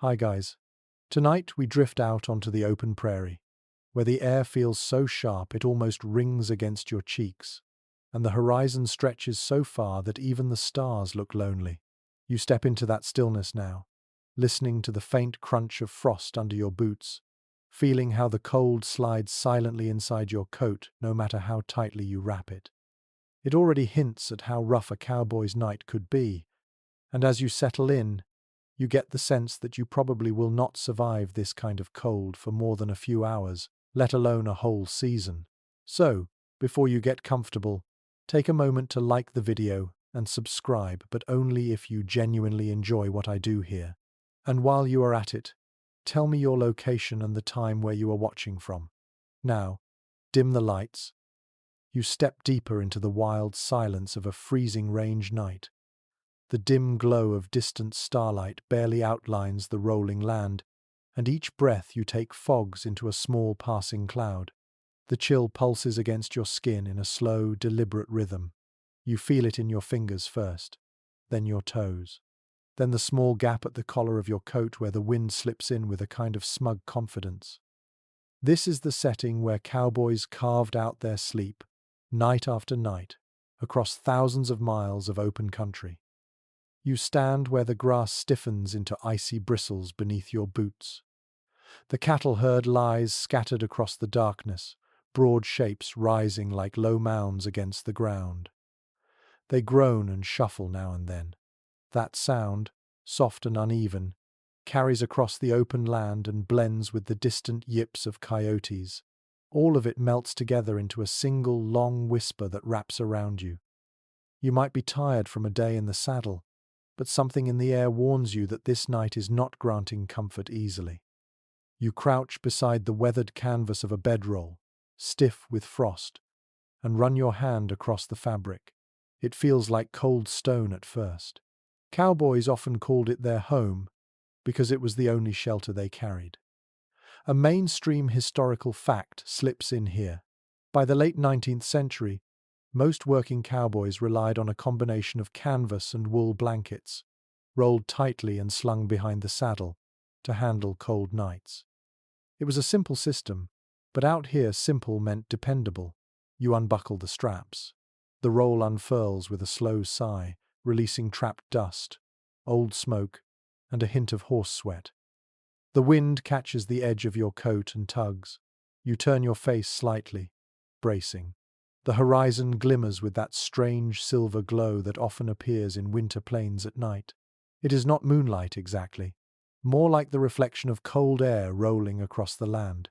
Hi guys. Tonight we drift out onto the open prairie, where the air feels so sharp it almost rings against your cheeks, and the horizon stretches so far that even the stars look lonely. You step into that stillness now, listening to the faint crunch of frost under your boots, feeling how the cold slides silently inside your coat no matter how tightly you wrap it. It already hints at how rough a cowboy's night could be, and as you settle in, you get the sense that you probably will not survive this kind of cold for more than a few hours, let alone a whole season. So, before you get comfortable, take a moment to like the video and subscribe, but only if you genuinely enjoy what I do here. And while you are at it, tell me your location and the time where you are watching from. Now, dim the lights. You step deeper into the wild silence of a freezing range night. The dim glow of distant starlight barely outlines the rolling land, and each breath you take fogs into a small passing cloud. The chill pulses against your skin in a slow, deliberate rhythm. You feel it in your fingers first, then your toes, then the small gap at the collar of your coat where the wind slips in with a kind of smug confidence. This is the setting where cowboys carved out their sleep, night after night, across thousands of miles of open country. You stand where the grass stiffens into icy bristles beneath your boots. The cattle herd lies scattered across the darkness, broad shapes rising like low mounds against the ground. They groan and shuffle now and then. That sound, soft and uneven, carries across the open land and blends with the distant yips of coyotes. All of it melts together into a single long whisper that wraps around you. You might be tired from a day in the saddle, but something in the air warns you that this night is not granting comfort easily. You crouch beside the weathered canvas of a bedroll, stiff with frost, and run your hand across the fabric. It feels like cold stone at first. Cowboys often called it their home because it was the only shelter they carried. A mainstream historical fact slips in here. By the late 19th century, most working cowboys relied on a combination of canvas and wool blankets, rolled tightly and slung behind the saddle, to handle cold nights. It was a simple system, but out here simple meant dependable. You unbuckle the straps. The roll unfurls with a slow sigh, releasing trapped dust, old smoke, and a hint of horse sweat. The wind catches the edge of your coat and tugs. You turn your face slightly, bracing. The horizon glimmers with that strange silver glow that often appears in winter plains at night. It is not moonlight exactly, more like the reflection of cold air rolling across the land.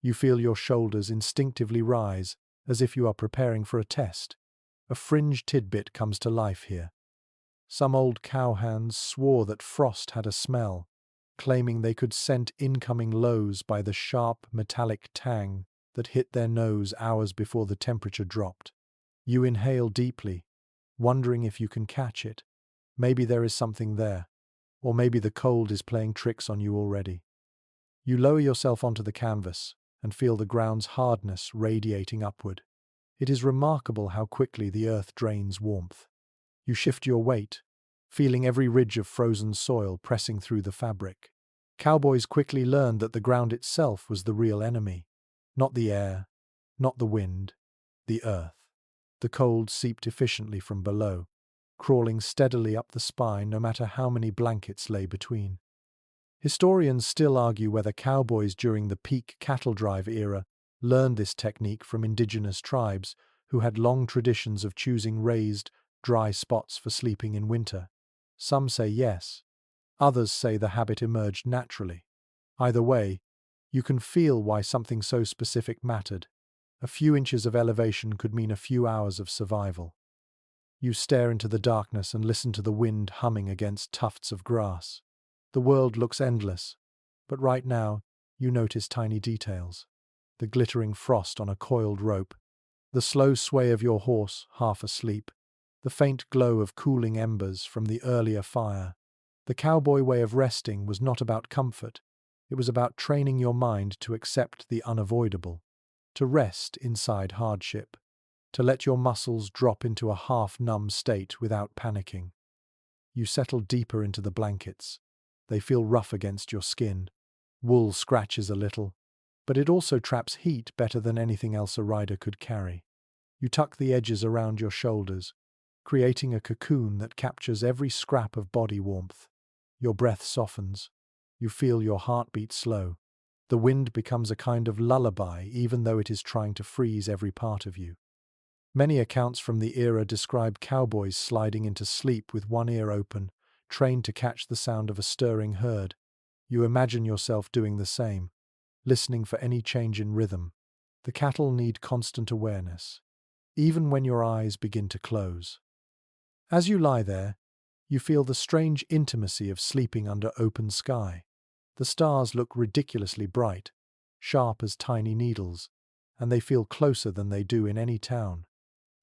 You feel your shoulders instinctively rise, as if you are preparing for a test. A fringe tidbit comes to life here. Some old cowhands swore that frost had a smell, claiming they could scent incoming lows by the sharp, metallic tang that hit their nose hours before the temperature dropped. You inhale deeply, wondering if you can catch it. Maybe there is something there, or maybe the cold is playing tricks on you already. You lower yourself onto the canvas and feel the ground's hardness radiating upward. It is remarkable how quickly the earth drains warmth. You shift your weight, feeling every ridge of frozen soil pressing through the fabric. Cowboys quickly learned that the ground itself was the real enemy. Not the air, not the wind, the earth. The cold seeped efficiently from below, crawling steadily up the spine no matter how many blankets lay between. Historians still argue whether cowboys during the peak cattle drive era learned this technique from indigenous tribes who had long traditions of choosing raised, dry spots for sleeping in winter. Some say yes, others say the habit emerged naturally. Either way, you can feel why something so specific mattered. A few inches of elevation could mean a few hours of survival. You stare into the darkness and listen to the wind humming against tufts of grass. The world looks endless, but right now, you notice tiny details. The glittering frost on a coiled rope, the slow sway of your horse, half asleep, the faint glow of cooling embers from the earlier fire. The cowboy way of resting was not about comfort. It was about training your mind to accept the unavoidable, to rest inside hardship, to let your muscles drop into a half-numb state without panicking. You settle deeper into the blankets, They feel rough against your skin. Wool scratches a little, but it also traps heat better than anything else a rider could carry. You tuck the edges around your shoulders, creating a cocoon that captures every scrap of body warmth. Your breath softens. You feel your heartbeat slow. The wind becomes a kind of lullaby, even though it is trying to freeze every part of you. Many accounts from the era describe cowboys sliding into sleep with one ear open, trained to catch the sound of a stirring herd. You imagine yourself doing the same, listening for any change in rhythm. The cattle need constant awareness, even when your eyes begin to close. As you lie there, you feel the strange intimacy of sleeping under open sky. The stars look ridiculously bright, sharp as tiny needles, and they feel closer than they do in any town.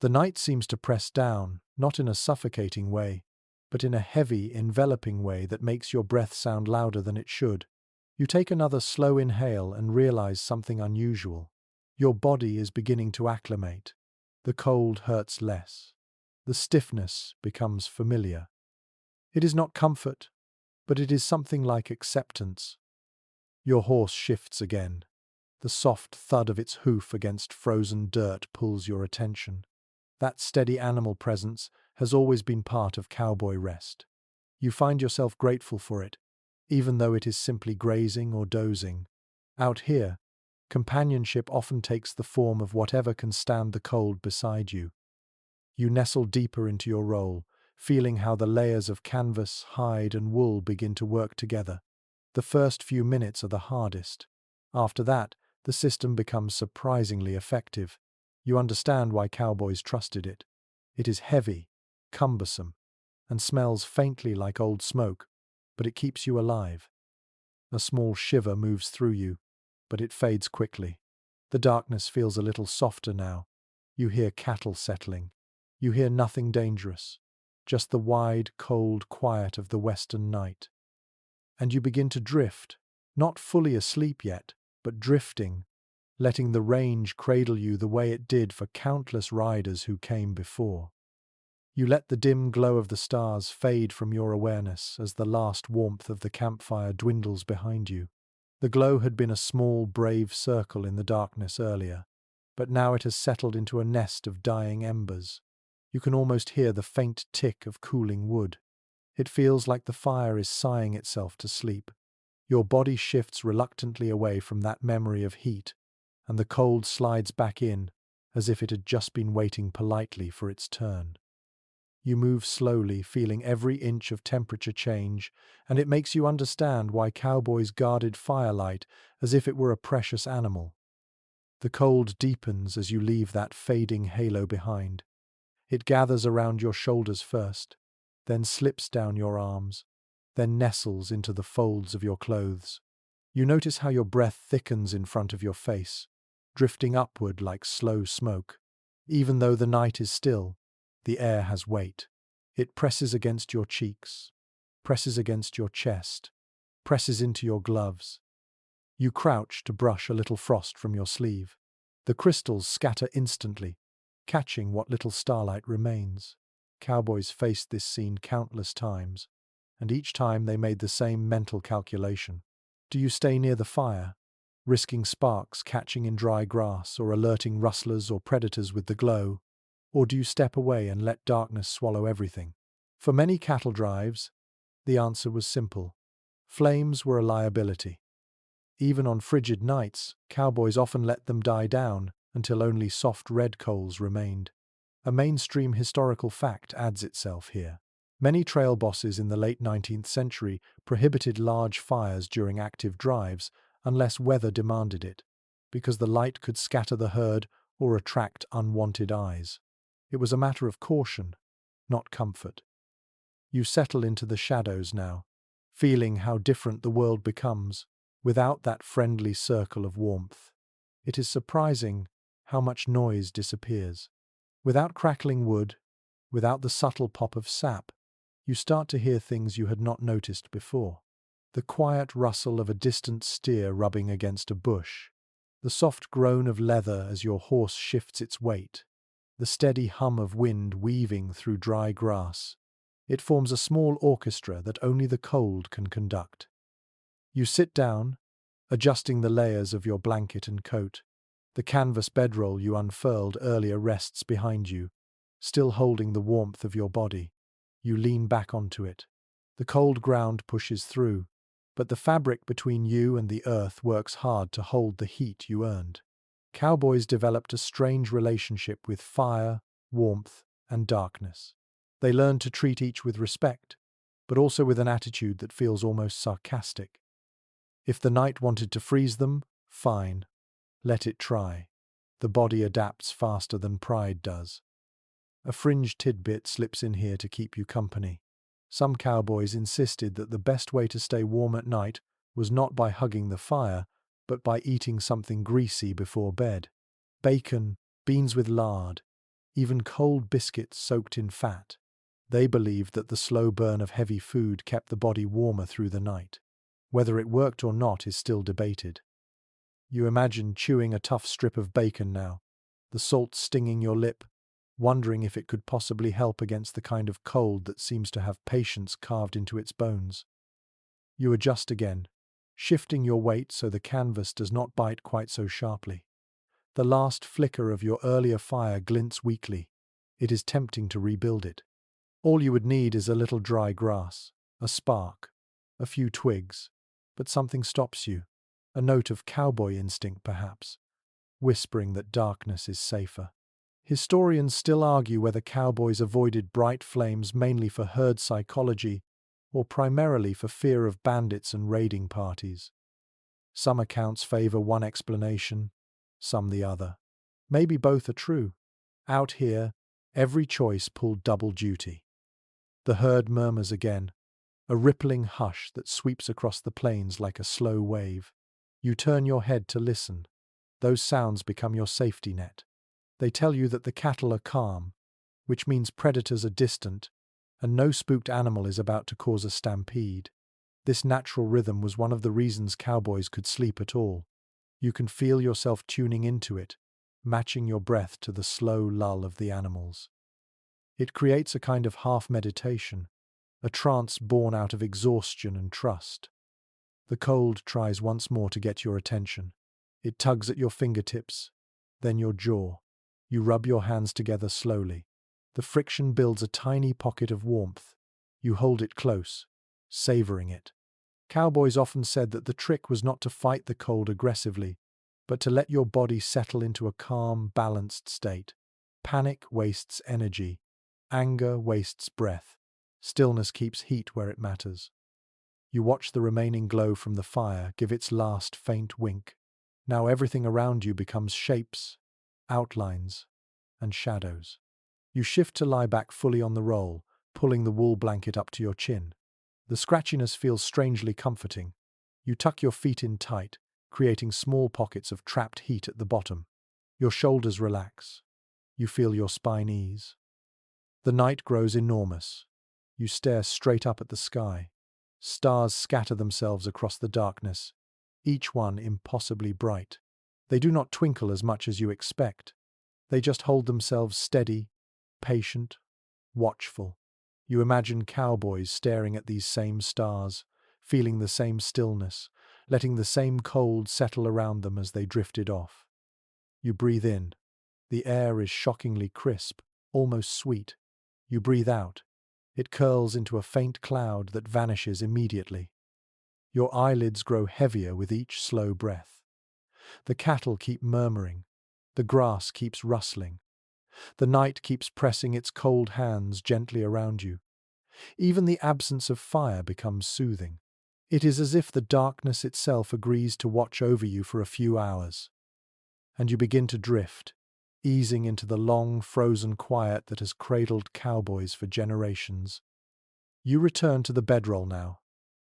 The night seems to press down, not in a suffocating way, but in a heavy, enveloping way that makes your breath sound louder than it should. You take another slow inhale and realize something unusual. Your body is beginning to acclimate. The cold hurts less. The stiffness becomes familiar. It is not comfort, but it is something like acceptance. Your horse shifts again. The soft thud of its hoof against frozen dirt pulls your attention. That steady animal presence has always been part of cowboy rest. You find yourself grateful for it, even though it is simply grazing or dozing. Out here, companionship often takes the form of whatever can stand the cold beside you. You nestle deeper into your role, feeling how the layers of canvas, hide, and wool begin to work together. The first few minutes are the hardest. After that, the system becomes surprisingly effective. You understand why cowboys trusted it. It is heavy, cumbersome, and smells faintly like old smoke, but it keeps you alive. A small shiver moves through you, but it fades quickly. The darkness feels a little softer now. You hear cattle settling. You hear nothing dangerous, just the wide, cold quiet of the western night. And you begin to drift, not fully asleep yet, but drifting, letting the range cradle you the way it did for countless riders who came before. You let the dim glow of the stars fade from your awareness as the last warmth of the campfire dwindles behind you. The glow had been a small, brave circle in the darkness earlier, but now it has settled into a nest of dying embers. You can almost hear the faint tick of cooling wood. It feels like the fire is sighing itself to sleep. Your body shifts reluctantly away from that memory of heat, and the cold slides back in, as if it had just been waiting politely for its turn. You move slowly, feeling every inch of temperature change, and it makes you understand why cowboys guarded firelight as if it were a precious animal. The cold deepens as you leave that fading halo behind. It gathers around your shoulders first, then slips down your arms, then nestles into the folds of your clothes. You notice how your breath thickens in front of your face, drifting upward like slow smoke. Even though the night is still, the air has weight. It presses against your cheeks, presses against your chest, presses into your gloves. You crouch to brush a little frost from your sleeve. The crystals scatter instantly, catching what little starlight remains. Cowboys faced this scene countless times, and each time they made the same mental calculation. Do you stay near the fire, risking sparks catching in dry grass or alerting rustlers or predators with the glow? Or do you step away and let darkness swallow everything? For many cattle drives, the answer was simple. Flames were a liability. Even on frigid nights, cowboys often let them die down until only soft red coals remained. A mainstream historical fact adds itself here. Many trail bosses in the late 19th century prohibited large fires during active drives unless weather demanded it, because the light could scatter the herd or attract unwanted eyes. It was a matter of caution, not comfort. You settle into the shadows now, feeling how different the world becomes without that friendly circle of warmth. It is surprising how much noise disappears. Without crackling wood, without the subtle pop of sap, you start to hear things you had not noticed before. The quiet rustle of a distant steer rubbing against a bush, the soft groan of leather as your horse shifts its weight, the steady hum of wind weaving through dry grass. It forms a small orchestra that only the cold can conduct. You sit down, adjusting the layers of your blanket and coat. The canvas bedroll you unfurled earlier rests behind you, still holding the warmth of your body. You lean back onto it. The cold ground pushes through, but the fabric between you and the earth works hard to hold the heat you earned. Cowboys developed a strange relationship with fire, warmth, and darkness. They learned to treat each with respect, but also with an attitude that feels almost sarcastic. If the night wanted to freeze them, fine. Let it try. The body adapts faster than pride does. A fringe tidbit slips in here to keep you company. Some cowboys insisted that the best way to stay warm at night was not by hugging the fire, but by eating something greasy before bed. Bacon, beans with lard, even cold biscuits soaked in fat. They believed that the slow burn of heavy food kept the body warmer through the night. Whether it worked or not is still debated. You imagine chewing a tough strip of bacon now, the salt stinging your lip, wondering if it could possibly help against the kind of cold that seems to have patience carved into its bones. You adjust again, shifting your weight so the canvas does not bite quite so sharply. The last flicker of your earlier fire glints weakly. It is tempting to rebuild it. All you would need is a little dry grass, a spark, a few twigs, but something stops you. A note of cowboy instinct, perhaps, whispering that darkness is safer. Historians still argue whether cowboys avoided bright flames mainly for herd psychology or primarily for fear of bandits and raiding parties. Some accounts favor one explanation, some the other. Maybe both are true. Out here, every choice pulled double duty. The herd murmurs again, a rippling hush that sweeps across the plains like a slow wave. You turn your head to listen. Those sounds become your safety net. They tell you that the cattle are calm, which means predators are distant, and no spooked animal is about to cause a stampede. This natural rhythm was one of the reasons cowboys could sleep at all. You can feel yourself tuning into it, matching your breath to the slow lull of the animals. It creates a kind of half-meditation, a trance born out of exhaustion and trust. The cold tries once more to get your attention. It tugs at your fingertips, then your jaw. You rub your hands together slowly. The friction builds a tiny pocket of warmth. You hold it close, savoring it. Cowboys often said that the trick was not to fight the cold aggressively, but to let your body settle into a calm, balanced state. Panic wastes energy. Anger wastes breath. Stillness keeps heat where it matters. You watch the remaining glow from the fire give its last faint wink. Now everything around you becomes shapes, outlines, and shadows. You shift to lie back fully on the roll, pulling the wool blanket up to your chin. The scratchiness feels strangely comforting. You tuck your feet in tight, creating small pockets of trapped heat at the bottom. Your shoulders relax. You feel your spine ease. The night grows enormous. You stare straight up at the sky. Stars scatter themselves across the darkness, each one impossibly bright. They do not twinkle as much as you expect. They just hold themselves steady, patient, watchful. You imagine cowboys staring at these same stars, feeling the same stillness, letting the same cold settle around them as they drifted off. You breathe in. The air is shockingly crisp, almost sweet. You breathe out. It curls into a faint cloud that vanishes immediately. Your eyelids grow heavier with each slow breath. The cattle keep murmuring. The grass keeps rustling. The night keeps pressing its cold hands gently around you. Even the absence of fire becomes soothing. It is as if the darkness itself agrees to watch over you for a few hours. And you begin to drift, easing into the long, frozen quiet that has cradled cowboys for generations. You return to the bedroll now,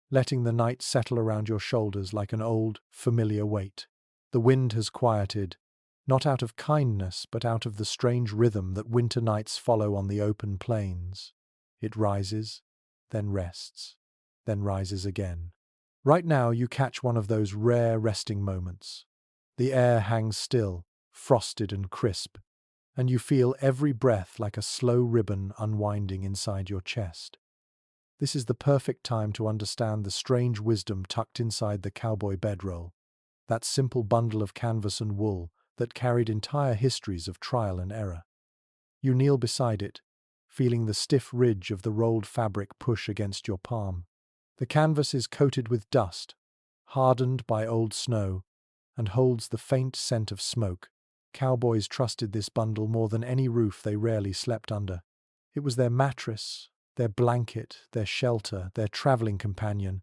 letting the night settle around your shoulders like an old, familiar weight. The wind has quieted, not out of kindness, but out of the strange rhythm that winter nights follow on the open plains. It rises, then rests, then rises again. Right now you catch one of those rare resting moments. The air hangs still, frosted and crisp, and you feel every breath like a slow ribbon unwinding inside your chest. This is the perfect time to understand the strange wisdom tucked inside the cowboy bedroll, that simple bundle of canvas and wool that carried entire histories of trial and error. You kneel beside it, feeling the stiff ridge of the rolled fabric push against your palm. The canvas is coated with dust, hardened by old snow, and holds the faint scent of smoke. Cowboys trusted this bundle more than any roof they rarely slept under. It was their mattress, their blanket, their shelter, their traveling companion,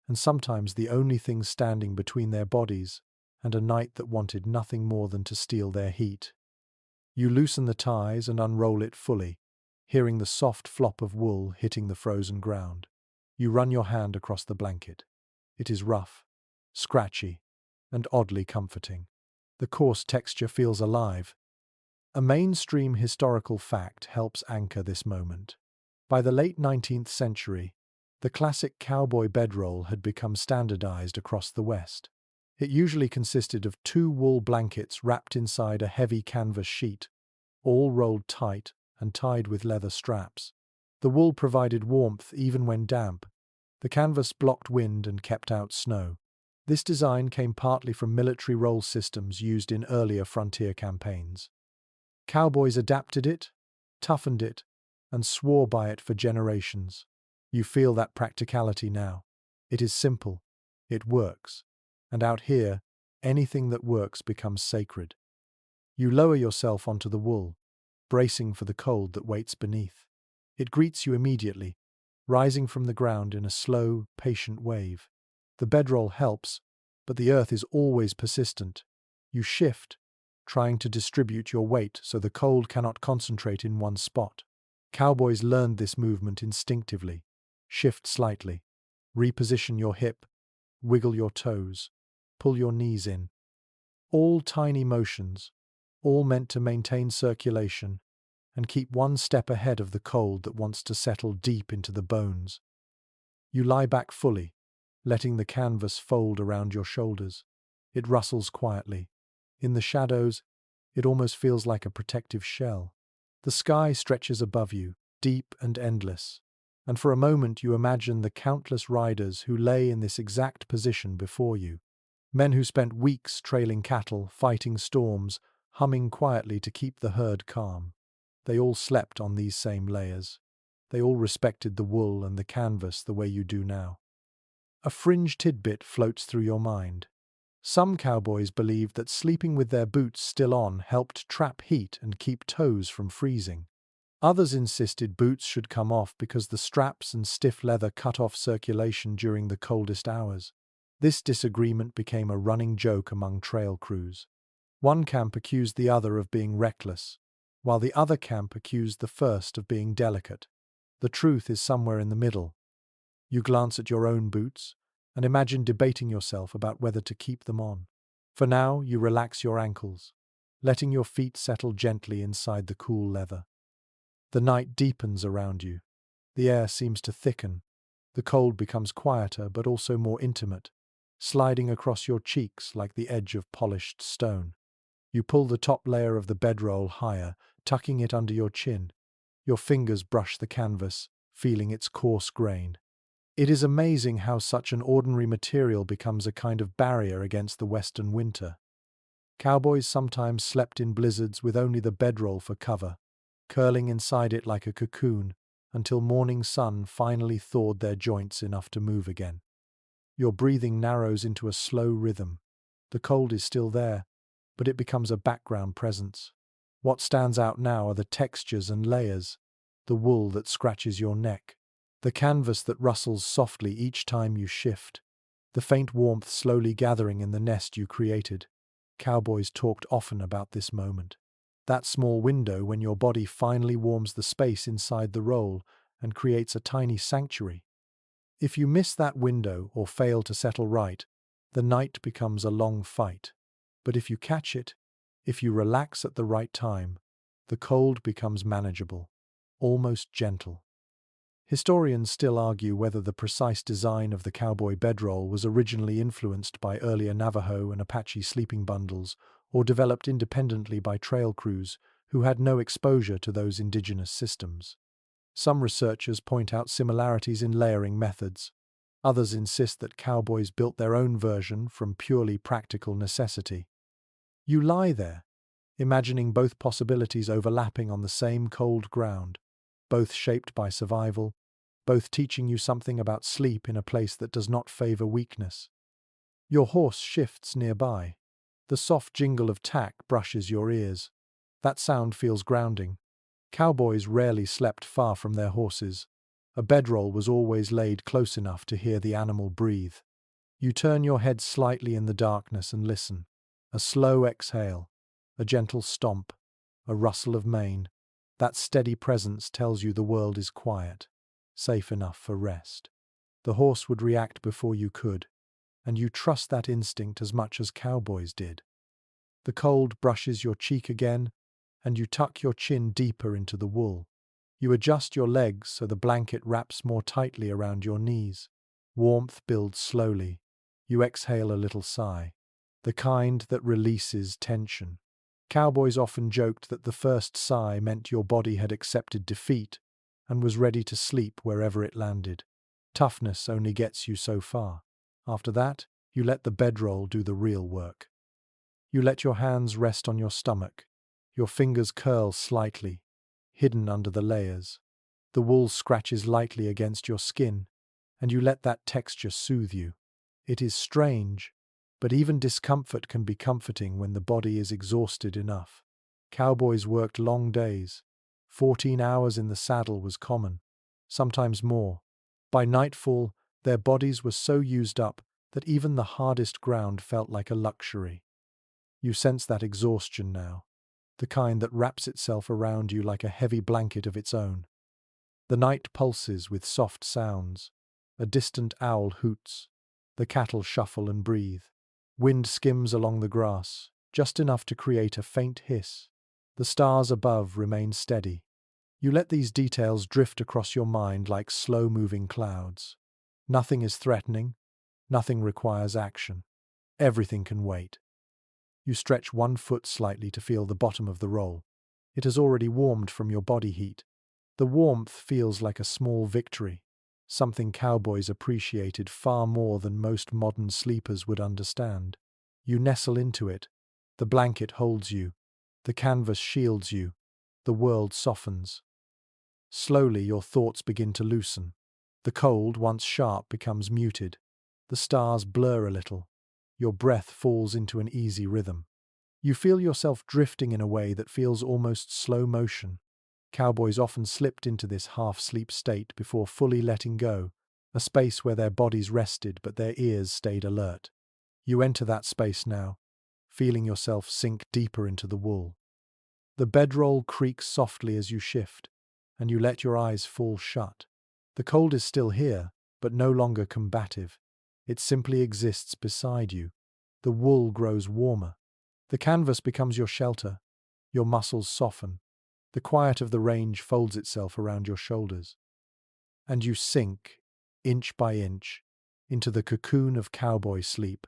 and sometimes the only thing standing between their bodies and a night that wanted nothing more than to steal their heat. You loosen the ties and unroll it fully, hearing the soft flop of wool hitting the frozen ground. You run your hand across the blanket. It is rough, scratchy, and oddly comforting. The coarse texture feels alive. A mainstream historical fact helps anchor this moment. By the late 19th century, the classic cowboy bedroll had become standardized across the West. It usually consisted of two wool blankets wrapped inside a heavy canvas sheet, all rolled tight and tied with leather straps. The wool provided warmth even when damp. The canvas blocked wind and kept out snow. This design came partly from military roll systems used in earlier frontier campaigns. Cowboys adapted it, toughened it, and swore by it for generations. You feel that practicality now. It is simple. It works. And out here, anything that works becomes sacred. You lower yourself onto the wool, bracing for the cold that waits beneath. It greets you immediately, rising from the ground in a slow, patient wave. The bedroll helps, but the earth is always persistent. You shift, trying to distribute your weight so the cold cannot concentrate in one spot. Cowboys learned this movement instinctively. Shift slightly, reposition your hip, wiggle your toes, pull your knees in. All tiny motions, all meant to maintain circulation and keep one step ahead of the cold that wants to settle deep into the bones. You lie back fully, letting the canvas fold around your shoulders. It rustles quietly. In the shadows, it almost feels like a protective shell. The sky stretches above you, deep and endless, and for a moment you imagine the countless riders who lay in this exact position before you. Men who spent weeks trailing cattle, fighting storms, humming quietly to keep the herd calm. They all slept on these same layers. They all respected the wool and the canvas the way you do now. A fringe tidbit floats through your mind. Some cowboys believed that sleeping with their boots still on helped trap heat and keep toes from freezing. Others insisted boots should come off because the straps and stiff leather cut off circulation during the coldest hours. This disagreement became a running joke among trail crews. One camp accused the other of being reckless, while the other camp accused the first of being delicate. The truth is somewhere in the middle. You glance at your own boots and imagine debating yourself about whether to keep them on. For now, you relax your ankles, letting your feet settle gently inside the cool leather. The night deepens around you. The air seems to thicken. The cold becomes quieter but also more intimate, sliding across your cheeks like the edge of polished stone. You pull the top layer of the bedroll higher, tucking it under your chin. Your fingers brush the canvas, feeling its coarse grain. It is amazing how such an ordinary material becomes a kind of barrier against the western winter. Cowboys sometimes slept in blizzards with only the bedroll for cover, curling inside it like a cocoon until morning sun finally thawed their joints enough to move again. Your breathing narrows into a slow rhythm. The cold is still there, but it becomes a background presence. What stands out now are the textures and layers, the wool that scratches your neck, the canvas that rustles softly each time you shift, the faint warmth slowly gathering in the nest you created. Cowboys talked often about this moment. That small window when your body finally warms the space inside the roll and creates a tiny sanctuary. If you miss that window or fail to settle right, the night becomes a long fight. But if you catch it, if you relax at the right time, the cold becomes manageable, almost gentle. Historians still argue whether the precise design of the cowboy bedroll was originally influenced by earlier Navajo and Apache sleeping bundles or developed independently by trail crews who had no exposure to those indigenous systems. Some researchers point out similarities in layering methods. Others insist that cowboys built their own version from purely practical necessity. You lie there, imagining both possibilities overlapping on the same cold ground, both shaped by survival, both teaching you something about sleep in a place that does not favor weakness. Your horse shifts nearby. The soft jingle of tack brushes your ears. That sound feels grounding. Cowboys rarely slept far from their horses. A bedroll was always laid close enough to hear the animal breathe. You turn your head slightly in the darkness and listen. A slow exhale, a gentle stomp, a rustle of mane. That steady presence tells you the world is quiet, safe enough for rest. The horse would react before you could, and you trust that instinct as much as cowboys did. The cold brushes your cheek again, and you tuck your chin deeper into the wool. You adjust your legs so the blanket wraps more tightly around your knees. Warmth builds slowly. You exhale a little sigh, the kind that releases tension. Cowboys often joked that the first sigh meant your body had accepted defeat and was ready to sleep wherever it landed. Toughness only gets you so far. After that, you let the bedroll do the real work. You let your hands rest on your stomach. Your fingers curl slightly, hidden under the layers. The wool scratches lightly against your skin, and you let that texture soothe you. It is strange, but even discomfort can be comforting when the body is exhausted enough. Cowboys worked long days. 14 hours in the saddle was common, sometimes more. By nightfall, their bodies were so used up that even the hardest ground felt like a luxury. You sense that exhaustion now, the kind that wraps itself around you like a heavy blanket of its own. The night pulses with soft sounds. A distant owl hoots. The cattle shuffle and breathe. Wind skims along the grass, just enough to create a faint hiss. The stars above remain steady. You let these details drift across your mind like slow-moving clouds. Nothing is threatening. Nothing requires action. Everything can wait. You stretch one foot slightly to feel the bottom of the roll. It has already warmed from your body heat. The warmth feels like a small victory, something cowboys appreciated far more than most modern sleepers would understand. You nestle into it. The blanket holds you. The canvas shields you. The world softens. Slowly your thoughts begin to loosen. The cold, once sharp, becomes muted. The stars blur a little. Your breath falls into an easy rhythm. You feel yourself drifting in a way that feels almost slow motion. Cowboys often slipped into this half-sleep state before fully letting go, a space where their bodies rested but their ears stayed alert. You enter that space now, feeling yourself sink deeper into the wool. The bedroll creaks softly as you shift, and you let your eyes fall shut. The cold is still here, but no longer combative. It simply exists beside you. The wool grows warmer. The canvas becomes your shelter. Your muscles soften. The quiet of the range folds itself around your shoulders. And you sink, inch by inch, into the cocoon of cowboy sleep,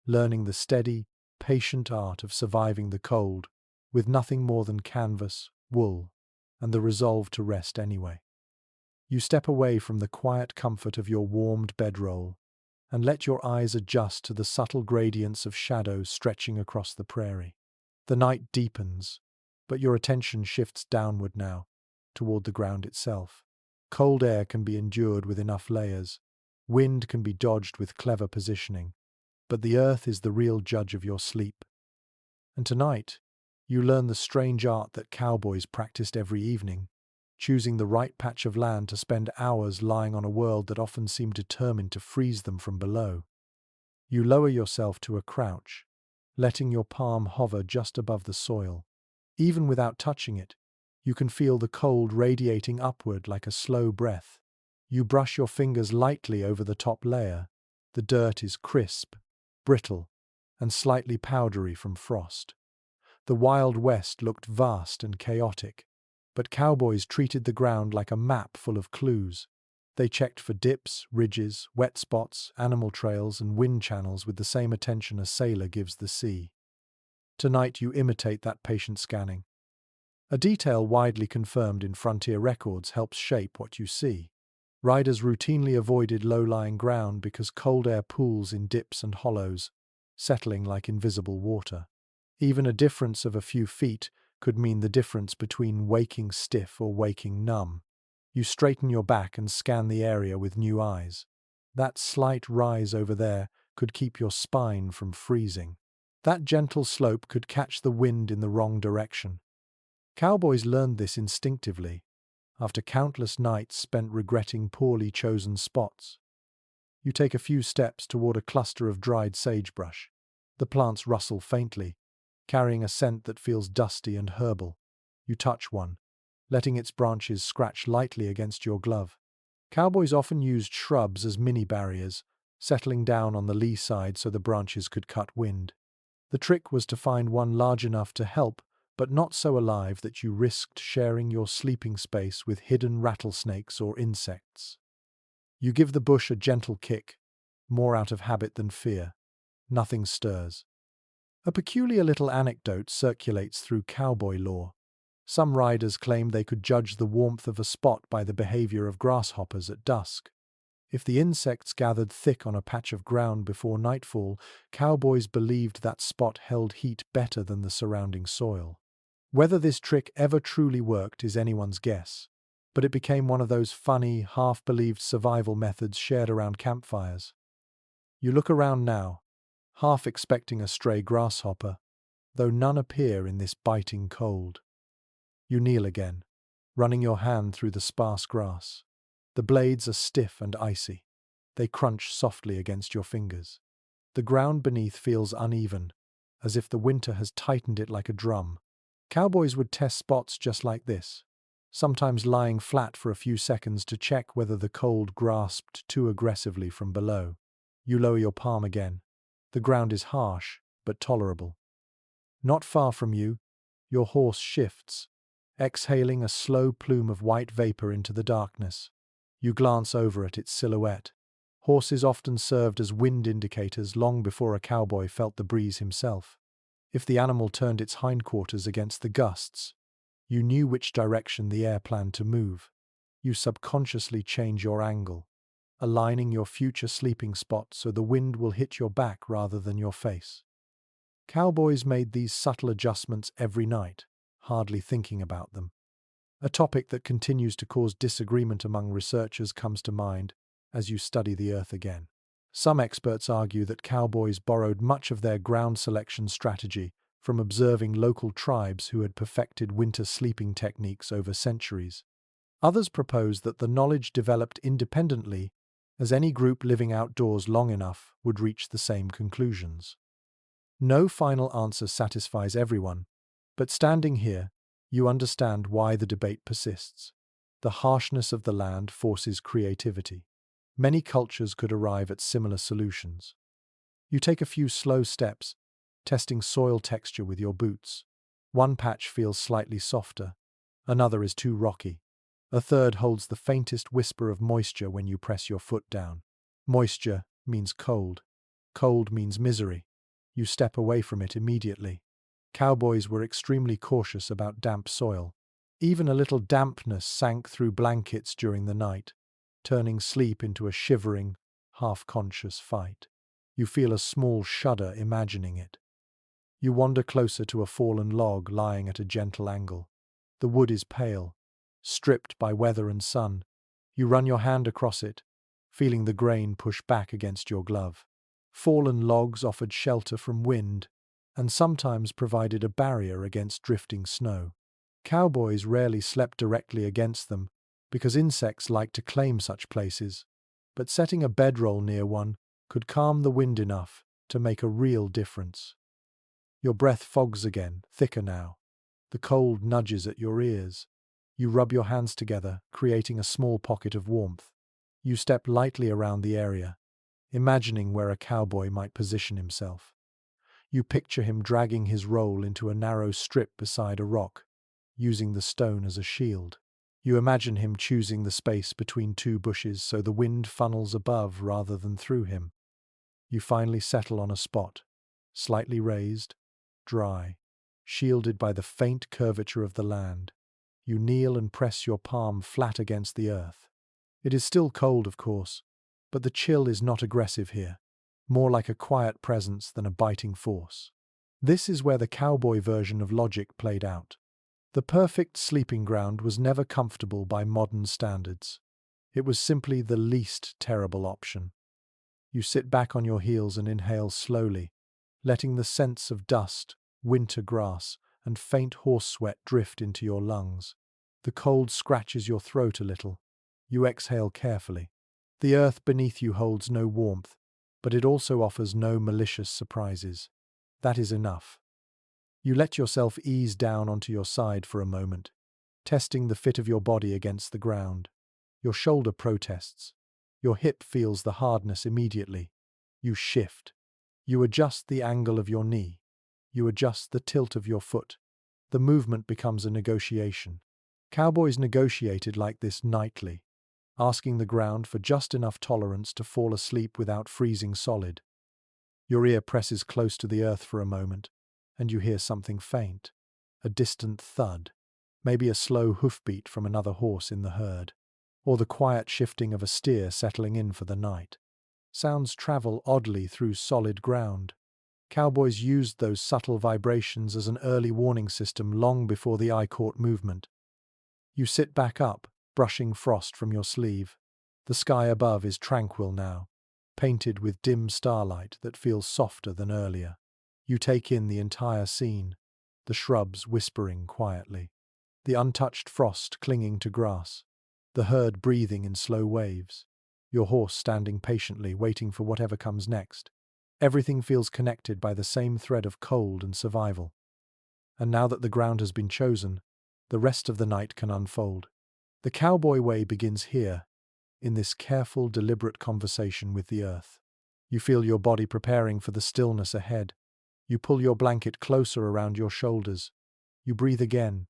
learning the steady, patient art of surviving the cold with nothing more than canvas, wool, and the resolve to rest anyway. You step away from the quiet comfort of your warmed bedroll and let your eyes adjust to the subtle gradients of shadow stretching across the prairie. The night deepens, but your attention shifts downward now, toward the ground itself. Cold air can be endured with enough layers. Wind can be dodged with clever positioning. But the earth is the real judge of your sleep. And tonight, you learn the strange art that cowboys practiced every evening, choosing the right patch of land to spend hours lying on a world that often seemed determined to freeze them from below. You lower yourself to a crouch, letting your palm hover just above the soil. Even without touching it, you can feel the cold radiating upward like a slow breath. You brush your fingers lightly over the top layer. The dirt is crisp, brittle, and slightly powdery from frost. The Wild West looked vast and chaotic, but cowboys treated the ground like a map full of clues. They checked for dips, ridges, wet spots, animal trails, and wind channels with the same attention a sailor gives the sea. Tonight you imitate that patient scanning. A detail widely confirmed in frontier records helps shape what you see. Riders routinely avoided low-lying ground because cold air pools in dips and hollows, settling like invisible water. Even a difference of a few feet could mean the difference between waking stiff or waking numb. You straighten your back and scan the area with new eyes. That slight rise over there could keep your spine from freezing. That gentle slope could catch the wind in the wrong direction. Cowboys learned this instinctively, after countless nights spent regretting poorly chosen spots. You take a few steps toward a cluster of dried sagebrush. The plants rustle faintly, carrying a scent that feels dusty and herbal. You touch one, letting its branches scratch lightly against your glove. Cowboys often used shrubs as mini barriers, settling down on the lee side so the branches could cut wind. The trick was to find one large enough to help, but not so alive that you risked sharing your sleeping space with hidden rattlesnakes or insects. You give the bush a gentle kick, more out of habit than fear. Nothing stirs. A peculiar little anecdote circulates through cowboy lore. Some riders claim they could judge the warmth of a spot by the behavior of grasshoppers at dusk. If the insects gathered thick on a patch of ground before nightfall, cowboys believed that spot held heat better than the surrounding soil. Whether this trick ever truly worked is anyone's guess, but it became one of those funny, half-believed survival methods shared around campfires. You look around now, half expecting a stray grasshopper, though none appear in this biting cold. You kneel again, running your hand through the sparse grass. The blades are stiff and icy. They crunch softly against your fingers. The ground beneath feels uneven, as if the winter has tightened it like a drum. Cowboys would test spots just like this, sometimes lying flat for a few seconds to check whether the cold grasped too aggressively from below. You lower your palm again. The ground is harsh, but tolerable. Not far from you, your horse shifts, exhaling a slow plume of white vapor into the darkness. You glance over at its silhouette. Horses often served as wind indicators long before a cowboy felt the breeze himself. If the animal turned its hindquarters against the gusts, you knew which direction the air planned to move. You subconsciously change your angle, aligning your future sleeping spot so the wind will hit your back rather than your face. Cowboys made these subtle adjustments every night, hardly thinking about them. A topic that continues to cause disagreement among researchers comes to mind as you study the Earth again. Some experts argue that cowboys borrowed much of their ground selection strategy from observing local tribes who had perfected winter sleeping techniques over centuries. Others propose that the knowledge developed independently, as any group living outdoors long enough would reach the same conclusions. No final answer satisfies everyone, but standing here, you understand why the debate persists. The harshness of the land forces creativity. Many cultures could arrive at similar solutions. You take a few slow steps, testing soil texture with your boots. One patch feels slightly softer, another is too rocky. A third holds the faintest whisper of moisture when you press your foot down. Moisture means cold. Cold means misery. You step away from it immediately. Cowboys were extremely cautious about damp soil. Even a little dampness sank through blankets during the night, turning sleep into a shivering, half-conscious fight. You feel a small shudder imagining it. You wander closer to a fallen log lying at a gentle angle. The wood is pale, stripped by weather and sun. You run your hand across it, feeling the grain push back against your glove. Fallen logs offered shelter from wind, and sometimes provided a barrier against drifting snow. Cowboys rarely slept directly against them, because insects like to claim such places, but setting a bedroll near one could calm the wind enough to make a real difference. Your breath fogs again, thicker now. The cold nudges at your ears. You rub your hands together, creating a small pocket of warmth. You step lightly around the area, imagining where a cowboy might position himself. You picture him dragging his roll into a narrow strip beside a rock, using the stone as a shield. You imagine him choosing the space between two bushes so the wind funnels above rather than through him. You finally settle on a spot, slightly raised, dry. shielded by the faint curvature of the land. You kneel and press your palm flat against the earth. It is still cold, of course, but the chill is not aggressive here, more like a quiet presence than a biting force. This is where the cowboy version of logic played out. The perfect sleeping ground was never comfortable by modern standards. It was simply the least terrible option. You sit back on your heels and inhale slowly, letting the scents of dust, winter grass, and faint horse sweat drift into your lungs. The cold scratches your throat a little. You exhale carefully. The earth beneath you holds no warmth, but it also offers no malicious surprises. That is enough. You let yourself ease down onto your side for a moment, testing the fit of your body against the ground. Your shoulder protests. Your hip feels the hardness immediately. You shift. You adjust the angle of your knee. You adjust the tilt of your foot. The movement becomes a negotiation. Cowboys negotiated like this nightly, asking the ground for just enough tolerance to fall asleep without freezing solid. Your ear presses close to the earth for a moment, and you hear something faint, a distant thud, maybe a slow hoofbeat from another horse in the herd, or the quiet shifting of a steer settling in for the night. Sounds travel oddly through solid ground. Cowboys used those subtle vibrations as an early warning system long before the eye caught movement. You sit back up, brushing frost from your sleeve. The sky above is tranquil now, painted with dim starlight that feels softer than earlier. You take in the entire scene, the shrubs whispering quietly, the untouched frost clinging to grass, the herd breathing in slow waves, your horse standing patiently waiting for whatever comes next. Everything feels connected by the same thread of cold and survival. And now that the ground has been chosen, the rest of the night can unfold. The cowboy way begins here, in this careful, deliberate conversation with the earth. You feel your body preparing for the stillness ahead. You pull your blanket closer around your shoulders. You breathe again,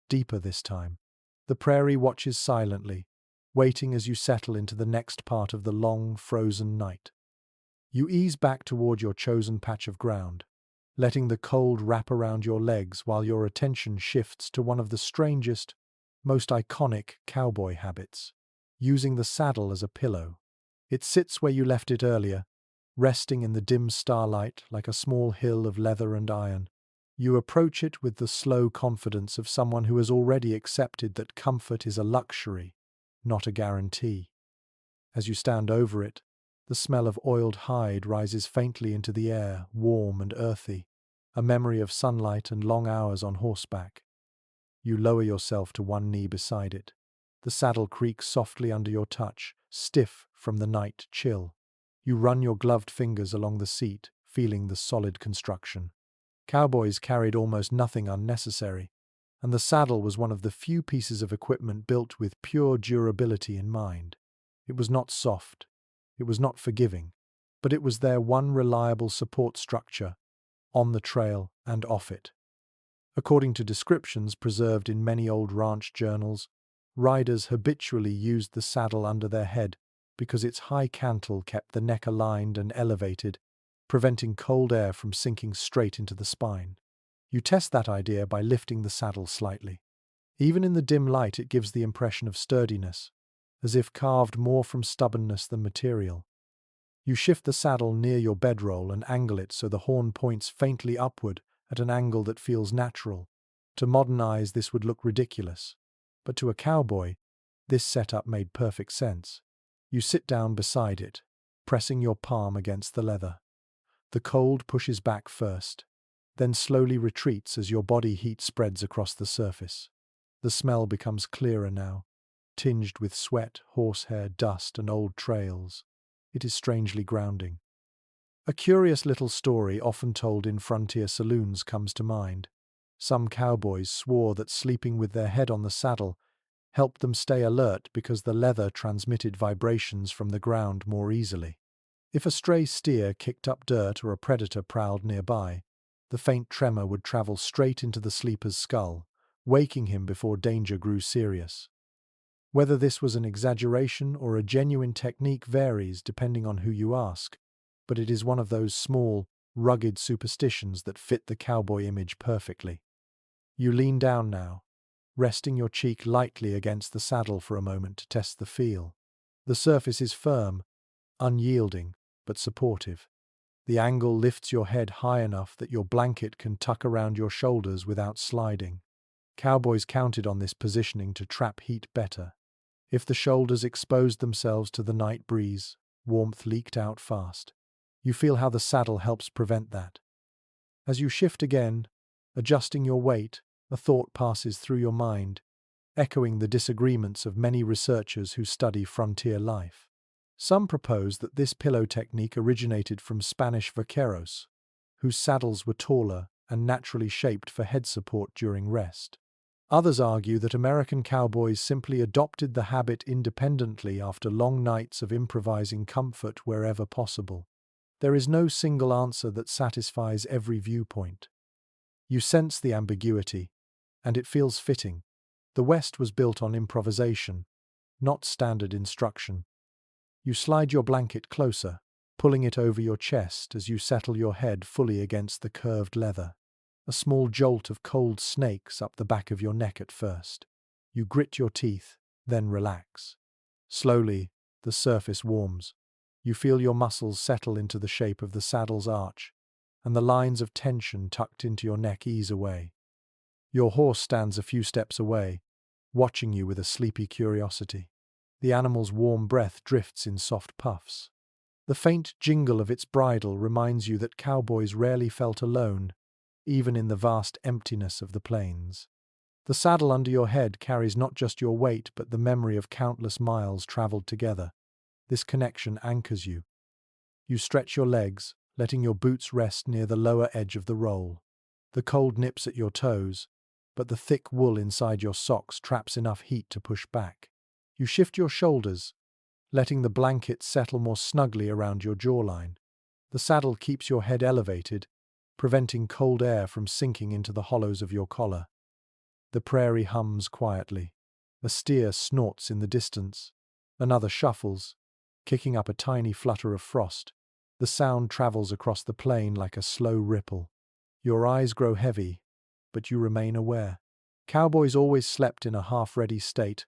deeper this time. The prairie watches silently, waiting as you settle into the next part of the long, frozen night. You ease back toward your chosen patch of ground, letting the cold wrap around your legs while your attention shifts to one of the strangest, most iconic cowboy habits, using the saddle as a pillow. It sits where you left it earlier, resting in the dim starlight like a small hill of leather and iron. You approach it with the slow confidence of someone who has already accepted that comfort is a luxury, not a guarantee. As you stand over it, the smell of oiled hide rises faintly into the air, warm and earthy, a memory of sunlight and long hours on horseback. You lower yourself to one knee beside it. The saddle creaks softly under your touch, stiff from the night chill. You run your gloved fingers along the seat, feeling the solid construction. Cowboys carried almost nothing unnecessary, and the saddle was one of the few pieces of equipment built with pure durability in mind. It was not soft. It was not forgiving, but it was their one reliable support structure, on the trail and off it. According to descriptions preserved in many old ranch journals, riders habitually used the saddle under their head because its high cantle kept the neck aligned and elevated, preventing cold air from sinking straight into the spine. You test that idea by lifting the saddle slightly. Even in the dim light, it gives the impression of sturdiness, as if carved more from stubbornness than material. You shift the saddle near your bedroll and angle it so the horn points faintly upward at an angle that feels natural. To modern eyes, this would look ridiculous, but to a cowboy, this setup made perfect sense. You sit down beside it, pressing your palm against the leather. The cold pushes back first, then slowly retreats as your body heat spreads across the surface. The smell becomes clearer now, tinged with sweat, horsehair, dust, and old trails. It is strangely grounding. A curious little story often told in frontier saloons comes to mind. Some cowboys swore that sleeping with their head on the saddle helped them stay alert because the leather transmitted vibrations from the ground more easily. If a stray steer kicked up dirt or a predator prowled nearby, the faint tremor would travel straight into the sleeper's skull, waking him before danger grew serious. Whether this was an exaggeration or a genuine technique varies depending on who you ask, but it is one of those small, rugged superstitions that fit the cowboy image perfectly. You lean down now, resting your cheek lightly against the saddle for a moment to test the feel. The surface is firm, unyielding, but supportive. The angle lifts your head high enough that your blanket can tuck around your shoulders without sliding. Cowboys counted on this positioning to trap heat better. If the shoulders exposed themselves to the night breeze, warmth leaked out fast. You feel how the saddle helps prevent that. As you shift again, adjusting your weight, a thought passes through your mind, echoing the disagreements of many researchers who study frontier life. Some propose that this pillow technique originated from Spanish vaqueros, whose saddles were taller and naturally shaped for head support during rest. Others argue that American cowboys simply adopted the habit independently after long nights of improvising comfort wherever possible. There is no single answer that satisfies every viewpoint. You sense the ambiguity, and it feels fitting. The West was built on improvisation, not standard instruction. You slide your blanket closer, pulling it over your chest as you settle your head fully against the curved leather. A small jolt of cold snakes up the back of your neck at first. You grit your teeth, then relax. Slowly, the surface warms. You feel your muscles settle into the shape of the saddle's arch, and the lines of tension tucked into your neck ease away. Your horse stands a few steps away, watching you with a sleepy curiosity. The animal's warm breath drifts in soft puffs. The faint jingle of its bridle reminds you that cowboys rarely felt alone, even in the vast emptiness of the plains. The saddle under your head carries not just your weight but the memory of countless miles traveled together. This connection anchors you. You stretch your legs, letting your boots rest near the lower edge of the roll. The cold nips at your toes, but the thick wool inside your socks traps enough heat to push back. You shift your shoulders, letting the blanket settle more snugly around your jawline. The saddle keeps your head elevated, preventing cold air from sinking into the hollows of your collar. The prairie hums quietly. A steer snorts in the distance. Another shuffles, kicking up a tiny flutter of frost. The sound travels across the plain like a slow ripple. Your eyes grow heavy, but you remain aware. Cowboys always slept in a half-ready state,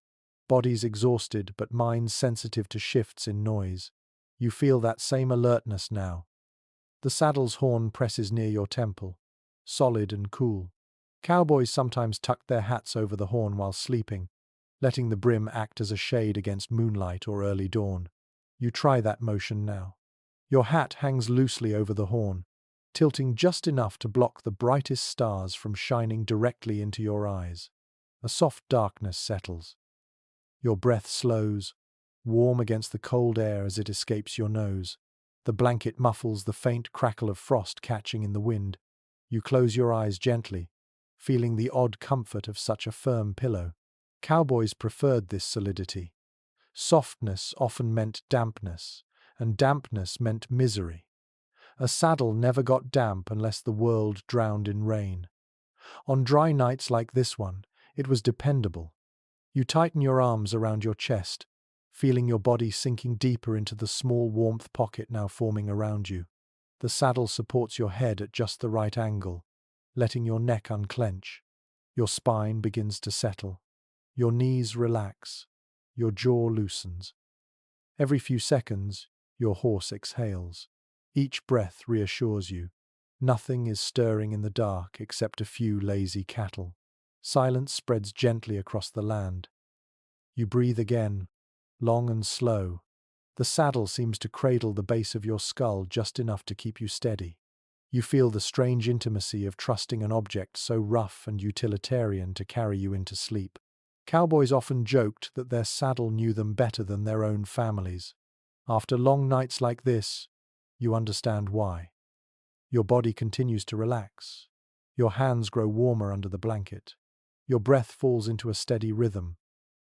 bodies exhausted but minds sensitive to shifts in noise. You feel that same alertness now. The saddle's horn presses near your temple, solid and cool. Cowboys sometimes tucked their hats over the horn while sleeping, letting the brim act as a shade against moonlight or early dawn. You try that motion now. Your hat hangs loosely over the horn, tilting just enough to block the brightest stars from shining directly into your eyes. A soft darkness settles. Your breath slows, warm against the cold air as it escapes your nose. The blanket muffles the faint crackle of frost catching in the wind. You close your eyes gently, feeling the odd comfort of such a firm pillow. Cowboys preferred this solidity. Softness often meant dampness, and dampness meant misery. A saddle never got damp unless the world drowned in rain. On dry nights like this one, it was dependable. You tighten your arms around your chest, feeling your body sinking deeper into the small warmth pocket now forming around you. The saddle supports your head at just the right angle, letting your neck unclench. Your spine begins to settle. Your knees relax. Your jaw loosens. Every few seconds, your horse exhales. Each breath reassures you. Nothing is stirring in the dark except a few lazy cattle. Silence spreads gently across the land. You breathe again, long and slow. The saddle seems to cradle the base of your skull just enough to keep you steady. You feel the strange intimacy of trusting an object so rough and utilitarian to carry you into sleep. Cowboys often joked that their saddle knew them better than their own families. After long nights like this, you understand why. Your body continues to relax. Your hands grow warmer under the blanket. Your breath falls into a steady rhythm.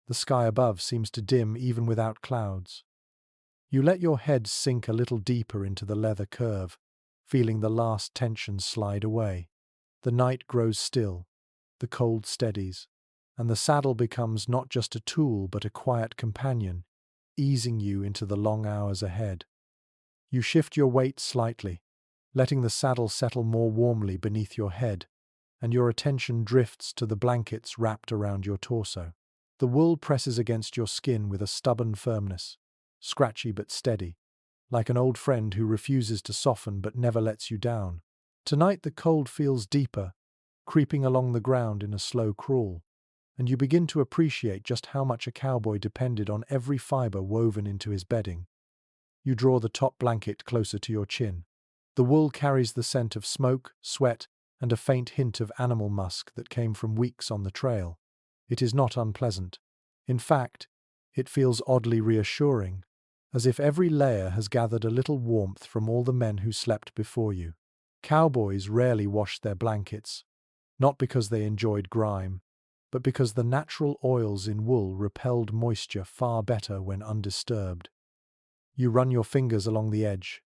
The sky above seems to dim even without clouds. You let your head sink a little deeper into the leather curve, feeling the last tension slide away. The night grows still. The cold steadies, and the saddle becomes not just a tool but a quiet companion, easing you into the long hours ahead. You shift your weight slightly, letting the saddle settle more warmly beneath your head, and your attention drifts to the blankets wrapped around your torso. The wool presses against your skin with a stubborn firmness, scratchy but steady, like an old friend who refuses to soften but never lets you down. Tonight the cold feels deeper, creeping along the ground in a slow crawl, and you begin to appreciate just how much a cowboy depended on every fiber woven into his bedding. You draw the top blanket closer to your chin. The wool carries the scent of smoke, sweat, and a faint hint of animal musk that came from weeks on the trail. It is not unpleasant. In fact, it feels oddly reassuring, as if every layer has gathered a little warmth from all the men who slept before you. Cowboys rarely washed their blankets, not because they enjoyed grime, but because the natural oils in wool repelled moisture far better when undisturbed. You run your fingers along the edge,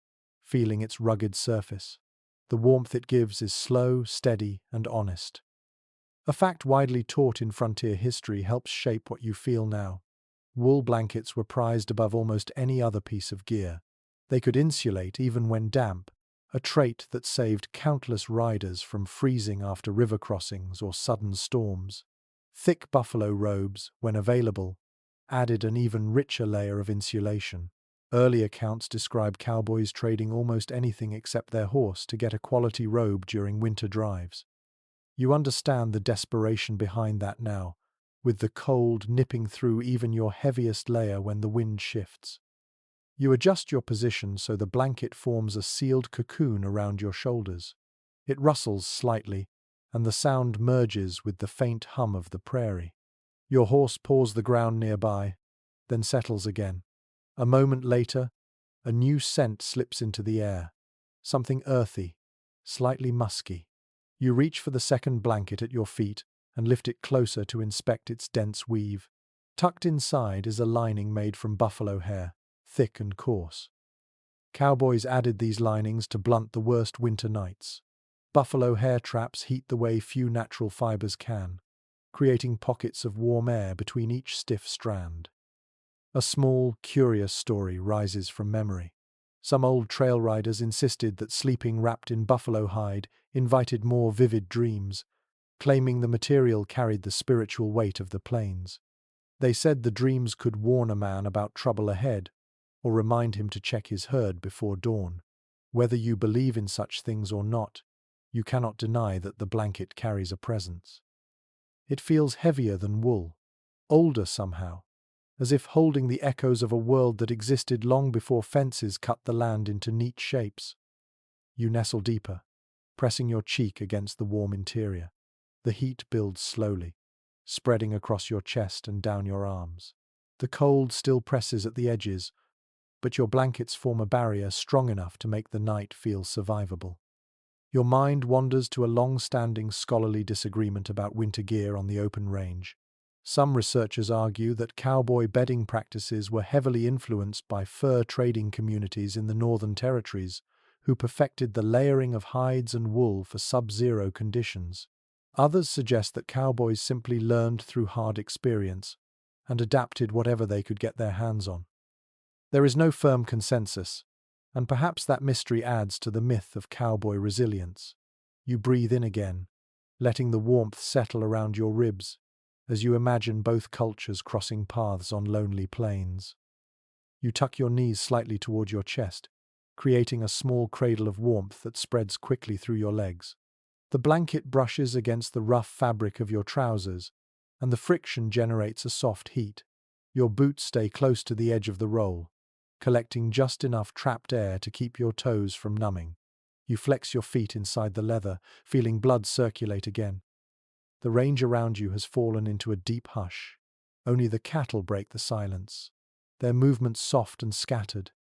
feeling its rugged surface. The warmth it gives is slow, steady, and honest. A fact widely taught in frontier history helps shape what you feel now. Wool blankets were prized above almost any other piece of gear. They could insulate even when damp, a trait that saved countless riders from freezing after river crossings or sudden storms. Thick buffalo robes, when available, added an even richer layer of insulation. Early accounts describe cowboys trading almost anything except their horse to get a quality robe during winter drives. You understand the desperation behind that now, with the cold nipping through even your heaviest layer when the wind shifts. You adjust your position so the blanket forms a sealed cocoon around your shoulders. It rustles slightly, and the sound merges with the faint hum of the prairie. Your horse paws the ground nearby, then settles again. A moment later, a new scent slips into the air, something earthy, slightly musky. You reach for the second blanket at your feet and lift it closer to inspect its dense weave. Tucked inside is a lining made from buffalo hair, thick and coarse. Cowboys added these linings to blunt the worst winter nights. Buffalo hair traps heat the way few natural fibers can, creating pockets of warm air between each stiff strand. A small, curious story rises from memory. Some old trail riders insisted that sleeping wrapped in buffalo hide invited more vivid dreams, claiming the material carried the spiritual weight of the plains. They said the dreams could warn a man about trouble ahead, or remind him to check his herd before dawn. Whether you believe in such things or not, you cannot deny that the blanket carries a presence. It feels heavier than wool, older somehow, as if holding the echoes of a world that existed long before fences cut the land into neat shapes. You nestle deeper, pressing your cheek against the warm interior. The heat builds slowly, spreading across your chest and down your arms. The cold still presses at the edges, but your blankets form a barrier strong enough to make the night feel survivable. Your mind wanders to a long-standing scholarly disagreement about winter gear on the open range. Some researchers argue that cowboy bedding practices were heavily influenced by fur trading communities in the Northern Territories, who perfected the layering of hides and wool for sub-zero conditions. Others suggest that cowboys simply learned through hard experience and adapted whatever they could get their hands on. There is no firm consensus, and perhaps that mystery adds to the myth of cowboy resilience. You breathe in again, letting the warmth settle around your ribs as you imagine both cultures crossing paths on lonely plains. You tuck your knees slightly toward your chest, creating a small cradle of warmth that spreads quickly through your legs. The blanket brushes against the rough fabric of your trousers, and the friction generates a soft heat. Your boots stay close to the edge of the roll, collecting just enough trapped air to keep your toes from numbing. You flex your feet inside the leather, feeling blood circulate again. The range around you has fallen into a deep hush. Only the cattle break the silence, their movements soft and scattered,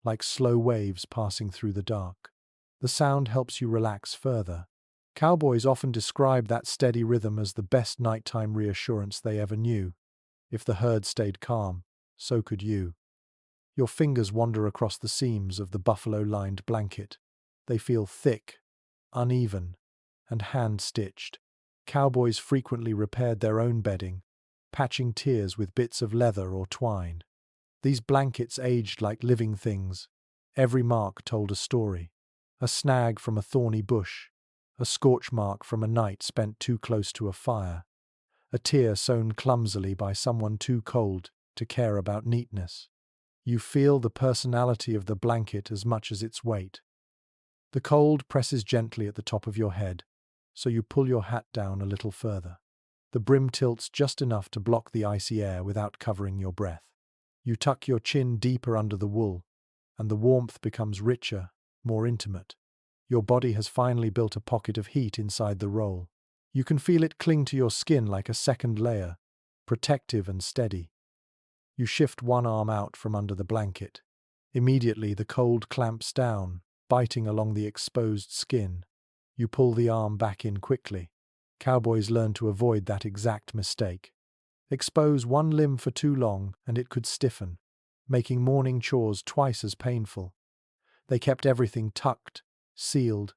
like slow waves passing through the dark. The sound helps you relax further. Cowboys often describe that steady rhythm as the best nighttime reassurance they ever knew. If the herd stayed calm, so could you. Your fingers wander across the seams of the buffalo-lined blanket. They feel thick, uneven, and hand-stitched. Cowboys frequently repaired their own bedding, patching tears with bits of leather or twine. These blankets aged like living things. Every mark told a story. A snag from a thorny bush, a scorch mark from a night spent too close to a fire, a tear sown clumsily by someone too cold to care about neatness. You feel the personality of the blanket as much as its weight. The cold presses gently at the top of your head, so you pull your hat down a little further. The brim tilts just enough to block the icy air without covering your breath. You tuck your chin deeper under the wool, and the warmth becomes richer, more intimate. Your body has finally built a pocket of heat inside the roll. You can feel it cling to your skin like a second layer, protective and steady. You shift one arm out from under the blanket. Immediately the cold clamps down, biting along the exposed skin. You pull the arm back in quickly. Cowboys learn to avoid that exact mistake. Expose one limb for too long and it could stiffen, making morning chores twice as painful. They kept everything tucked, sealed,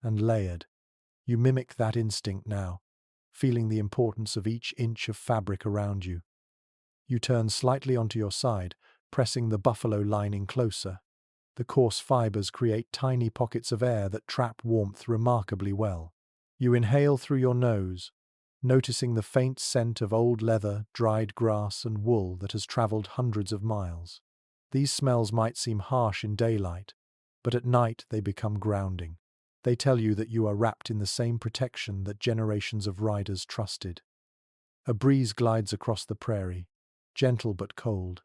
and layered. You mimic that instinct now, feeling the importance of each inch of fabric around you. You turn slightly onto your side, pressing the buffalo lining closer. The coarse fibers create tiny pockets of air that trap warmth remarkably well. You inhale through your nose, noticing the faint scent of old leather, dried grass, and wool that has traveled hundreds of miles. These smells might seem harsh in daylight, but at night they become grounding. They tell you that you are wrapped in the same protection that generations of riders trusted. A breeze glides across the prairie, gentle but cold.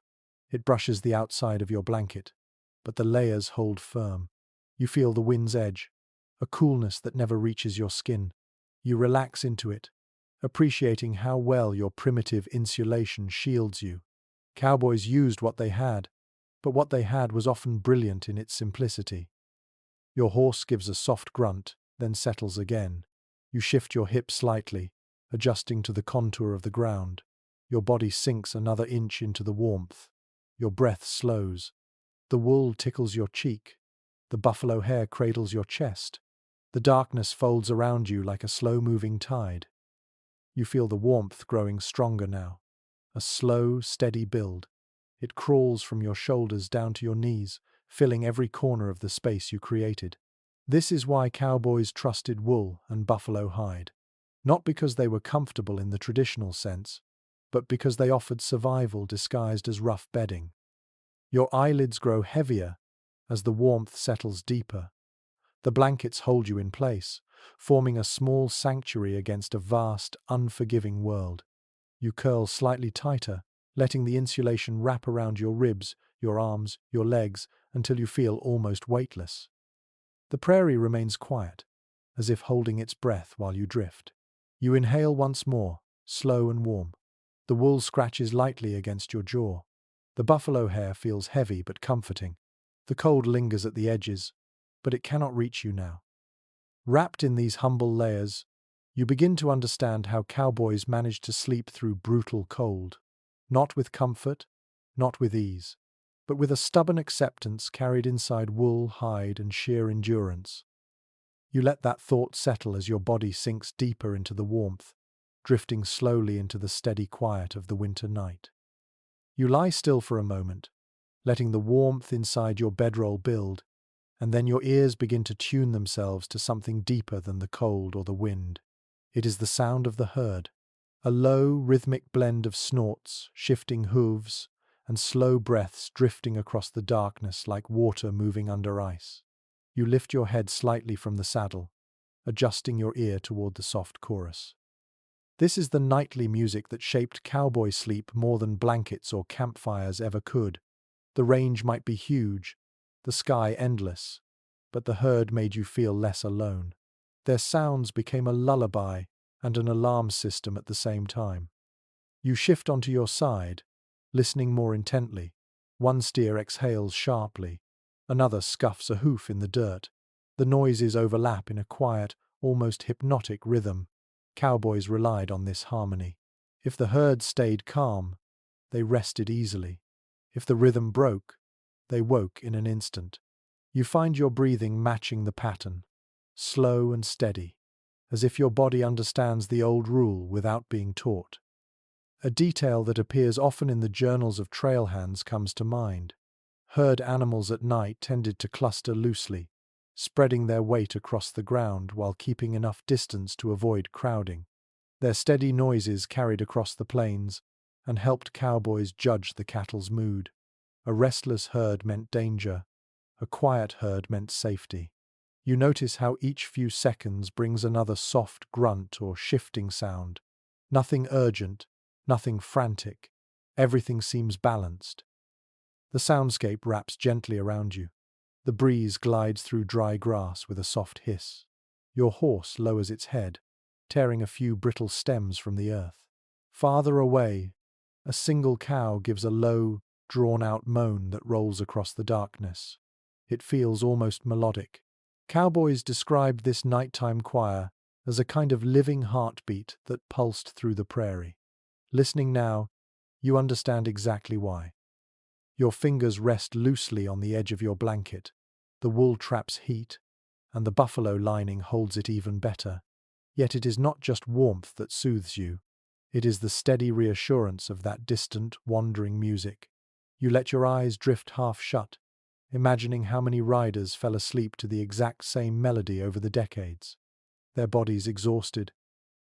It brushes the outside of your blanket, but the layers hold firm. You feel the wind's edge, a coolness that never reaches your skin. You relax into it, appreciating how well your primitive insulation shields you. Cowboys used what they had, but what they had was often brilliant in its simplicity. Your horse gives a soft grunt, then settles again. You shift your hips slightly, adjusting to the contour of the ground. Your body sinks another inch into the warmth. Your breath slows. The wool tickles your cheek. The buffalo hair cradles your chest. The darkness folds around you like a slow-moving tide. You feel the warmth growing stronger now. A slow, steady build. It crawls from your shoulders down to your knees, filling every corner of the space you created. This is why cowboys trusted wool and buffalo hide. Not because they were comfortable in the traditional sense, but because they offered survival disguised as rough bedding. Your eyelids grow heavier as the warmth settles deeper. The blankets hold you in place, forming a small sanctuary against a vast, unforgiving world. You curl slightly tighter, letting the insulation wrap around your ribs, your arms, your legs, until you feel almost weightless. The prairie remains quiet, as if holding its breath while you drift. You inhale once more, slow and warm. The wool scratches lightly against your jaw. The buffalo hair feels heavy but comforting. The cold lingers at the edges, but it cannot reach you now. Wrapped in these humble layers, you begin to understand how cowboys managed to sleep through brutal cold. Not with comfort, not with ease, but with a stubborn acceptance carried inside wool, hide, and sheer endurance. You let that thought settle as your body sinks deeper into the warmth, drifting slowly into the steady quiet of the winter night. You lie still for a moment, letting the warmth inside your bedroll build, and then your ears begin to tune themselves to something deeper than the cold or the wind. It is the sound of the herd, a low, rhythmic blend of snorts, shifting hooves, and slow breaths drifting across the darkness like water moving under ice. You lift your head slightly from the saddle, adjusting your ear toward the soft chorus. This is the nightly music that shaped cowboy sleep more than blankets or campfires ever could. The range might be huge, the sky endless, but the herd made you feel less alone. Their sounds became a lullaby and an alarm system at the same time. You shift onto your side, listening more intently. One steer exhales sharply, another scuffs a hoof in the dirt. The noises overlap in a quiet, almost hypnotic rhythm. Cowboys relied on this harmony. If the herd stayed calm, they rested easily. If the rhythm broke, they woke in an instant. You find your breathing matching the pattern, slow and steady, as if your body understands the old rule without being taught. A detail that appears often in the journals of trailhands comes to mind. Herd animals at night tended to cluster loosely, spreading their weight across the ground while keeping enough distance to avoid crowding. Their steady noises carried across the plains and helped cowboys judge the cattle's mood. A restless herd meant danger, a quiet herd meant safety. You notice how each few seconds brings another soft grunt or shifting sound. Nothing urgent, nothing frantic. Everything seems balanced. The soundscape wraps gently around you. The breeze glides through dry grass with a soft hiss. Your horse lowers its head, tearing a few brittle stems from the earth. Farther away, a single cow gives a low, drawn-out moan that rolls across the darkness. It feels almost melodic. Cowboys described this nighttime choir as a kind of living heartbeat that pulsed through the prairie. Listening now, you understand exactly why. Your fingers rest loosely on the edge of your blanket. The wool traps heat, and the buffalo lining holds it even better. Yet it is not just warmth that soothes you. It is the steady reassurance of that distant, wandering music. You let your eyes drift half shut, imagining how many riders fell asleep to the exact same melody over the decades. Their bodies exhausted,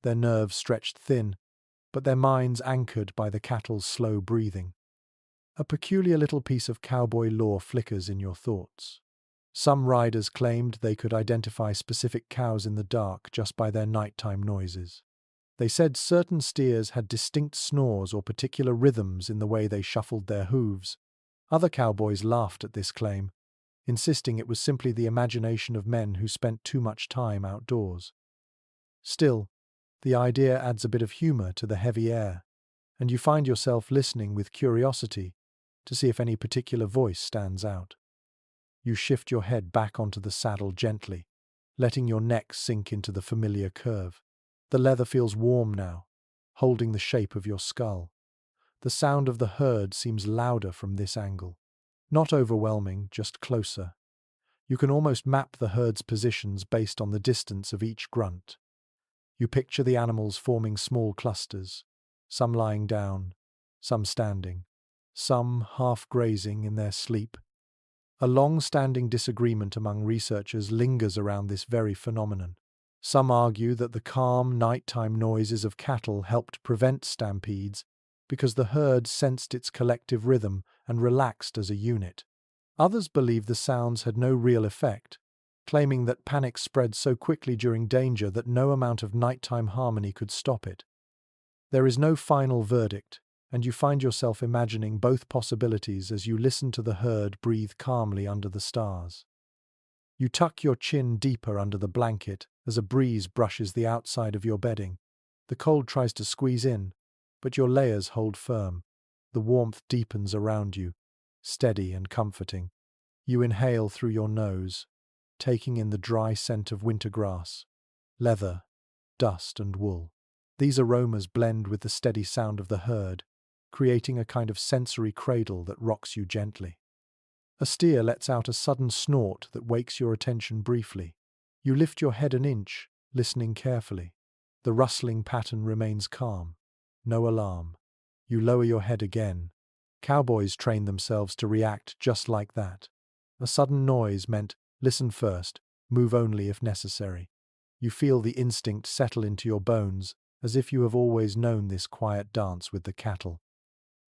their nerves stretched thin, but their minds anchored by the cattle's slow breathing. A peculiar little piece of cowboy lore flickers in your thoughts. Some riders claimed they could identify specific cows in the dark just by their nighttime noises. They said certain steers had distinct snores or particular rhythms in the way they shuffled their hooves. Other cowboys laughed at this claim, insisting it was simply the imagination of men who spent too much time outdoors. Still, the idea adds a bit of humor to the heavy air, and you find yourself listening with curiosity to see if any particular voice stands out. You shift your head back onto the saddle gently, letting your neck sink into the familiar curve. The leather feels warm now, holding the shape of your skull. The sound of the herd seems louder from this angle. Not overwhelming, just closer. You can almost map the herd's positions based on the distance of each grunt. You picture the animals forming small clusters, some lying down, some standing, some half grazing in their sleep. A long-standing disagreement among researchers lingers around this very phenomenon. Some argue that the calm, nighttime noises of cattle helped prevent stampedes because the herd sensed its collective rhythm and relaxed as a unit. Others believe the sounds had no real effect, claiming that panic spread so quickly during danger that no amount of nighttime harmony could stop it. There is no final verdict, and you find yourself imagining both possibilities as you listen to the herd breathe calmly under the stars. You tuck your chin deeper under the blanket as a breeze brushes the outside of your bedding. The cold tries to squeeze in, but your layers hold firm. The warmth deepens around you, steady and comforting. You inhale through your nose, taking in the dry scent of winter grass, leather, dust and wool. These aromas blend with the steady sound of the herd, creating a kind of sensory cradle that rocks you gently. A steer lets out a sudden snort that wakes your attention briefly. You lift your head an inch, listening carefully. The rustling pattern remains calm. No alarm. You lower your head again. Cowboys train themselves to react just like that. A sudden noise meant, listen first, move only if necessary. You feel the instinct settle into your bones, as if you have always known this quiet dance with the cattle.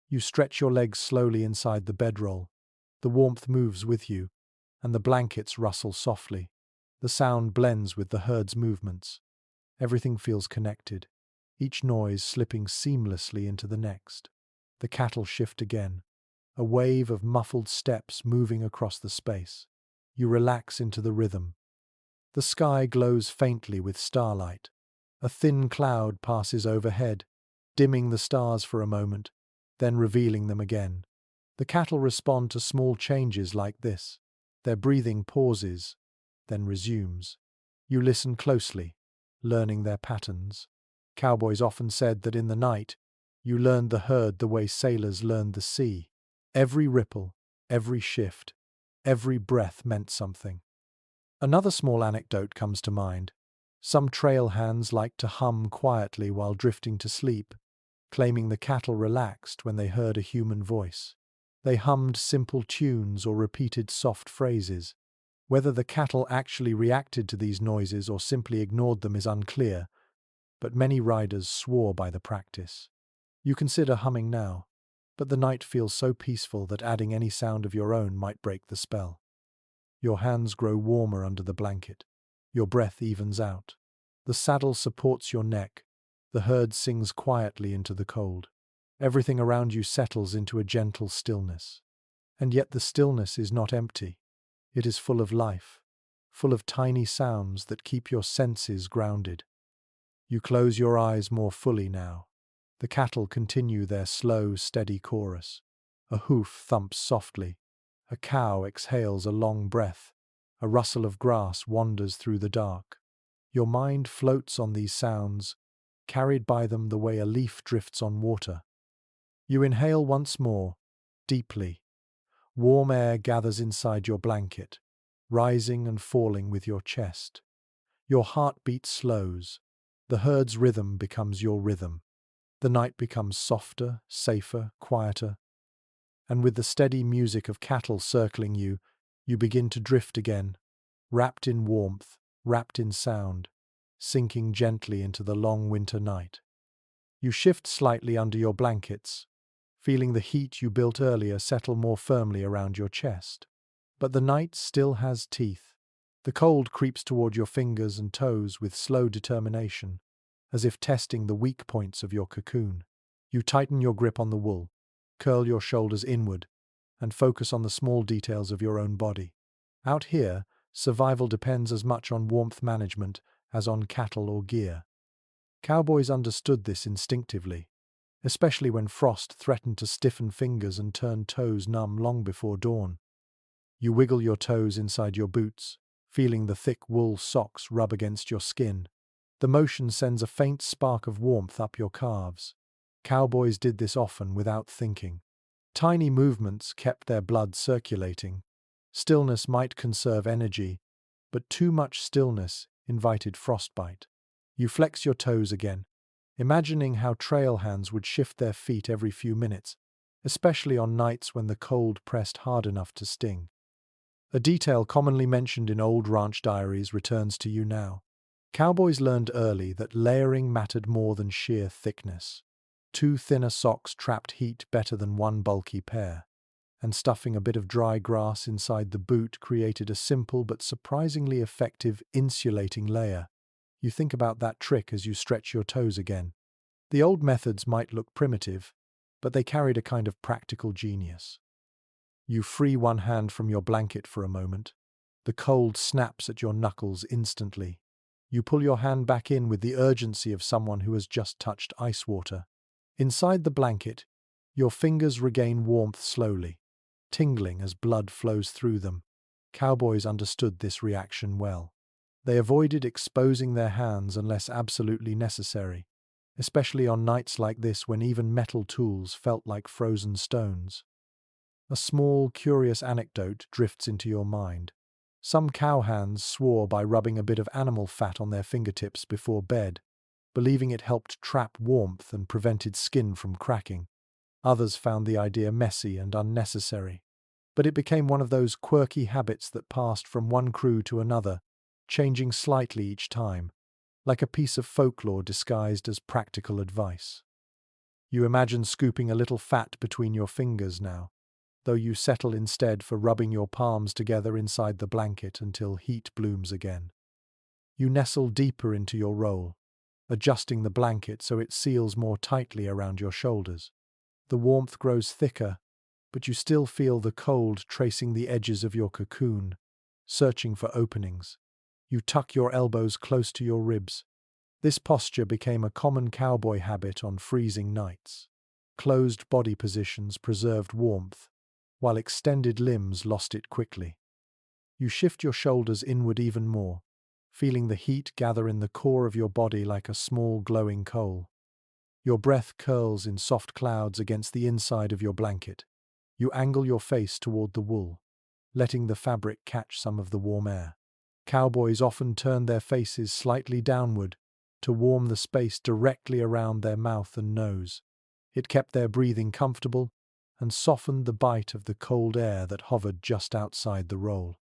You stretch your legs slowly inside the bedroll. The warmth moves with you, and the blankets rustle softly. The sound blends with the herd's movements. Everything feels connected, each noise slipping seamlessly into the next. The cattle shift again, a wave of muffled steps moving across the space. You relax into the rhythm. The sky glows faintly with starlight. A thin cloud passes overhead, dimming the stars for a moment, then revealing them again. The cattle respond to small changes like this. Their breathing pauses, then resumes. You listen closely, learning their patterns. Cowboys often said that in the night, you learned the herd the way sailors learned the sea. Every ripple, every shift, every breath meant something. Another small anecdote comes to mind. Some trail hands liked to hum quietly while drifting to sleep, claiming the cattle relaxed when they heard a human voice. They hummed simple tunes or repeated soft phrases, Whether the cattle actually reacted to these noises or simply ignored them is unclear, but many riders swore by the practice. You consider humming now, but the night feels so peaceful that adding any sound of your own might break the spell. Your hands grow warmer under the blanket. Your breath evens out. The saddle supports your neck. The herd sings quietly into the cold. Everything around you settles into a gentle stillness. And yet the stillness is not empty. It is full of life, full of tiny sounds that keep your senses grounded. You close your eyes more fully now. The cattle continue their slow, steady chorus. A hoof thumps softly. A cow exhales a long breath. A rustle of grass wanders through the dark. Your mind floats on these sounds, carried by them the way a leaf drifts on water. You inhale once more, deeply. Warm air gathers inside your blanket, rising and falling with your chest. Your heartbeat slows. The herd's rhythm becomes your rhythm. The night becomes softer, safer, quieter. And with the steady music of cattle circling you, you begin to drift again, wrapped in warmth, wrapped in sound, sinking gently into the long winter night. You shift slightly under your blankets, feeling the heat you built earlier settle more firmly around your chest. But the night still has teeth. The cold creeps toward your fingers and toes with slow determination, as if testing the weak points of your cocoon. You tighten your grip on the wool, curl your shoulders inward, and focus on the small details of your own body. Out here, survival depends as much on warmth management as on cattle or gear. Cowboys understood this instinctively, especially when frost threatened to stiffen fingers and turn toes numb long before dawn. You wiggle your toes inside your boots, feeling the thick wool socks rub against your skin. The motion sends a faint spark of warmth up your calves. Cowboys did this often without thinking. Tiny movements kept their blood circulating. Stillness might conserve energy, but too much stillness invited frostbite. You flex your toes again, imagining how trail hands would shift their feet every few minutes, especially on nights when the cold pressed hard enough to sting. A detail commonly mentioned in old ranch diaries returns to you now. Cowboys learned early that layering mattered more than sheer thickness. 2 thinner socks trapped heat better than 1 bulky pair, and stuffing a bit of dry grass inside the boot created a simple but surprisingly effective insulating layer. You think about that trick as you stretch your toes again. The old methods might look primitive, but they carried a kind of practical genius. You free one hand from your blanket for a moment. The cold snaps at your knuckles instantly. You pull your hand back in with the urgency of someone who has just touched ice water. Inside the blanket, your fingers regain warmth slowly, tingling as blood flows through them. Cowboys understood this reaction well. They avoided exposing their hands unless absolutely necessary, especially on nights like this when even metal tools felt like frozen stones. A small, curious anecdote drifts into your mind. Some cowhands swore by rubbing a bit of animal fat on their fingertips before bed, believing it helped trap warmth and prevented skin from cracking. Others found the idea messy and unnecessary. But it became one of those quirky habits that passed from one crew to another, changing slightly each time, like a piece of folklore disguised as practical advice. You imagine scooping a little fat between your fingers now, though you settle instead for rubbing your palms together inside the blanket until heat blooms again. You nestle deeper into your roll, adjusting the blanket so it seals more tightly around your shoulders. The warmth grows thicker, but you still feel the cold tracing the edges of your cocoon, searching for openings. You tuck your elbows close to your ribs. This posture became a common cowboy habit on freezing nights. Closed body positions preserved warmth, while extended limbs lost it quickly. You shift your shoulders inward even more, feeling the heat gather in the core of your body like a small glowing coal. Your breath curls in soft clouds against the inside of your blanket. You angle your face toward the wool, letting the fabric catch some of the warm air. Cowboys often turned their faces slightly downward to warm the space directly around their mouth and nose. It kept their breathing comfortable and softened the bite of the cold air that hovered just outside the roll.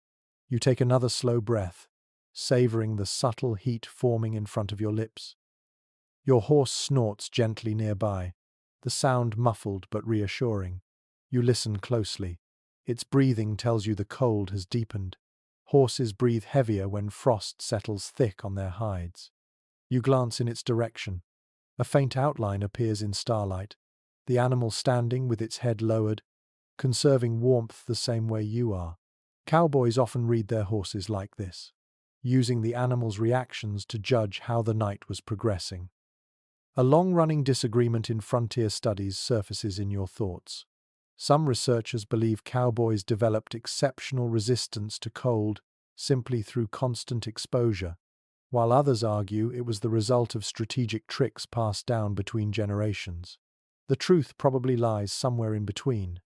You take another slow breath, savoring the subtle heat forming in front of your lips. Your horse snorts gently nearby, the sound muffled but reassuring. You listen closely. Its breathing tells you the cold has deepened. Horses breathe heavier when frost settles thick on their hides. You glance in its direction. A faint outline appears in starlight, the animal standing with its head lowered, conserving warmth the same way you are. Cowboys often read their horses like this, using the animal's reactions to judge how the night was progressing. A long-running disagreement in frontier studies surfaces in your thoughts. Some researchers believe cowboys developed exceptional resistance to cold simply through constant exposure, while others argue it was the result of strategic tricks passed down between generations. The truth probably lies somewhere in between.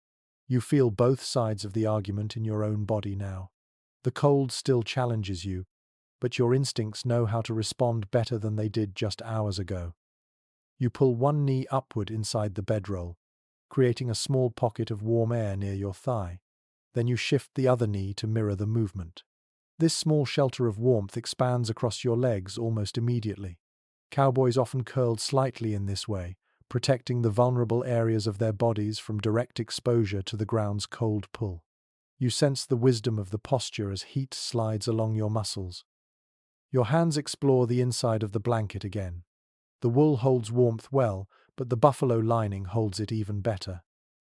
You feel both sides of the argument in your own body now. The cold still challenges you, but your instincts know how to respond better than they did just hours ago. You pull one knee upward inside the bedroll, creating a small pocket of warm air near your thigh. Then you shift the other knee to mirror the movement. This small shelter of warmth expands across your legs almost immediately. Cowboys often curled slightly in this way, protecting the vulnerable areas of their bodies from direct exposure to the ground's cold pull. You sense the wisdom of the posture as heat slides along your muscles. Your hands explore the inside of the blanket again. The wool holds warmth well, but the buffalo lining holds it even better.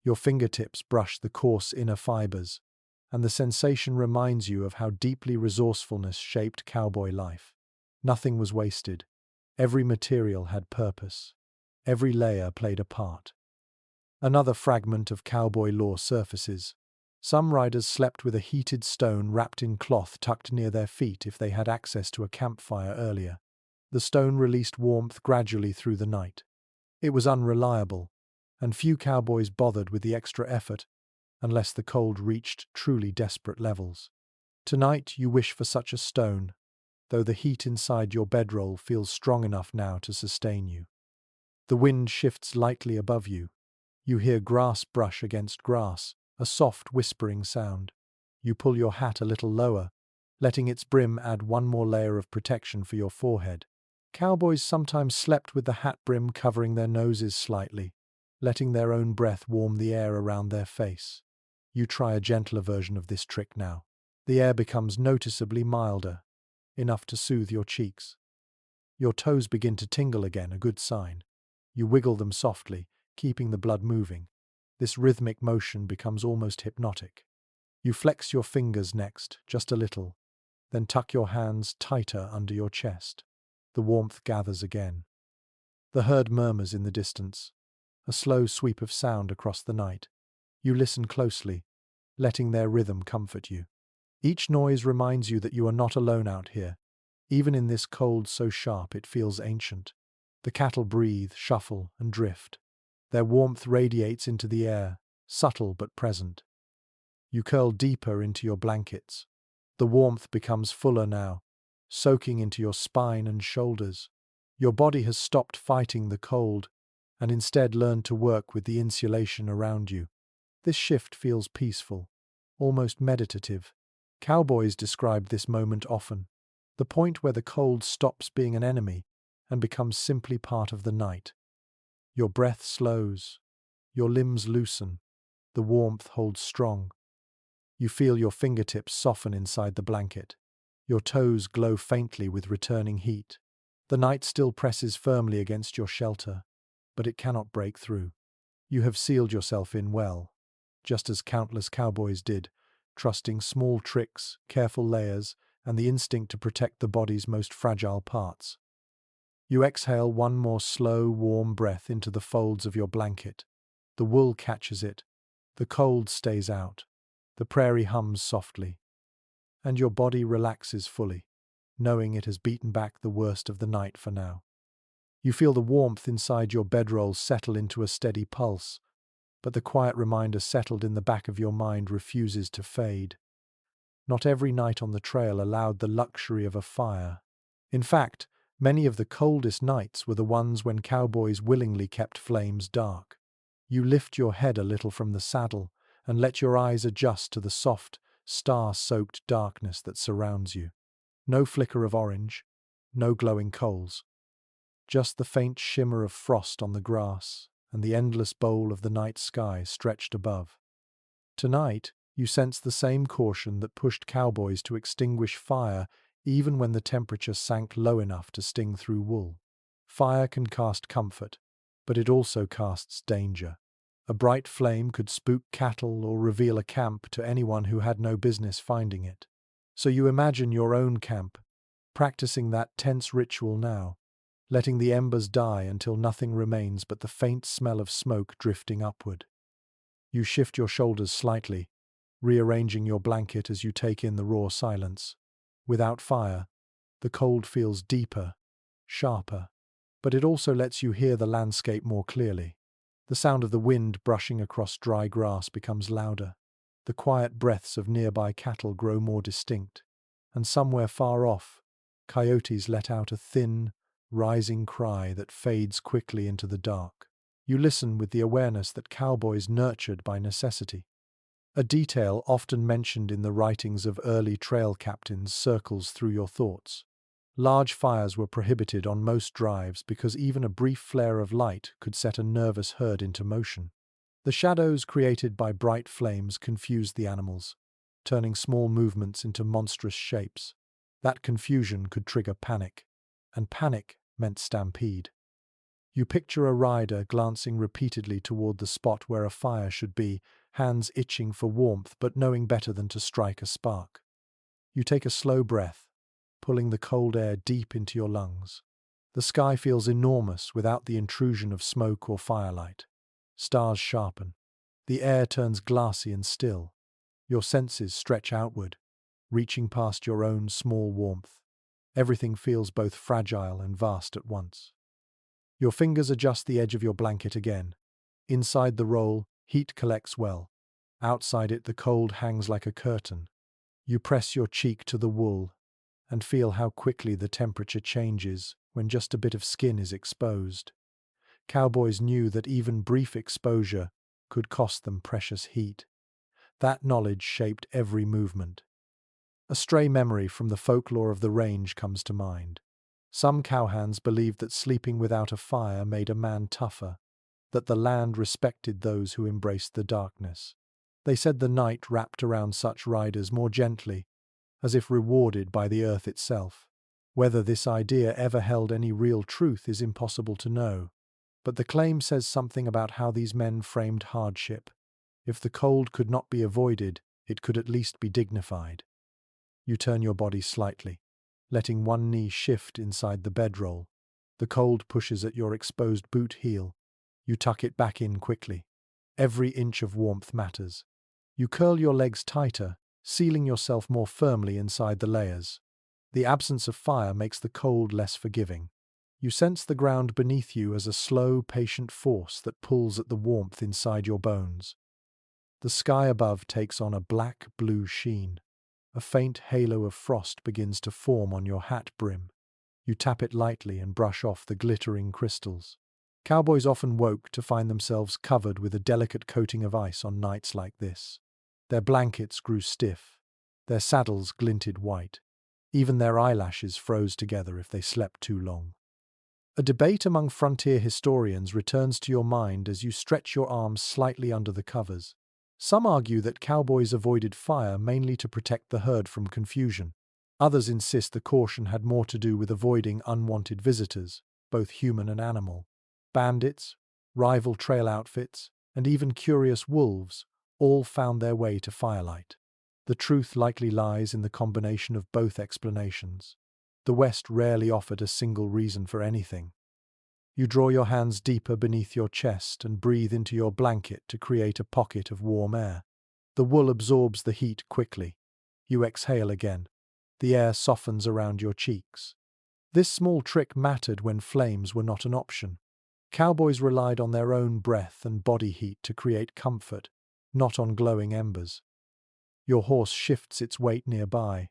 Your fingertips brush the coarse inner fibers, and the sensation reminds you of how deeply resourcefulness shaped cowboy life. Nothing was wasted. Every material had purpose. Every layer played a part. Another fragment of cowboy lore surfaces. Some riders slept with a heated stone wrapped in cloth tucked near their feet if they had access to a campfire earlier. The stone released warmth gradually through the night. It was unreliable, and few cowboys bothered with the extra effort unless the cold reached truly desperate levels. Tonight you wish for such a stone, though the heat inside your bedroll feels strong enough now to sustain you. The wind shifts lightly above you. You hear grass brush against grass, a soft whispering sound. You pull your hat a little lower, letting its brim add one more layer of protection for your forehead. Cowboys sometimes slept with the hat brim covering their noses slightly, letting their own breath warm the air around their face. You try a gentler version of this trick now. The air becomes noticeably milder, enough to soothe your cheeks. Your toes begin to tingle again, a good sign. You wiggle them softly, keeping the blood moving. This rhythmic motion becomes almost hypnotic. You flex your fingers next, just a little, then tuck your hands tighter under your chest. The warmth gathers again. The herd murmurs in the distance, a slow sweep of sound across the night. You listen closely, letting their rhythm comfort you. Each noise reminds you that you are not alone out here. Even in this cold so sharp it feels ancient. The cattle breathe, shuffle, and drift. Their warmth radiates into the air, subtle but present. You curl deeper into your blankets. The warmth becomes fuller now, soaking into your spine and shoulders. Your body has stopped fighting the cold and instead learned to work with the insulation around you. This shift feels peaceful, almost meditative. Cowboys describe this moment often, the point where the cold stops being an enemy and becomes simply part of the night. Your breath slows, your limbs loosen, the warmth holds strong. You feel your fingertips soften inside the blanket. Your toes glow faintly with returning heat. The night still presses firmly against your shelter, but it cannot break through. You have sealed yourself in well, just as countless cowboys did, trusting small tricks, careful layers, and the instinct to protect the body's most fragile parts. You exhale one more slow, warm breath into the folds of your blanket. The wool catches it. The cold stays out. The prairie hums softly. And your body relaxes fully, knowing it has beaten back the worst of the night for now. You feel the warmth inside your bedroll settle into a steady pulse, but the quiet reminder settled in the back of your mind refuses to fade. Not every night on the trail allowed the luxury of a fire. In fact, many of the coldest nights were the ones when cowboys willingly kept flames dark. You lift your head a little from the saddle and let your eyes adjust to the soft, star-soaked darkness that surrounds you. No flicker of orange, no glowing coals. Just the faint shimmer of frost on the grass and the endless bowl of the night sky stretched above. Tonight, you sense the same caution that pushed cowboys to extinguish fire even when the temperature sank low enough to sting through wool. Fire can cast comfort, but it also casts danger. A bright flame could spook cattle or reveal a camp to anyone who had no business finding it. So you imagine your own camp, practicing that tense ritual now, letting the embers die until nothing remains but the faint smell of smoke drifting upward. You shift your shoulders slightly, rearranging your blanket as you take in the raw silence. Without fire, the cold feels deeper, sharper, but it also lets you hear the landscape more clearly. The sound of the wind brushing across dry grass becomes louder. The quiet breaths of nearby cattle grow more distinct, and somewhere far off, coyotes let out a thin, rising cry that fades quickly into the dark. You listen with the awareness that cowboys nurtured by necessity. A detail often mentioned in the writings of early trail captains circles through your thoughts. Large fires were prohibited on most drives because even a brief flare of light could set a nervous herd into motion. The shadows created by bright flames confused the animals, turning small movements into monstrous shapes. That confusion could trigger panic, and panic meant stampede. You picture a rider glancing repeatedly toward the spot where a fire should be, hands itching for warmth but knowing better than to strike a spark. You take a slow breath, pulling the cold air deep into your lungs. The sky feels enormous without the intrusion of smoke or firelight. Stars sharpen. The air turns glassy and still. Your senses stretch outward, reaching past your own small warmth. Everything feels both fragile and vast at once. Your fingers adjust the edge of your blanket again. Inside the roll, heat collects well. Outside it, the cold hangs like a curtain. You press your cheek to the wool and feel how quickly the temperature changes when just a bit of skin is exposed. Cowboys knew that even brief exposure could cost them precious heat. That knowledge shaped every movement. A stray memory from the folklore of the range comes to mind. Some cowhands believed that sleeping without a fire made a man tougher, that the land respected those who embraced the darkness. They said the night wrapped around such riders more gently, as if rewarded by the earth itself. Whether this idea ever held any real truth is impossible to know, but the claim says something about how these men framed hardship. If the cold could not be avoided, it could at least be dignified. You turn your body slightly, letting one knee shift inside the bedroll. The cold pushes at your exposed boot heel. You tuck it back in quickly. Every inch of warmth matters. You curl your legs tighter, sealing yourself more firmly inside the layers. The absence of fire makes the cold less forgiving. You sense the ground beneath you as a slow, patient force that pulls at the warmth inside your bones. The sky above takes on a black-blue sheen. A faint halo of frost begins to form on your hat brim. You tap it lightly and brush off the glittering crystals. Cowboys often woke to find themselves covered with a delicate coating of ice on nights like this. Their blankets grew stiff. Their saddles glinted white. Even their eyelashes froze together if they slept too long. A debate among frontier historians returns to your mind as you stretch your arms slightly under the covers. Some argue that cowboys avoided fire mainly to protect the herd from confusion. Others insist the caution had more to do with avoiding unwanted visitors, both human and animal. Bandits, rival trail outfits, and even curious wolves all found their way to firelight. The truth likely lies in the combination of both explanations. The West rarely offered a single reason for anything. You draw your hands deeper beneath your chest and breathe into your blanket to create a pocket of warm air. The wool absorbs the heat quickly. You exhale again. The air softens around your cheeks. This small trick mattered when flames were not an option. Cowboys relied on their own breath and body heat to create comfort, not on glowing embers. Your horse shifts its weight nearby,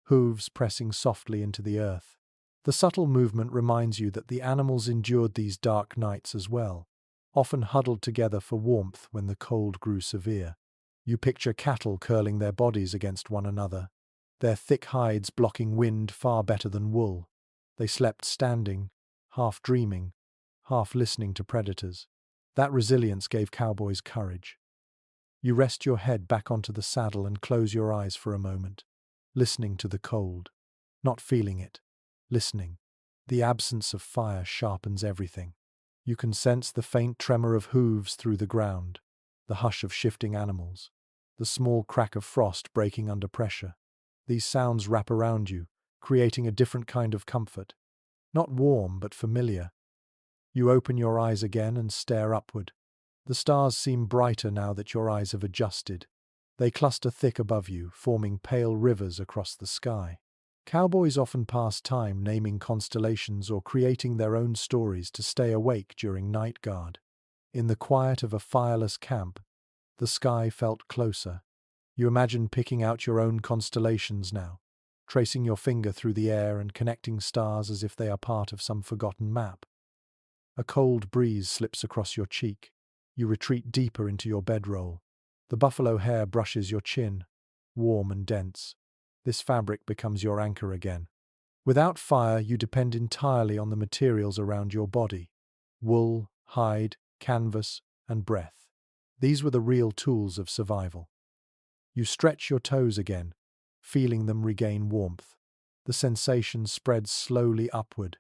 hooves pressing softly into the earth. The subtle movement reminds you that the animals endured these dark nights as well, often huddled together for warmth when the cold grew severe. You picture cattle curling their bodies against one another, their thick hides blocking wind far better than wool. They slept standing, half dreaming, half listening to predators. That resilience gave cowboys courage. You rest your head back onto the saddle and close your eyes for a moment, listening to the cold, not feeling it, listening. The absence of fire sharpens everything. You can sense the faint tremor of hooves through the ground, the hush of shifting animals, the small crack of frost breaking under pressure. These sounds wrap around you, creating a different kind of comfort. Not warm, but familiar. You open your eyes again and stare upward. The stars seem brighter now that your eyes have adjusted. They cluster thick above you, forming pale rivers across the sky. Cowboys often pass time naming constellations or creating their own stories to stay awake during night guard. In the quiet of a fireless camp, the sky felt closer. You imagine picking out your own constellations now, tracing your finger through the air and connecting stars as if they are part of some forgotten map. A cold breeze slips across your cheek. You retreat deeper into your bedroll. The buffalo hair brushes your chin, warm and dense. This fabric becomes your anchor again. Without fire, you depend entirely on the materials around your body: wool, hide, canvas, and breath. These were the real tools of survival. You stretch your toes again, feeling them regain warmth. The sensation spreads slowly upward.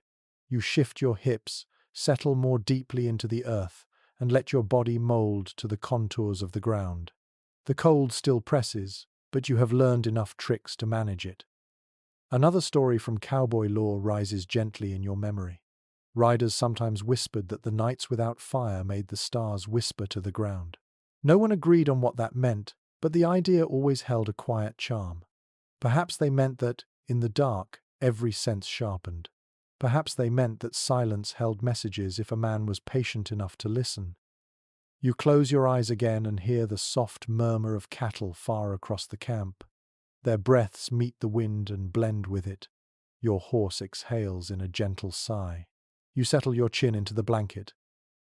You shift your hips, settle more deeply into the earth, and let your body mold to the contours of the ground. The cold still presses, but you have learned enough tricks to manage it. Another story from cowboy lore rises gently in your memory. Riders sometimes whispered that the nights without fire made the stars whisper to the ground. No one agreed on what that meant, but the idea always held a quiet charm. Perhaps they meant that, in the dark, every sense sharpened. Perhaps they meant that silence held messages if a man was patient enough to listen. You close your eyes again and hear the soft murmur of cattle far across the camp. Their breaths meet the wind and blend with it. Your horse exhales in a gentle sigh. You settle your chin into the blanket,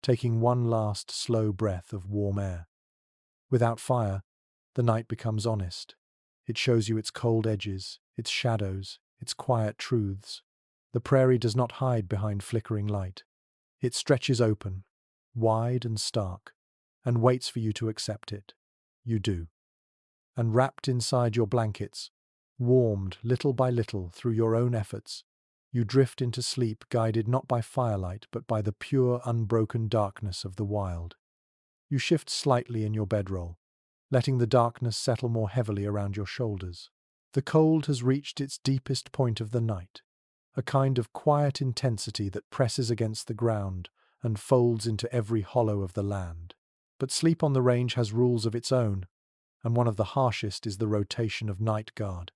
taking one last slow breath of warm air. Without fire, the night becomes honest. It shows you its cold edges, its shadows, its quiet truths. The prairie does not hide behind flickering light. It stretches open, wide and stark, and waits for you to accept it. You do. And wrapped inside your blankets, warmed little by little through your own efforts, you drift into sleep guided not by firelight but by the pure, unbroken darkness of the wild. You shift slightly in your bedroll, letting the darkness settle more heavily around your shoulders. The cold has reached its deepest point of the night, a kind of quiet intensity that presses against the ground and folds into every hollow of the land. But sleep on the range has rules of its own, and one of the harshest is the rotation of night guard.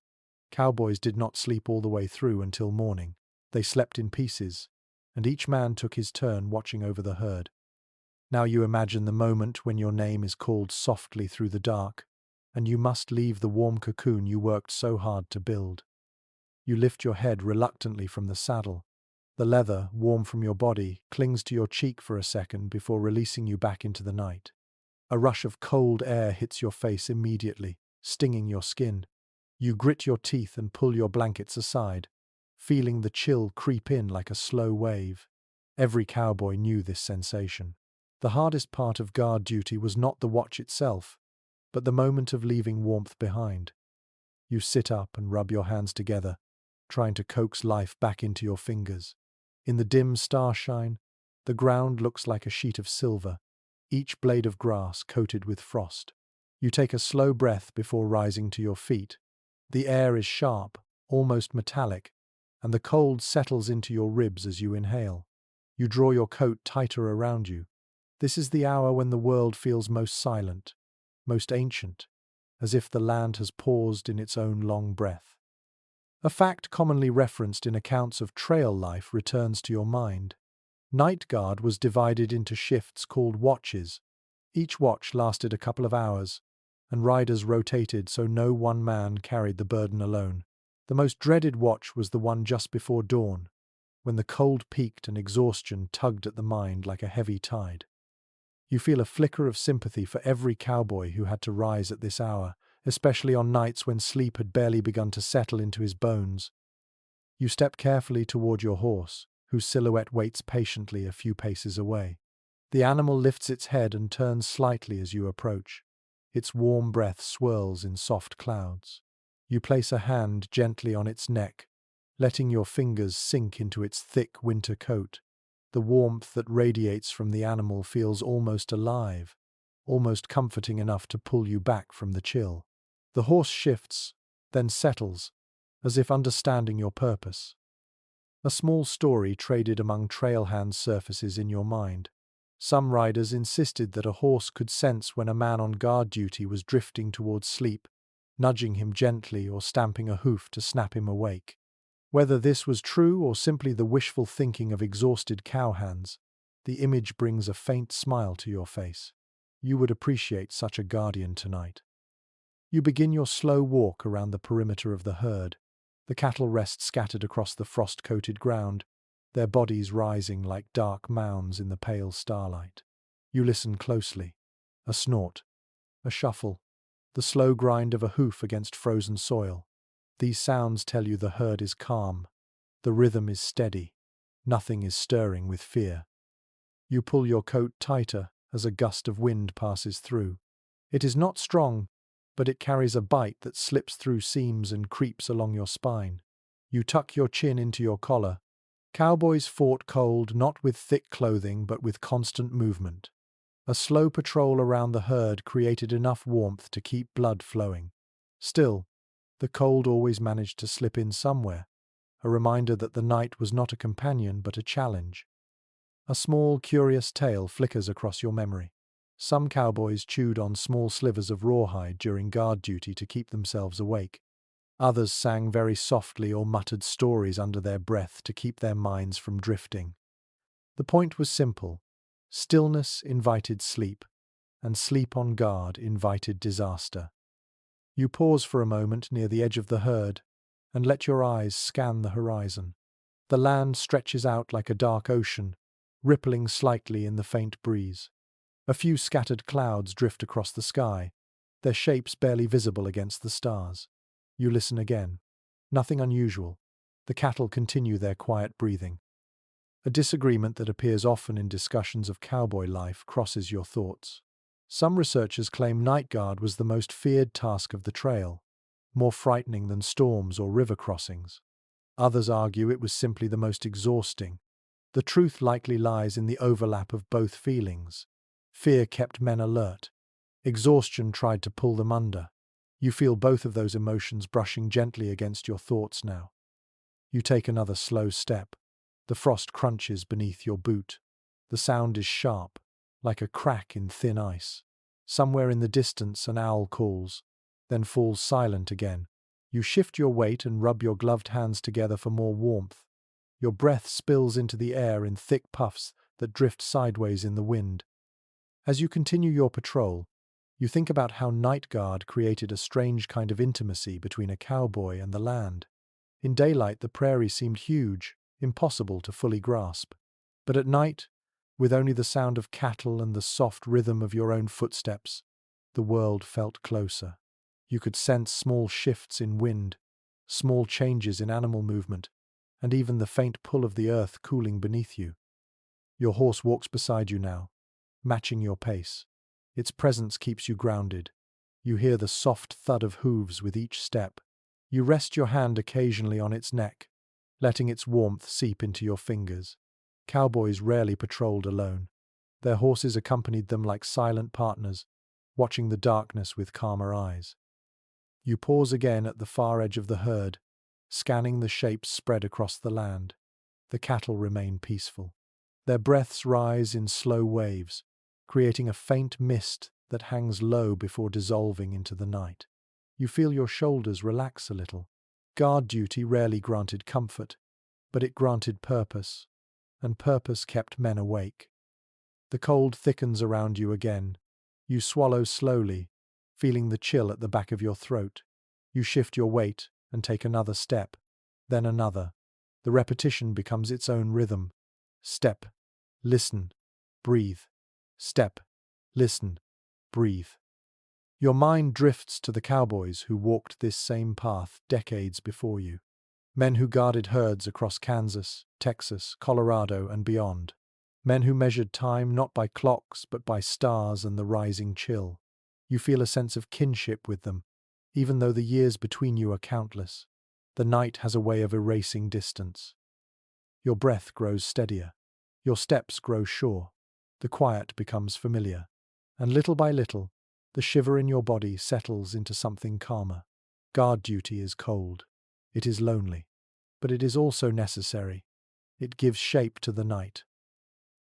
Cowboys did not sleep all the way through until morning. They slept in pieces, and each man took his turn watching over the herd. Now you imagine the moment when your name is called softly through the dark, and you must leave the warm cocoon you worked so hard to build. You lift your head reluctantly from the saddle. The leather, warm from your body, clings to your cheek for a second before releasing you back into the night. A rush of cold air hits your face immediately, stinging your skin. You grit your teeth and pull your blankets aside, feeling the chill creep in like a slow wave. Every cowboy knew this sensation. The hardest part of guard duty was not the watch itself, but the moment of leaving warmth behind. You sit up and rub your hands together, trying to coax life back into your fingers. In the dim starshine, the ground looks like a sheet of silver, each blade of grass coated with frost. You take a slow breath before rising to your feet. The air is sharp, almost metallic, and the cold settles into your ribs as you inhale. You draw your coat tighter around you. This is the hour when the world feels most silent, most ancient, as if the land has paused in its own long breath. A fact commonly referenced in accounts of trail life returns to your mind. Night guard was divided into shifts called watches. Each watch lasted a couple of hours, and riders rotated so no one man carried the burden alone. The most dreaded watch was the one just before dawn, when the cold peaked and exhaustion tugged at the mind like a heavy tide. You feel a flicker of sympathy for every cowboy who had to rise at this hour, especially on nights when sleep had barely begun to settle into his bones. You step carefully toward your horse, whose silhouette waits patiently a few paces away. The animal lifts its head and turns slightly as you approach. Its warm breath swirls in soft clouds. You place a hand gently on its neck, letting your fingers sink into its thick winter coat. The warmth that radiates from the animal feels almost alive, almost comforting enough to pull you back from the chill. The horse shifts, then settles, as if understanding your purpose. A small story traded among trailhands surfaces in your mind. Some riders insisted that a horse could sense when a man on guard duty was drifting towards sleep, nudging him gently or stamping a hoof to snap him awake. Whether this was true or simply the wishful thinking of exhausted cowhands, the image brings a faint smile to your face. You would appreciate such a guardian tonight. You begin your slow walk around the perimeter of the herd. The cattle rest scattered across the frost-coated ground, their bodies rising like dark mounds in the pale starlight. You listen closely. A snort, a shuffle, the slow grind of a hoof against frozen soil. These sounds tell you the herd is calm. The rhythm is steady. Nothing is stirring with fear. You pull your coat tighter as a gust of wind passes through. It is not strong, but it carries a bite that slips through seams and creeps along your spine. You tuck your chin into your collar. Cowboys fought cold not with thick clothing but with constant movement. A slow patrol around the herd created enough warmth to keep blood flowing. Still, the cold always managed to slip in somewhere, a reminder that the night was not a companion but a challenge. A small, curious tale flickers across your memory. Some cowboys chewed on small slivers of rawhide during guard duty to keep themselves awake. Others sang very softly or muttered stories under their breath to keep their minds from drifting. The point was simple. Stillness invited sleep, and sleep on guard invited disaster. You pause for a moment near the edge of the herd and let your eyes scan the horizon. The land stretches out like a dark ocean, rippling slightly in the faint breeze. A few scattered clouds drift across the sky, their shapes barely visible against the stars. You listen again. Nothing unusual. The cattle continue their quiet breathing. A disagreement that appears often in discussions of cowboy life crosses your thoughts. Some researchers claim night guard was the most feared task of the trail, more frightening than storms or river crossings. Others argue it was simply the most exhausting. The truth likely lies in the overlap of both feelings. Fear kept men alert. Exhaustion tried to pull them under. You feel both of those emotions brushing gently against your thoughts now. You take another slow step. The frost crunches beneath your boot. The sound is sharp, like a crack in thin ice. Somewhere in the distance an owl calls, then falls silent again. You shift your weight and rub your gloved hands together for more warmth. Your breath spills into the air in thick puffs that drift sideways in the wind. As you continue your patrol, you think about how night guard created a strange kind of intimacy between a cowboy and the land. In daylight, the prairie seemed huge, impossible to fully grasp. But at night, with only the sound of cattle and the soft rhythm of your own footsteps, the world felt closer. You could sense small shifts in wind, small changes in animal movement, and even the faint pull of the earth cooling beneath you. Your horse walks beside you now, matching your pace. Its presence keeps you grounded. You hear the soft thud of hooves with each step. You rest your hand occasionally on its neck, letting its warmth seep into your fingers. Cowboys rarely patrolled alone. Their horses accompanied them like silent partners, watching the darkness with calmer eyes. You pause again at the far edge of the herd, scanning the shapes spread across the land. The cattle remain peaceful. Their breaths rise in slow waves, creating a faint mist that hangs low before dissolving into the night. You feel your shoulders relax a little. Guard duty rarely granted comfort, but it granted purpose, and purpose kept men awake. The cold thickens around you again. You swallow slowly, feeling the chill at the back of your throat. You shift your weight and take another step, then another. The repetition becomes its own rhythm. Step, listen, breathe. Step, Listen, breathe. Your mind drifts to the cowboys who walked this same path decades before you. Men who guarded herds across Kansas, Texas, Colorado, and beyond. Men who measured time not by clocks but by stars and the rising chill. You feel a sense of kinship with them, even though the years between you are countless. The night has a way of erasing distance. Your breath grows steadier. Your steps grow sure. The quiet becomes familiar. And little by little, the shiver in your body settles into something calmer. Guard duty is cold. It is lonely. But it is also necessary. It gives shape to the night.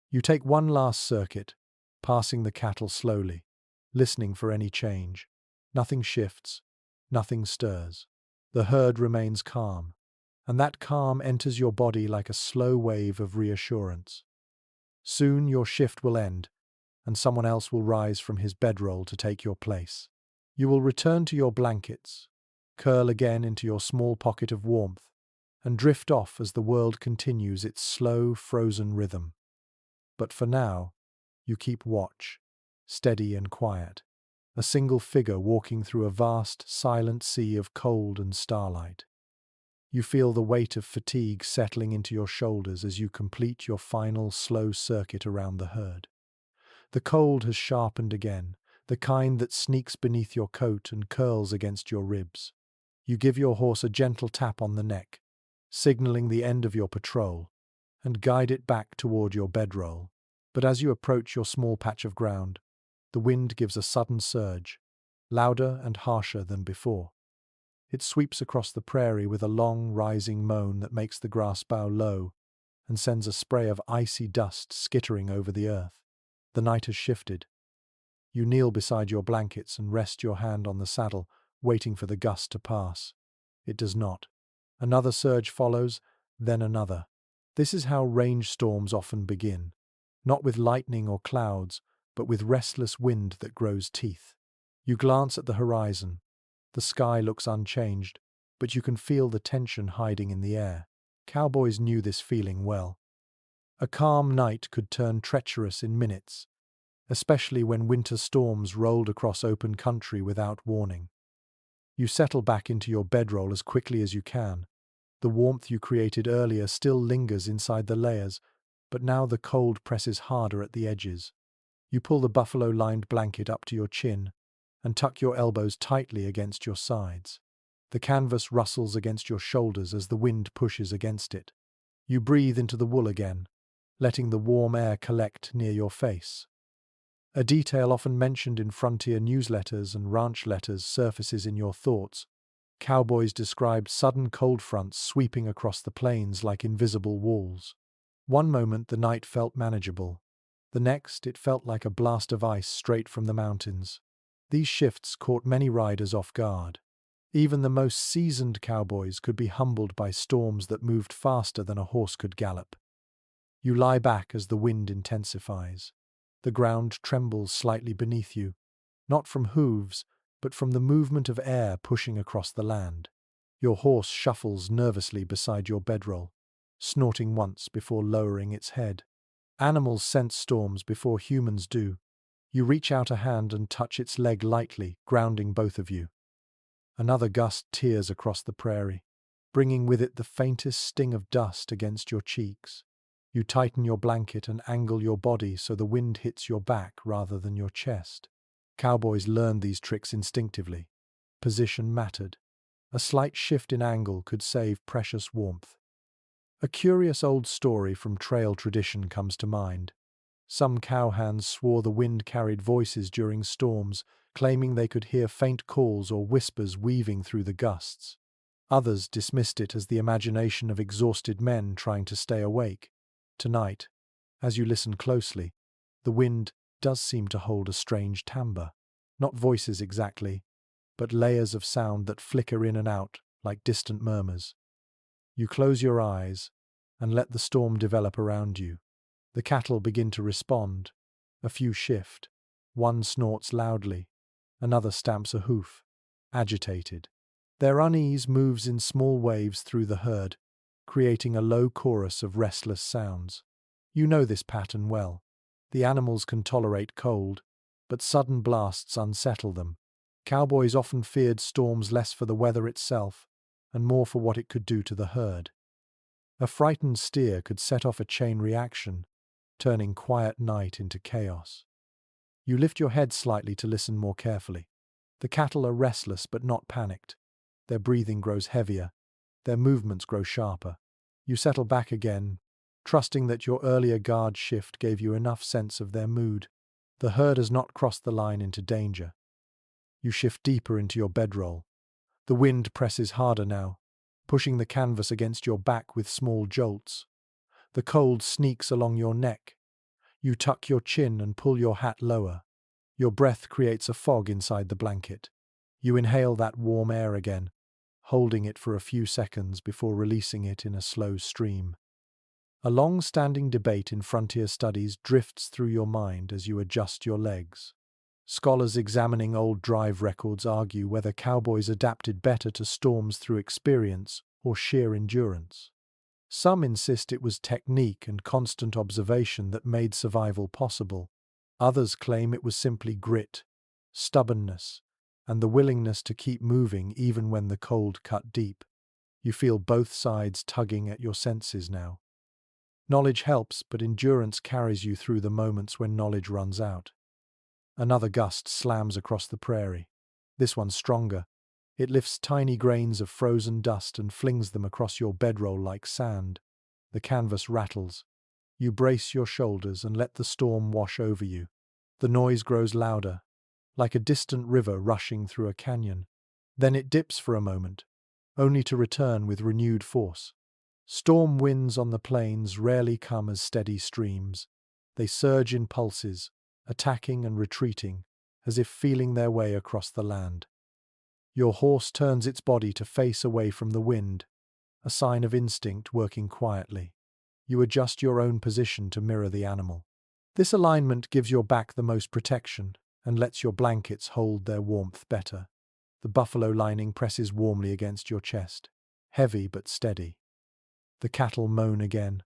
You take one last circuit, passing the cattle slowly, listening for any change. Nothing shifts. Nothing stirs. The herd remains calm, and that calm enters your body like a slow wave of reassurance. Soon your shift will end, and someone else will rise from his bedroll to take your place. You will return to your blankets, curl again into your small pocket of warmth, and drift off as the world continues its slow, frozen rhythm. But for now, you keep watch, steady and quiet, a single figure walking through a vast, silent sea of cold and starlight. You feel the weight of fatigue settling into your shoulders as you complete your final slow circuit around the herd. The cold has sharpened again, the kind that sneaks beneath your coat and curls against your ribs. You give your horse a gentle tap on the neck, signaling the end of your patrol, and guide it back toward your bedroll. But as you approach your small patch of ground, the wind gives a sudden surge, louder and harsher than before. It sweeps across the prairie with a long, rising moan that makes the grass bow low and sends a spray of icy dust skittering over the earth. The night has shifted. You kneel beside your blankets and rest your hand on the saddle, waiting for the gust to pass. It does not. Another surge follows, then another. This is how rainstorms often begin, not with lightning or clouds, but with restless wind that grows teeth. You glance at the horizon. The sky looks unchanged, but you can feel the tension hiding in the air. Cowboys knew this feeling well. A calm night could turn treacherous in minutes, especially when winter storms rolled across open country without warning. You settle back into your bedroll as quickly as you can. The warmth you created earlier still lingers inside the layers, but now the cold presses harder at the edges. You pull the buffalo-lined blanket up to your chin and tuck your elbows tightly against your sides. The canvas rustles against your shoulders as the wind pushes against it. You breathe into the wool again, letting the warm air collect near your face. A detail often mentioned in frontier newsletters and ranch letters surfaces in your thoughts. Cowboys described sudden cold fronts sweeping across the plains like invisible walls. One moment the night felt manageable. The next it felt like a blast of ice straight from the mountains. These shifts caught many riders off guard. Even the most seasoned cowboys could be humbled by storms that moved faster than a horse could gallop. You lie back as the wind intensifies. The ground trembles slightly beneath you, not from hooves, but from the movement of air pushing across the land. Your horse shuffles nervously beside your bedroll, snorting once before lowering its head. Animals sense storms before humans do. You reach out a hand and touch its leg lightly, grounding both of you. Another gust tears across the prairie, bringing with it the faintest sting of dust against your cheeks. You tighten your blanket and angle your body so the wind hits your back rather than your chest. Cowboys learned these tricks instinctively. Position mattered. A slight shift in angle could save precious warmth. A curious old story from trail tradition comes to mind. Some cowhands swore the wind carried voices during storms, claiming they could hear faint calls or whispers weaving through the gusts. Others dismissed it as the imagination of exhausted men trying to stay awake. Tonight, as you listen closely, the wind does seem to hold a strange timbre. Not voices exactly, but layers of sound that flicker in and out like distant murmurs. You close your eyes and let the storm develop around you. The cattle begin to respond. A few shift. One snorts loudly. Another stamps a hoof, agitated. Their unease moves in small waves through the herd, creating a low chorus of restless sounds. You know this pattern well. The animals can tolerate cold, but sudden blasts unsettle them. Cowboys often feared storms less for the weather itself, and more for what it could do to the herd. A frightened steer could set off a chain reaction, turning quiet night into chaos. You lift your head slightly to listen more carefully. The cattle are restless but not panicked. Their breathing grows heavier. Their movements grow sharper. You settle back again, trusting that your earlier guard shift gave you enough sense of their mood. The herd has not crossed the line into danger. You shift deeper into your bedroll. The wind presses harder now, pushing the canvas against your back with small jolts. The cold sneaks along your neck. You tuck your chin and pull your hat lower. Your breath creates a fog inside the blanket. You inhale that warm air again, holding it for a few seconds before releasing it in a slow stream. A long-standing debate in frontier studies drifts through your mind as you adjust your legs. Scholars examining old drive records argue whether cowboys adapted better to storms through experience or sheer endurance. Some insist it was technique and constant observation that made survival possible. Others claim it was simply grit, stubbornness, and the willingness to keep moving even when the cold cut deep. You feel both sides tugging at your senses now. Knowledge helps, but endurance carries you through the moments when knowledge runs out. Another gust slams across the prairie. This one's stronger. It lifts tiny grains of frozen dust and flings them across your bedroll like sand. The canvas rattles. You brace your shoulders and let the storm wash over you. The noise grows louder, like a distant river rushing through a canyon. Then it dips for a moment, only to return with renewed force. Storm winds on the plains rarely come as steady streams. They surge in pulses, attacking and retreating, as if feeling their way across the land. Your horse turns its body to face away from the wind, a sign of instinct working quietly. You adjust your own position to mirror the animal. This alignment gives your back the most protection and lets your blankets hold their warmth better. The buffalo lining presses warmly against your chest, heavy but steady. The cattle moan again.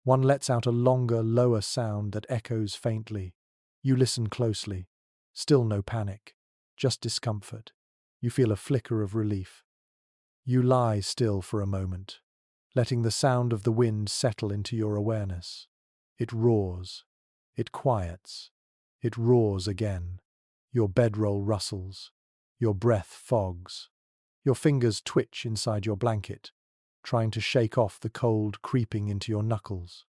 One lets out a longer, lower sound that echoes faintly. You listen closely. Still no panic, just discomfort. You feel a flicker of relief. You lie still for a moment, letting the sound of the wind settle into your awareness. It roars. It quiets. It roars again. Your bedroll rustles. Your breath fogs. Your fingers twitch inside your blanket, trying to shake off the cold creeping into your knuckles.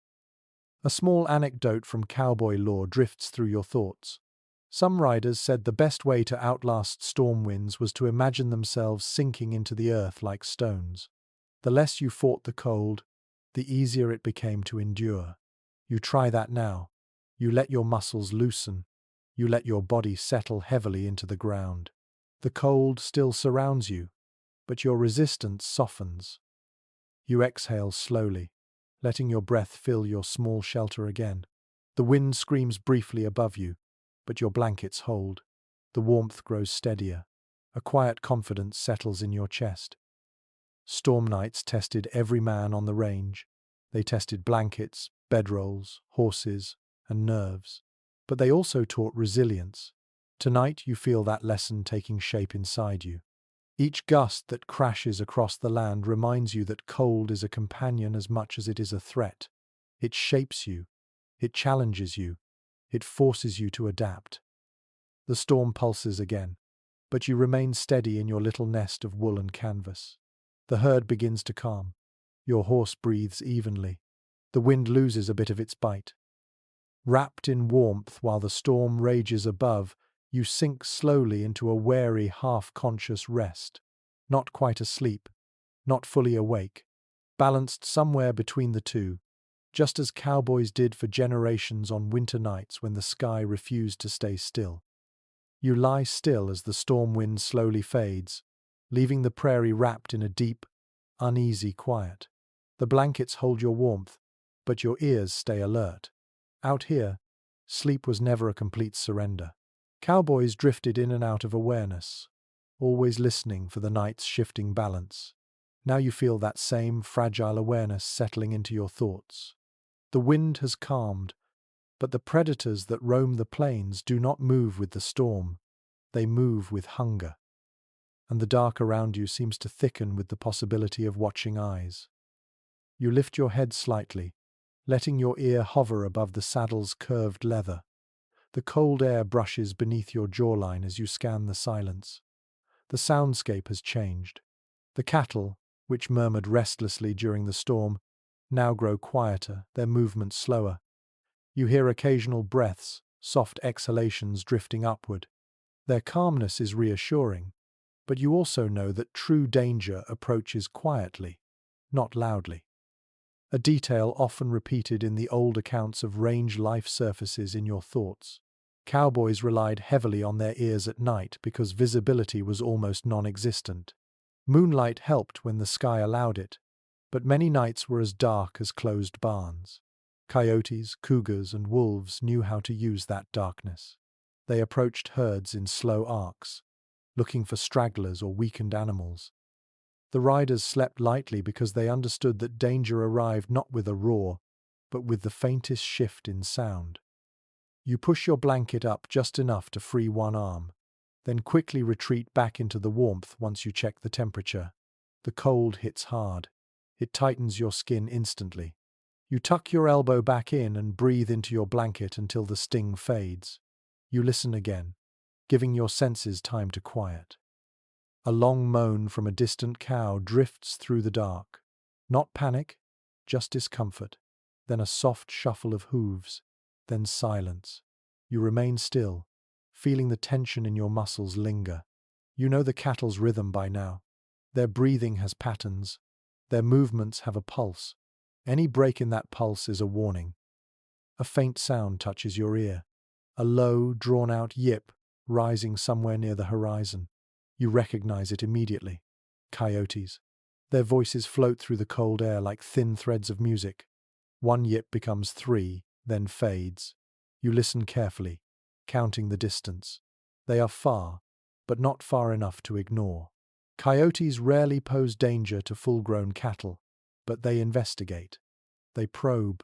A small anecdote from cowboy lore drifts through your thoughts. Some riders said the best way to outlast storm winds was to imagine themselves sinking into the earth like stones. The less you fought the cold, the easier it became to endure. You try that now. You let your muscles loosen. You let your body settle heavily into the ground. The cold still surrounds you, but your resistance softens. You exhale slowly, letting your breath fill your small shelter again. The wind screams briefly above you, but your blankets hold. The warmth grows steadier. A quiet confidence settles in your chest. Storm nights tested every man on the range. They tested blankets, bedrolls, horses, and nerves. But they also taught resilience. Tonight you feel that lesson taking shape inside you. Each gust that crashes across the land reminds you that cold is a companion as much as it is a threat. It shapes you. It challenges you. It forces you to adapt. The storm pulses again, but you remain steady in your little nest of wool and canvas. The herd begins to calm. Your horse breathes evenly. The wind loses a bit of its bite. Wrapped in warmth while the storm rages above, you sink slowly into a wary, half-conscious rest. Not quite asleep, not fully awake, balanced somewhere between the two, just as cowboys did for generations on winter nights when the sky refused to stay still. You lie still as the storm wind slowly fades, leaving the prairie wrapped in a deep, uneasy quiet. The blankets hold your warmth, but your ears stay alert. Out here, sleep was never a complete surrender. Cowboys drifted in and out of awareness, always listening for the night's shifting balance. Now you feel that same fragile awareness settling into your thoughts. The wind has calmed, But the predators that roam the plains do not move with the storm, they move with hunger. And the dark around you seems to thicken with the possibility of watching eyes. You lift your head slightly, letting your ear hover above the saddle's curved leather. The cold air brushes beneath your jawline as you scan the silence. The soundscape has changed. The cattle, which murmured restlessly during the storm, now grow quieter, their movements slower. You hear occasional breaths, soft exhalations drifting upward. Their calmness is reassuring, but you also know that true danger approaches quietly, not loudly. A detail often repeated in the old accounts of range life surfaces in your thoughts. Cowboys relied heavily on their ears at night because visibility was almost non-existent. Moonlight helped when the sky allowed it, but many nights were as dark as closed barns. Coyotes, cougars, and wolves knew how to use that darkness. They approached herds in slow arcs, looking for stragglers or weakened animals. The riders slept lightly because they understood that danger arrived not with a roar, but with the faintest shift in sound. You push your blanket up just enough to free one arm, then quickly retreat back into the warmth once you check the temperature. The cold hits hard. It tightens your skin instantly. You tuck your elbow back in and breathe into your blanket until the sting fades. You listen again, giving your senses time to quiet. A long moan from a distant cow drifts through the dark. Not panic, just discomfort. Then a soft shuffle of hooves. Then silence. You remain still, feeling the tension in your muscles linger. You know the cattle's rhythm by now. Their breathing has patterns. Their movements have a pulse. Any break in that pulse is a warning. A faint sound touches your ear. A low, drawn-out yip rising somewhere near the horizon. You recognize it immediately. Coyotes. Their voices float through the cold air like thin threads of music. One yip becomes three, then fades. You listen carefully, counting the distance. They are far, but not far enough to ignore. Coyotes rarely pose danger to full-grown cattle, but they investigate. They probe,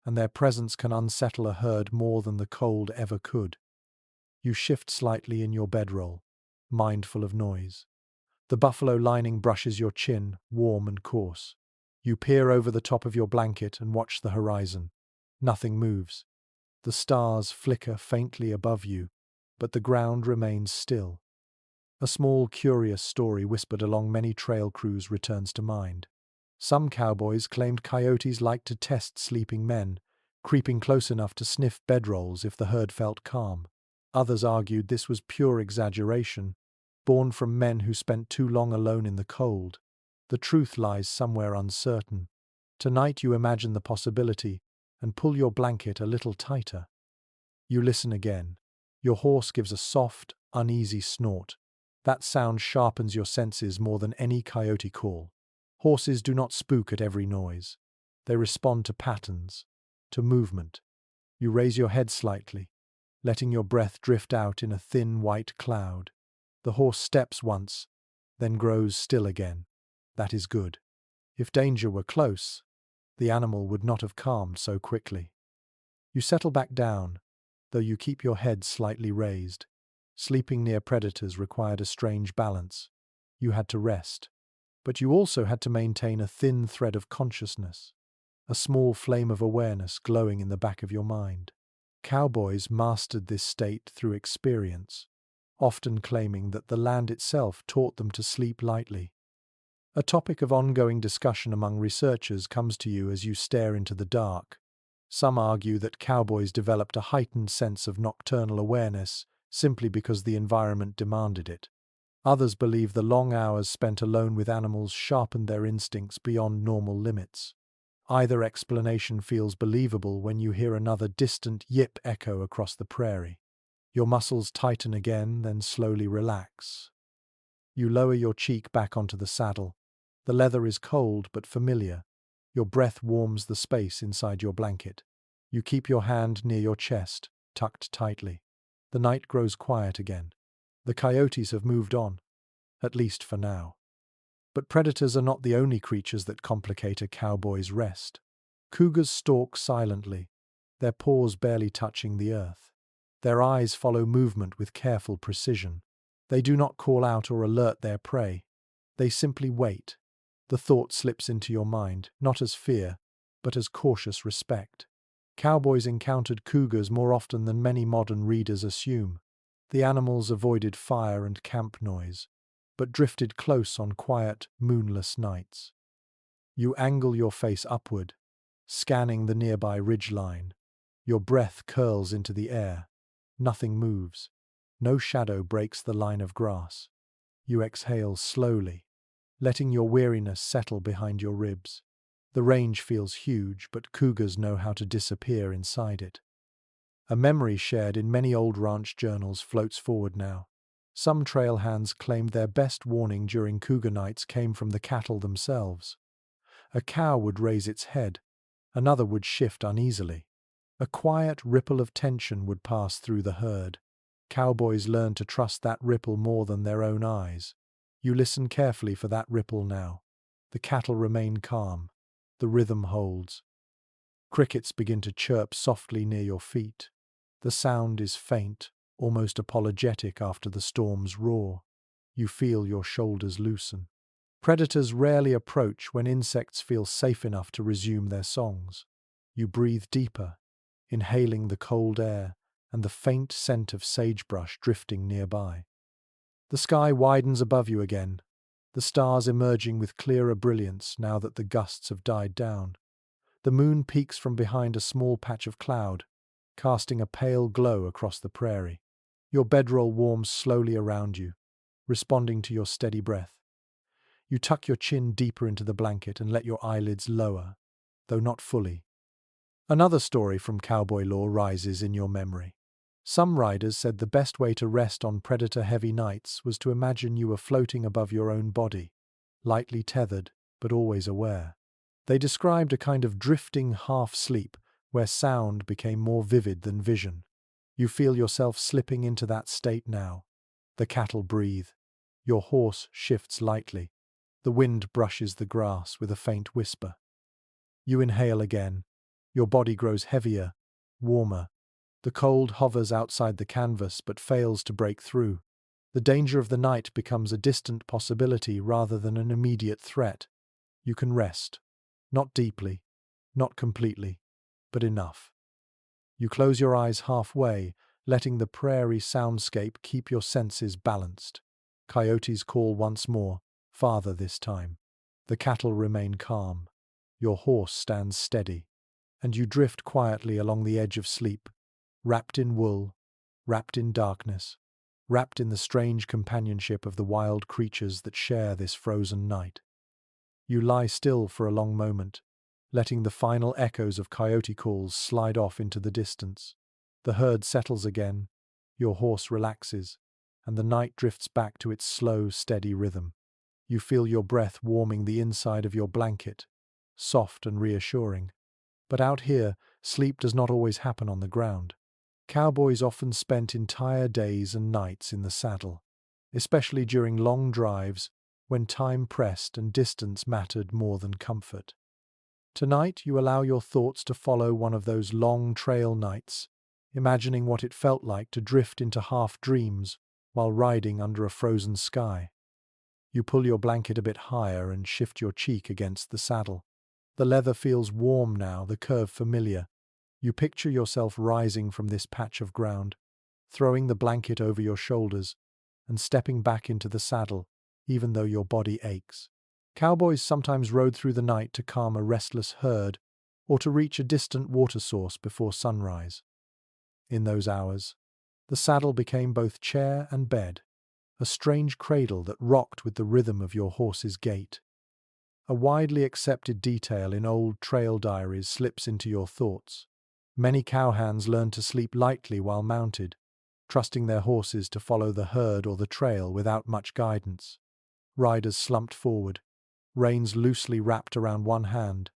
and their presence can unsettle a herd more than the cold ever could. You shift slightly in your bedroll, mindful of noise. The buffalo lining brushes your chin, warm and coarse. You peer over the top of your blanket and watch the horizon. Nothing moves. The stars flicker faintly above you, but the ground remains still. A small, curious story whispered along many trail crews returns to mind. Some cowboys claimed coyotes liked to test sleeping men, creeping close enough to sniff bedrolls if the herd felt calm. Others argued this was pure exaggeration, born from men who spent too long alone in the cold. The truth lies somewhere uncertain. Tonight you imagine the possibility and pull your blanket a little tighter. You listen again. Your horse gives a soft, uneasy snort. That sound sharpens your senses more than any coyote call. Horses do not spook at every noise. They respond to patterns, to movement. You raise your head slightly, letting your breath drift out in a thin white cloud. The horse steps once, then grows still again. That is good. If danger were close, the animal would not have calmed so quickly. You settle back down, though you keep your head slightly raised. Sleeping near predators required a strange balance. You had to rest, but you also had to maintain a thin thread of consciousness, a small flame of awareness glowing in the back of your mind. Cowboys mastered this state through experience, often claiming that the land itself taught them to sleep lightly. A topic of ongoing discussion among researchers comes to you as you stare into the dark. Some argue that cowboys developed a heightened sense of nocturnal awareness simply because the environment demanded it. Others believe the long hours spent alone with animals sharpened their instincts beyond normal limits. Either explanation feels believable when you hear another distant yip echo across the prairie. Your muscles tighten again, then slowly relax. You lower your cheek back onto the saddle. The leather is cold but familiar. Your breath warms the space inside your blanket. You keep your hand near your chest, tucked tightly. The night grows quiet again. The coyotes have moved on, at least for now. But predators are not the only creatures that complicate a cowboy's rest. Cougars stalk silently, their paws barely touching the earth. Their eyes follow movement with careful precision. They do not call out or alert their prey. They simply wait. The thought slips into your mind, not as fear, but as cautious respect. Cowboys encountered cougars more often than many modern readers assume. The animals avoided fire and camp noise, but drifted close on quiet, moonless nights. You angle your face upward, scanning the nearby ridgeline. Your breath curls into the air. Nothing moves. No shadow breaks the line of grass. You exhale slowly, letting your weariness settle behind your ribs. The range feels huge, but cougars know how to disappear inside it. A memory shared in many old ranch journals floats forward now. Some trail hands claimed their best warning during cougar nights came from the cattle themselves. A cow would raise its head, another would shift uneasily. A quiet ripple of tension would pass through the herd. Cowboys learned to trust that ripple more than their own eyes. You listen carefully for that ripple now. The cattle remain calm. The rhythm holds. Crickets begin to chirp softly near your feet. The sound is faint, almost apologetic after the storm's roar. You feel your shoulders loosen. Predators rarely approach when insects feel safe enough to resume their songs. You breathe deeper, inhaling the cold air and the faint scent of sagebrush drifting nearby. The sky widens above you again, the stars emerging with clearer brilliance now that the gusts have died down. The moon peeks from behind a small patch of cloud, casting a pale glow across the prairie. Your bedroll warms slowly around you, responding to your steady breath. You tuck your chin deeper into the blanket and let your eyelids lower, though not fully. Another story from cowboy lore rises in your memory. Some riders said the best way to rest on predator-heavy nights was to imagine you were floating above your own body, lightly tethered, but always aware. They described a kind of drifting half-sleep where sound became more vivid than vision. You feel yourself slipping into that state now. The cattle breathe. Your horse shifts lightly. The wind brushes the grass with a faint whisper. You inhale again. Your body grows heavier, warmer. The cold hovers outside the canvas but fails to break through. The danger of the night becomes a distant possibility rather than an immediate threat. You can rest. Not deeply, not completely, but enough. You close your eyes halfway, letting the prairie soundscape keep your senses balanced. Coyotes call once more, farther this time. The cattle remain calm. Your horse stands steady, and you drift quietly along the edge of sleep, wrapped in wool, wrapped in darkness, wrapped in the strange companionship of the wild creatures that share this frozen night. You lie still for a long moment, letting the final echoes of coyote calls slide off into the distance. The herd settles again, your horse relaxes, and the night drifts back to its slow, steady rhythm. You feel your breath warming the inside of your blanket, soft and reassuring. But out here, sleep does not always happen on the ground. Cowboys often spent entire days and nights in the saddle, especially during long drives when time pressed and distance mattered more than comfort. Tonight you allow your thoughts to follow one of those long trail nights, imagining what it felt like to drift into half-dreams while riding under a frozen sky. You pull your blanket a bit higher and shift your cheek against the saddle. The leather feels warm now, the curve familiar. You picture yourself rising from this patch of ground, throwing the blanket over your shoulders, and stepping back into the saddle, even though your body aches. Cowboys sometimes rode through the night to calm a restless herd or to reach a distant water source before sunrise. In those hours, the saddle became both chair and bed, a strange cradle that rocked with the rhythm of your horse's gait. A widely accepted detail in old trail diaries slips into your thoughts. Many cowhands learned to sleep lightly while mounted, trusting their horses to follow the herd or the trail without much guidance. Riders slumped forward, reins loosely wrapped around one hand,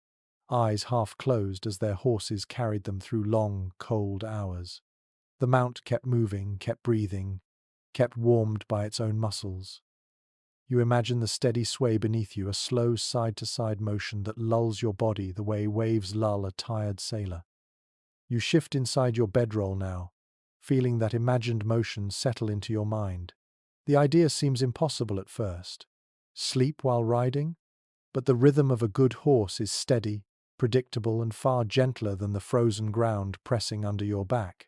eyes half closed as their horses carried them through long, cold hours. The mount kept moving, kept breathing, kept warmed by its own muscles. You imagine the steady sway beneath you, a slow side-to-side motion that lulls your body the way waves lull a tired sailor. You shift inside your bedroll now, feeling that imagined motion settle into your mind. The idea seems impossible at first. Sleep while riding? But the rhythm of a good horse is steady, predictable, and far gentler than the frozen ground pressing under your back.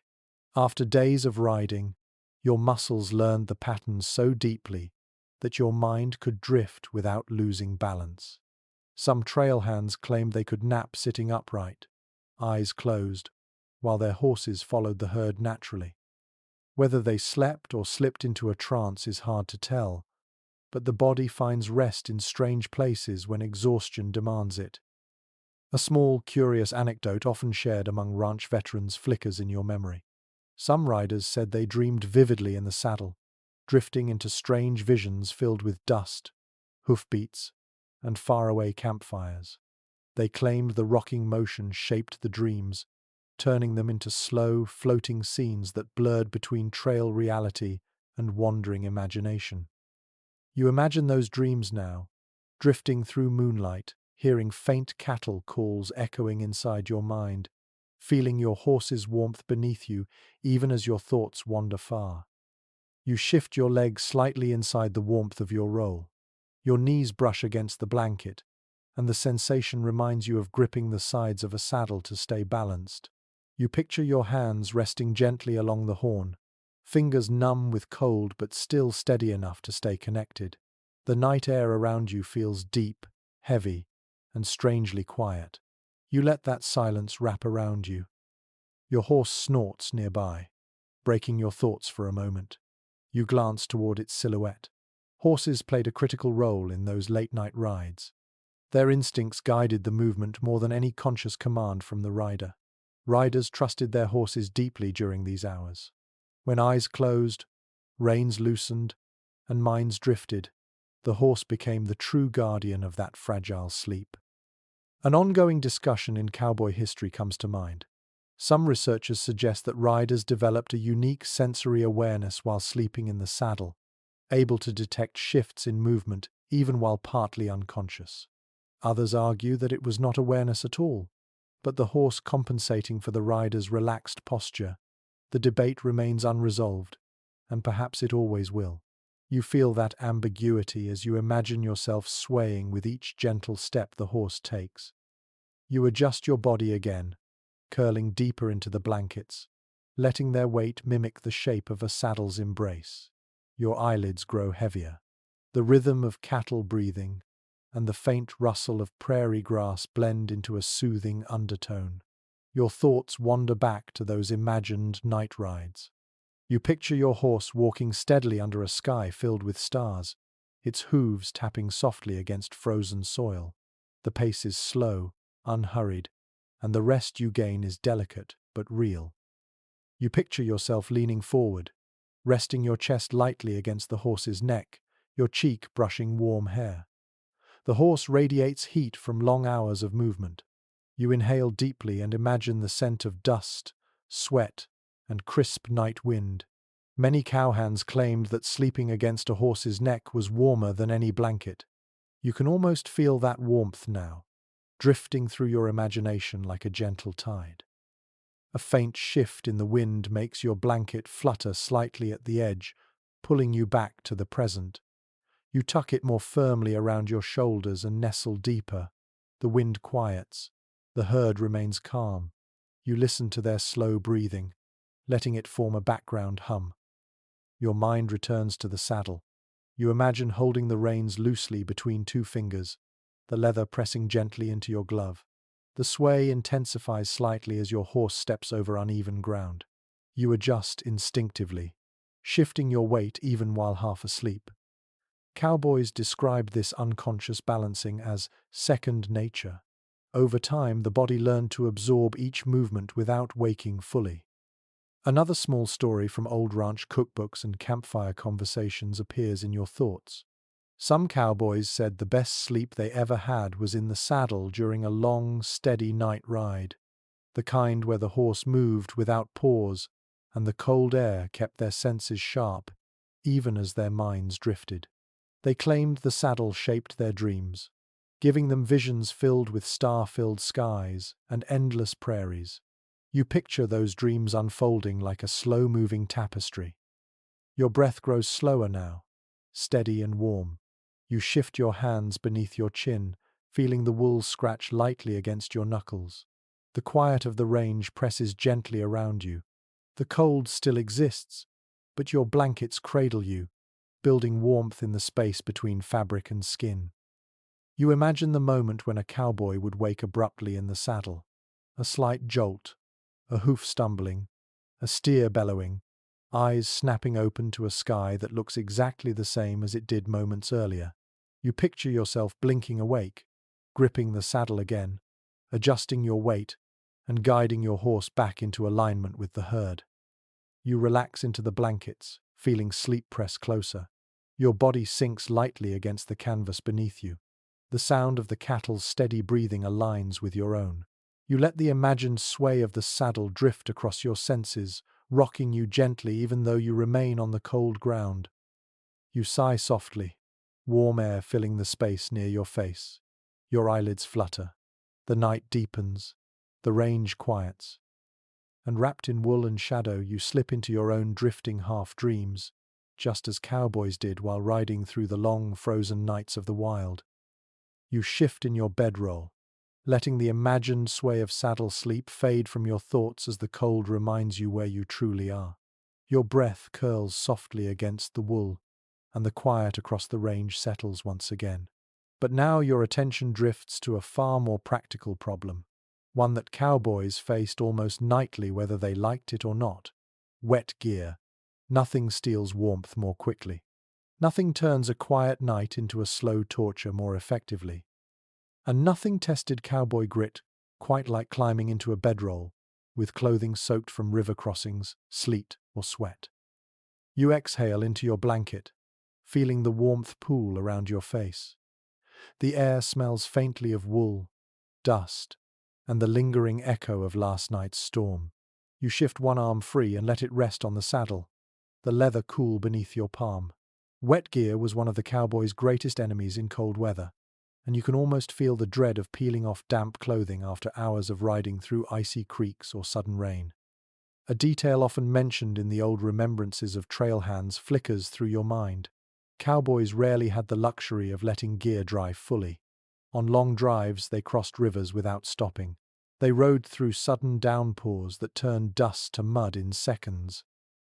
After days of riding, your muscles learned the patterns so deeply that your mind could drift without losing balance. Some trail hands claimed they could nap sitting upright, eyes closed, while their horses followed the herd naturally. Whether they slept or slipped into a trance is hard to tell, but the body finds rest in strange places when exhaustion demands it. A small, curious anecdote often shared among ranch veterans flickers in your memory. Some riders said they dreamed vividly in the saddle, drifting into strange visions filled with dust, hoofbeats, and faraway campfires. They claimed the rocking motion shaped the dreams, turning them into slow, floating scenes that blurred between trail reality and wandering imagination. You imagine those dreams now, drifting through moonlight, hearing faint cattle calls echoing inside your mind, feeling your horse's warmth beneath you even as your thoughts wander far. You shift your legs slightly inside the warmth of your roll. Your knees brush against the blanket, and the sensation reminds you of gripping the sides of a saddle to stay balanced. You picture your hands resting gently along the horn, fingers numb with cold but still steady enough to stay connected. The night air around you feels deep, heavy, and strangely quiet. You let that silence wrap around you. Your horse snorts nearby, breaking your thoughts for a moment. You glance toward its silhouette. Horses played a critical role in those late-night rides. Their instincts guided the movement more than any conscious command from the rider. Riders trusted their horses deeply during these hours. When eyes closed, reins loosened, and minds drifted, the horse became the true guardian of that fragile sleep. An ongoing discussion in cowboy history comes to mind. Some researchers suggest that riders developed a unique sensory awareness while sleeping in the saddle, able to detect shifts in movement even while partly unconscious. Others argue that it was not awareness at all, but the horse compensating for the rider's relaxed posture. The debate remains unresolved, and perhaps it always will. You feel that ambiguity as you imagine yourself swaying with each gentle step the horse takes. You adjust your body again, curling deeper into the blankets, letting their weight mimic the shape of a saddle's embrace. Your eyelids grow heavier. The rhythm of cattle breathing and the faint rustle of prairie grass blend into a soothing undertone. Your thoughts wander back to those imagined night rides. You picture your horse walking steadily under a sky filled with stars, its hooves tapping softly against frozen soil. The pace is slow, unhurried, and the rest you gain is delicate but real. You picture yourself leaning forward, resting your chest lightly against the horse's neck, your cheek brushing warm hair. The horse radiates heat from long hours of movement. You inhale deeply and imagine the scent of dust, sweat, and crisp night wind. Many cowhands claimed that sleeping against a horse's neck was warmer than any blanket. You can almost feel that warmth now, drifting through your imagination like a gentle tide. A faint shift in the wind makes your blanket flutter slightly at the edge, pulling you back to the present. You tuck it more firmly around your shoulders and nestle deeper. The wind quiets. The herd remains calm. You listen to their slow breathing, letting it form a background hum. Your mind returns to the saddle. You imagine holding the reins loosely between two fingers, the leather pressing gently into your glove. The sway intensifies slightly as your horse steps over uneven ground. You adjust instinctively, shifting your weight even while half asleep. Cowboys described this unconscious balancing as second nature. Over time, the body learned to absorb each movement without waking fully. Another small story from old ranch cookbooks and campfire conversations appears in your thoughts. Some cowboys said the best sleep they ever had was in the saddle during a long, steady night ride, the kind where the horse moved without pause and the cold air kept their senses sharp, even as their minds drifted. They claimed the saddle shaped their dreams, giving them visions filled with star-filled skies and endless prairies. You picture those dreams unfolding like a slow-moving tapestry. Your breath grows slower now, steady and warm. You shift your hands beneath your chin, feeling the wool scratch lightly against your knuckles. The quiet of the range presses gently around you. The cold still exists, but your blankets cradle you, building warmth in the space between fabric and skin. You imagine the moment when a cowboy would wake abruptly in the saddle. A slight jolt, a hoof stumbling, a steer bellowing, eyes snapping open to a sky that looks exactly the same as it did moments earlier. You picture yourself blinking awake, gripping the saddle again, adjusting your weight, and guiding your horse back into alignment with the herd. You relax into the blankets, feeling sleep press closer. Your body sinks lightly against the canvas beneath you. The sound of the cattle's steady breathing aligns with your own. You let the imagined sway of the saddle drift across your senses, rocking you gently even though you remain on the cold ground. You sigh softly, warm air filling the space near your face. Your eyelids flutter. The night deepens. The range quiets. And wrapped in wool and shadow, you slip into your own drifting half-dreams, just as cowboys did while riding through the long, frozen nights of the wild. You shift in your bedroll, letting the imagined sway of saddle sleep fade from your thoughts as the cold reminds you where you truly are. Your breath curls softly against the wool, and the quiet across the range settles once again. But now your attention drifts to a far more practical problem, one that cowboys faced almost nightly whether they liked it or not. Wet gear. Nothing steals warmth more quickly. Nothing turns a quiet night into a slow torture more effectively. And nothing tested cowboy grit quite like climbing into a bedroll, with clothing soaked from river crossings, sleet, or sweat. You exhale into your blanket, feeling the warmth pool around your face. The air smells faintly of wool, dust, and the lingering echo of last night's storm. You shift one arm free and let it rest on the saddle, the leather cool beneath your palm. Wet gear was one of the cowboys' greatest enemies in cold weather, and you can almost feel the dread of peeling off damp clothing after hours of riding through icy creeks or sudden rain. A detail often mentioned in the old remembrances of trail hands flickers through your mind. Cowboys rarely had the luxury of letting gear dry fully. On long drives, they crossed rivers without stopping. They rode through sudden downpours that turned dust to mud in seconds.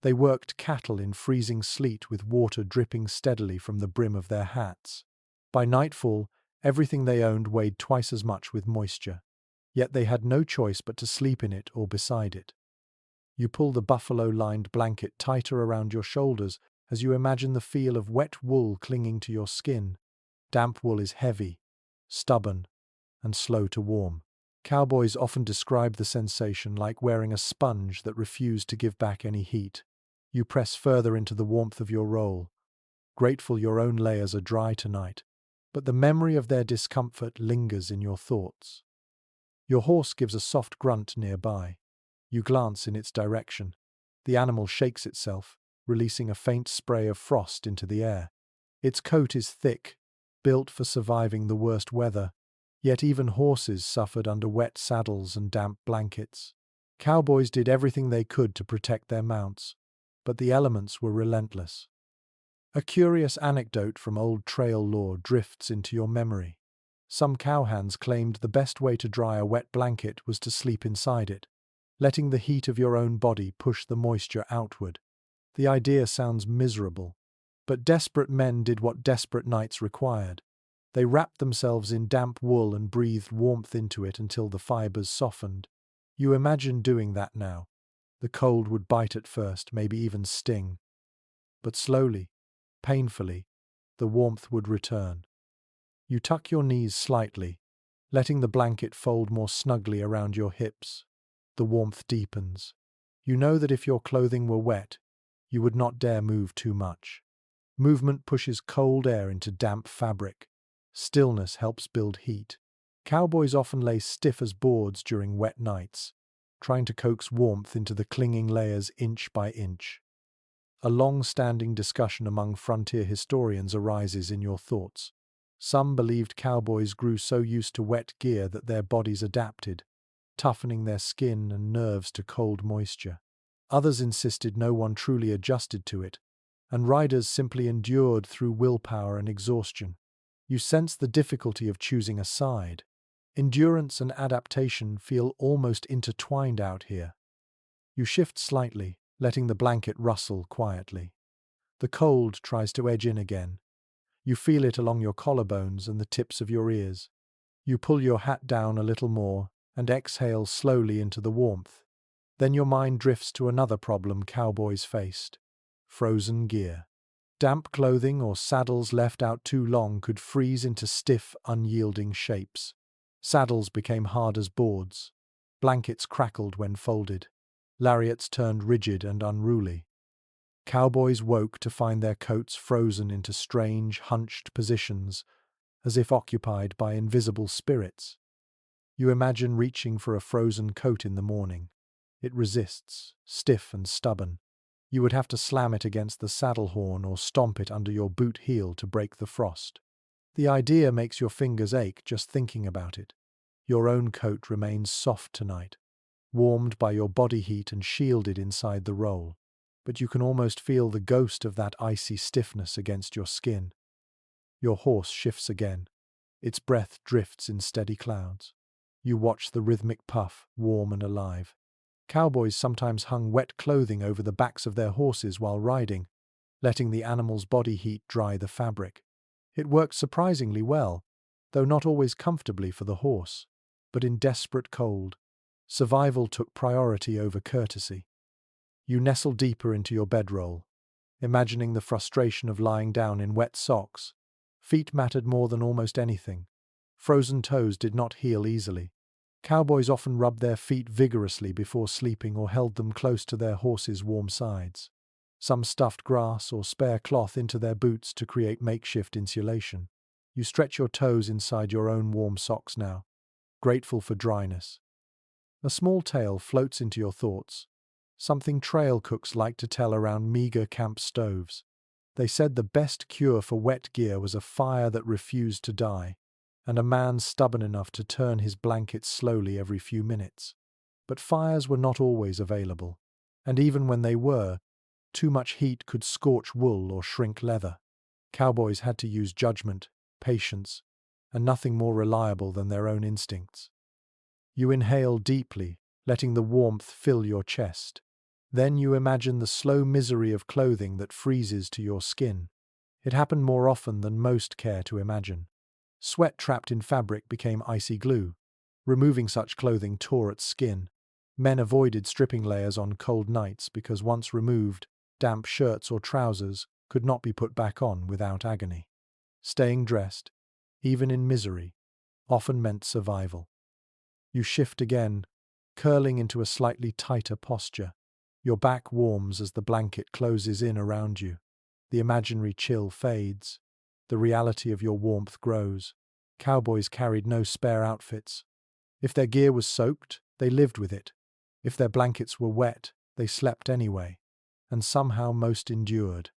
They worked cattle in freezing sleet with water dripping steadily from the brim of their hats. By nightfall, everything they owned weighed twice as much with moisture. Yet they had no choice but to sleep in it or beside it. You pull the buffalo-lined blanket tighter around your shoulders as you imagine the feel of wet wool clinging to your skin. Damp wool is heavy, stubborn, and slow to warm. Cowboys often describe the sensation like wearing a sponge that refused to give back any heat. You press further into the warmth of your roll, grateful your own layers are dry tonight, but the memory of their discomfort lingers in your thoughts. Your horse gives a soft grunt nearby. You glance in its direction. The animal shakes itself, releasing a faint spray of frost into the air. Its coat is thick, built for surviving the worst weather, yet even horses suffered under wet saddles and damp blankets. Cowboys did everything they could to protect their mounts, but the elements were relentless. A curious anecdote from old trail lore drifts into your memory. Some cowhands claimed the best way to dry a wet blanket was to sleep inside it, letting the heat of your own body push the moisture outward. The idea sounds miserable, but desperate men did what desperate nights required. They wrapped themselves in damp wool and breathed warmth into it until the fibers softened. You imagine doing that now. The cold would bite at first, maybe even sting. But slowly, painfully, the warmth would return. You tuck your knees slightly, letting the blanket fold more snugly around your hips. The warmth deepens. You know that if your clothing were wet, you would not dare move too much. Movement pushes cold air into damp fabric. Stillness helps build heat. Cowboys often lay stiff as boards during wet nights, trying to coax warmth into the clinging layers inch by inch. A long-standing discussion among frontier historians arises in your thoughts. Some believed cowboys grew so used to wet gear that their bodies adapted, toughening their skin and nerves to cold moisture. Others insisted no one truly adjusted to it, and riders simply endured through willpower and exhaustion. You sense the difficulty of choosing a side. Endurance and adaptation feel almost intertwined out here. You shift slightly, letting the blanket rustle quietly. The cold tries to edge in again. You feel it along your collarbones and the tips of your ears. You pull your hat down a little more and exhale slowly into the warmth. Then your mind drifts to another problem cowboys faced: frozen gear. Damp clothing or saddles left out too long could freeze into stiff, unyielding shapes. Saddles became hard as boards. Blankets crackled when folded. Lariats turned rigid and unruly. Cowboys woke to find their coats frozen into strange, hunched positions, as if occupied by invisible spirits. You imagine reaching for a frozen coat in the morning. It resists, stiff and stubborn. You would have to slam it against the saddle horn or stomp it under your boot heel to break the frost. The idea makes your fingers ache just thinking about it. Your own coat remains soft tonight, warmed by your body heat and shielded inside the roll. But you can almost feel the ghost of that icy stiffness against your skin. Your horse shifts again. Its breath drifts in steady clouds. You watch the rhythmic puff, warm and alive. Cowboys sometimes hung wet clothing over the backs of their horses while riding, letting the animal's body heat dry the fabric. It worked surprisingly well, though not always comfortably for the horse. But in desperate cold, survival took priority over courtesy. You nestle deeper into your bedroll, imagining the frustration of lying down in wet socks. Feet mattered more than almost anything. Frozen toes did not heal easily. Cowboys often rubbed their feet vigorously before sleeping or held them close to their horses' warm sides. Some stuffed grass or spare cloth into their boots to create makeshift insulation. You stretch your toes inside your own warm socks now, grateful for dryness. A small tale floats into your thoughts, something trail cooks like to tell around meager camp stoves. They said the best cure for wet gear was a fire that refused to die, and a man stubborn enough to turn his blankets slowly every few minutes. But fires were not always available, and even when they were, too much heat could scorch wool or shrink leather. Cowboys had to use judgment, patience, and nothing more reliable than their own instincts. You inhale deeply, letting the warmth fill your chest. Then you imagine the slow misery of clothing that freezes to your skin. It happened more often than most care to imagine. Sweat trapped in fabric became icy glue. Removing such clothing tore at skin. Men avoided stripping layers on cold nights because once removed, damp shirts or trousers could not be put back on without agony. Staying dressed, even in misery, often meant survival. You shift again, curling into a slightly tighter posture. Your back warms as the blanket closes in around you. The imaginary chill fades. The reality of your warmth grows. Cowboys carried no spare outfits. If their gear was soaked, they lived with it. If their blankets were wet, they slept anyway, and somehow most endured.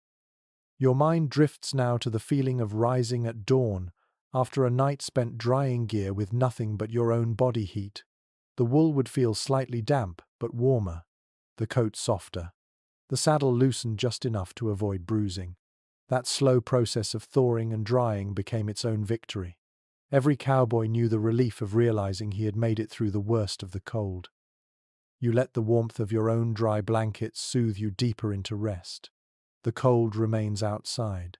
Your mind drifts now to the feeling of rising at dawn after a night spent drying gear with nothing but your own body heat. The wool would feel slightly damp, but warmer. The coat softer. The saddle loosened just enough to avoid bruising. That slow process of thawing and drying became its own victory. Every cowboy knew the relief of realizing he had made it through the worst of the cold. You let the warmth of your own dry blankets soothe you deeper into rest. The cold remains outside.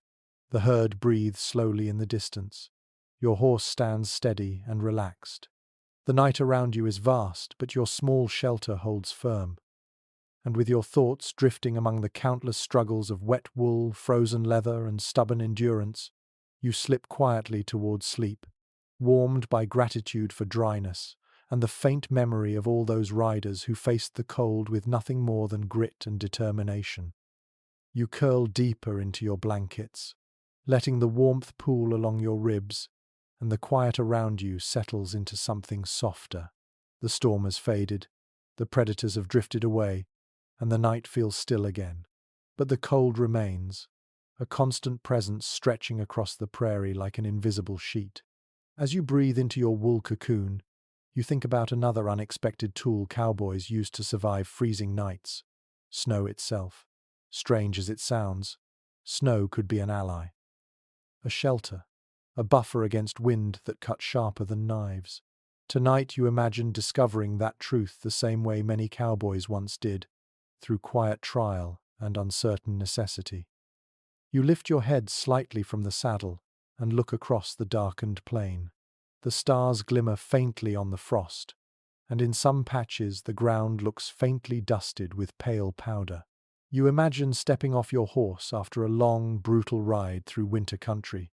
The herd breathes slowly in the distance. Your horse stands steady and relaxed. The night around you is vast, but your small shelter holds firm. And with your thoughts drifting among the countless struggles of wet wool, frozen leather, and stubborn endurance, you slip quietly towards sleep, warmed by gratitude for dryness and the faint memory of all those riders who faced the cold with nothing more than grit and determination. You curl deeper into your blankets, letting the warmth pool along your ribs, and the quiet around you settles into something softer. The storm has faded, the predators have drifted away, and the night feels still again. But the cold remains, a constant presence stretching across the prairie like an invisible sheet. As you breathe into your wool cocoon, You think about another unexpected tool cowboys used to survive freezing nights: snow itself. Strange as it sounds, snow could be an ally. A shelter, a buffer against wind that cut sharper than knives. Tonight you imagine discovering that truth the same way many cowboys once did, through quiet trial and uncertain necessity. You lift your head slightly from the saddle and look across the darkened plain. The stars glimmer faintly on the frost, and in some patches the ground looks faintly dusted with pale powder. You imagine stepping off your horse after a long, brutal ride through winter country,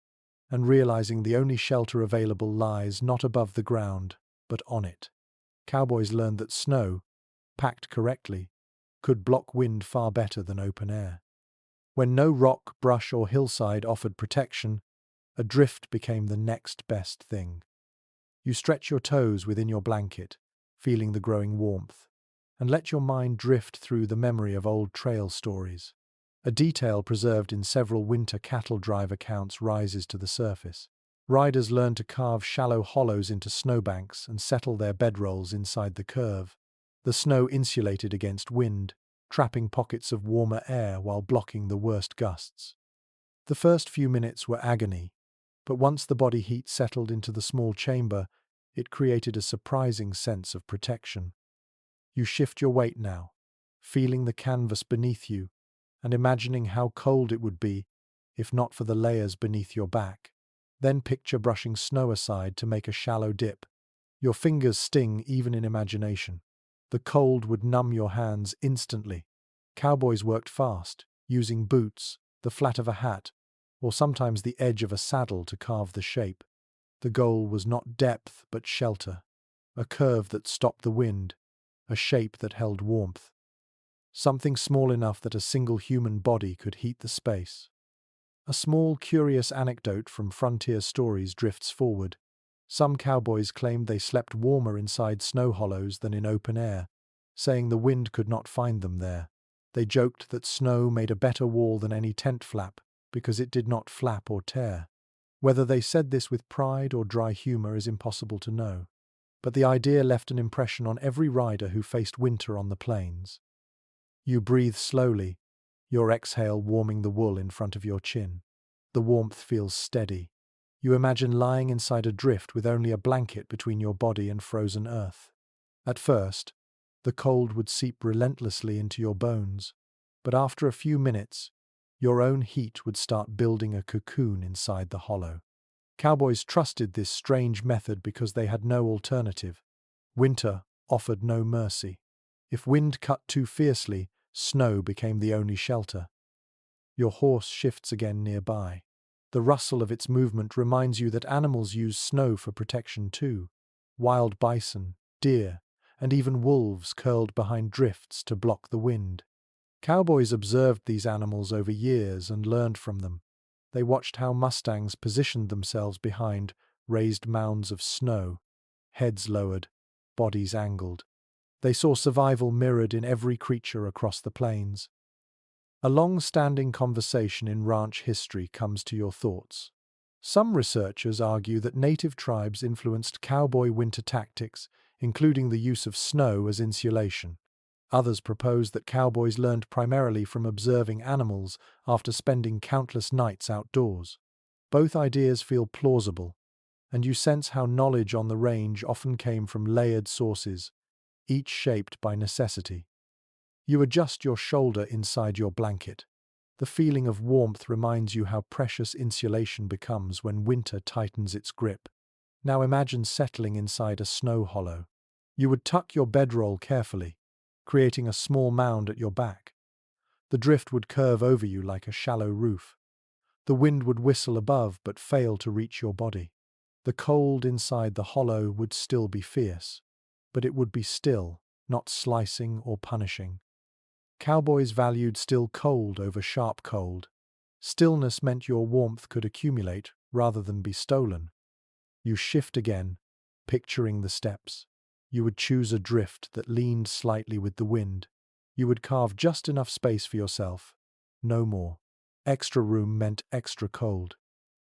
and realizing the only shelter available lies not above the ground, but on it. Cowboys learned that snow, packed correctly, could block wind far better than open air. When no rock, brush, or hillside offered protection, a drift became the next best thing. You stretch your toes within your blanket, feeling the growing warmth, and let your mind drift through the memory of old trail stories. A detail preserved in several winter cattle drive accounts rises to the surface. Riders learn to carve shallow hollows into snowbanks and settle their bedrolls inside the curve. The snow insulated against wind, trapping pockets of warmer air while blocking the worst gusts. The first few minutes were agony, but once the body heat settled into the small chamber, it created a surprising sense of protection. You shift your weight now, feeling the canvas beneath you, and imagining how cold it would be if not for the layers beneath your back. Then picture brushing snow aside to make a shallow dip. Your fingers sting even in imagination. The cold would numb your hands instantly. Cowboys worked fast, using boots, the flat of a hat, or sometimes the edge of a saddle to carve the shape. The goal was not depth but shelter, a curve that stopped the wind, a shape that held warmth. Something small enough that a single human body could heat the space. A small, curious anecdote from frontier stories drifts forward. Some cowboys claimed they slept warmer inside snow hollows than in open air, saying the wind could not find them there. They joked that snow made a better wall than any tent flap because it did not flap or tear. Whether they said this with pride or dry humor is impossible to know, but the idea left an impression on every rider who faced winter on the plains. You breathe slowly, your exhale warming the wool in front of your chin. The warmth feels steady. You imagine lying inside a drift with only a blanket between your body and frozen earth. At first, the cold would seep relentlessly into your bones, but after a few minutes, your own heat would start building a cocoon inside the hollow. Cowboys trusted this strange method because they had no alternative. Winter offered no mercy. If wind cut too fiercely, snow became the only shelter. Your horse shifts again nearby. The rustle of its movement reminds you that animals use snow for protection too. Wild bison, deer, and even wolves curled behind drifts to block the wind. Cowboys observed these animals over years and learned from them. They watched how mustangs positioned themselves behind raised mounds of snow, heads lowered, bodies angled. They saw survival mirrored in every creature across the plains. A long-standing conversation in ranch history comes to your thoughts. Some researchers argue that native tribes influenced cowboy winter tactics, including the use of snow as insulation. Others propose that cowboys learned primarily from observing animals after spending countless nights outdoors. Both ideas feel plausible, and you sense how knowledge on the range often came from layered sources, each shaped by necessity. You adjust your shoulder inside your blanket. The feeling of warmth reminds you how precious insulation becomes when winter tightens its grip. Now imagine settling inside a snow hollow. You would tuck your bedroll carefully, creating a small mound at your back. The drift would curve over you like a shallow roof. The wind would whistle above but fail to reach your body. The cold inside the hollow would still be fierce, but it would be still, not slicing or punishing. Cowboys valued still cold over sharp cold. Stillness meant your warmth could accumulate rather than be stolen. You shift again, picturing the steps. You would choose a drift that leaned slightly with the wind. You would carve just enough space for yourself, no more. Extra room meant extra cold.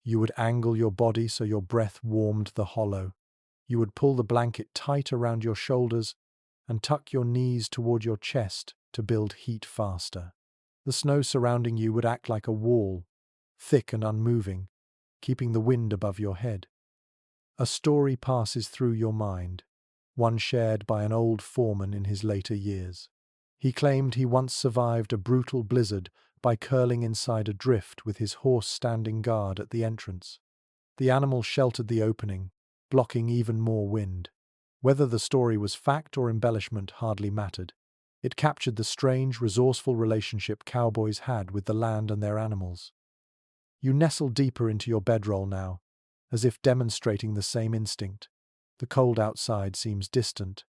You would angle your body so your breath warmed the hollow. You would pull the blanket tight around your shoulders and tuck your knees toward your chest to build heat faster. The snow surrounding you would act like a wall, thick and unmoving, keeping the wind above your head. A story passes through your mind, one shared by an old foreman in his later years. He claimed he once survived a brutal blizzard by curling inside a drift with his horse standing guard at the entrance. The animal sheltered the opening, blocking even more wind. Whether the story was fact or embellishment hardly mattered. It captured the strange, resourceful relationship cowboys had with the land and their animals. You nestle deeper into your bedroll now, as if demonstrating the same instinct. The cold outside seems distant,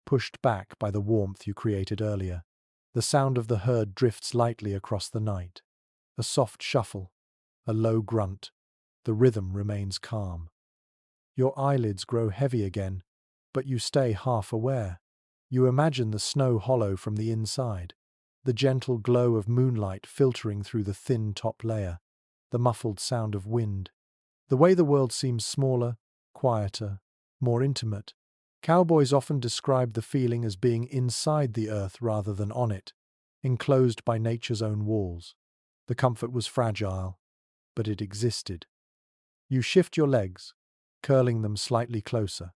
pushed back by the warmth you created earlier. The sound of the herd drifts lightly across the night. A soft shuffle, a low grunt. The rhythm remains calm. Your eyelids grow heavy again, but you stay half aware. You imagine the snow hollow from the inside, the gentle glow of moonlight filtering through the thin top layer, the muffled sound of wind. The way the world seems smaller, quieter, more intimate. Cowboys often describe the feeling as being inside the earth rather than on it, enclosed by nature's own walls. The comfort was fragile, but it existed. You shift your legs, curling them slightly closer.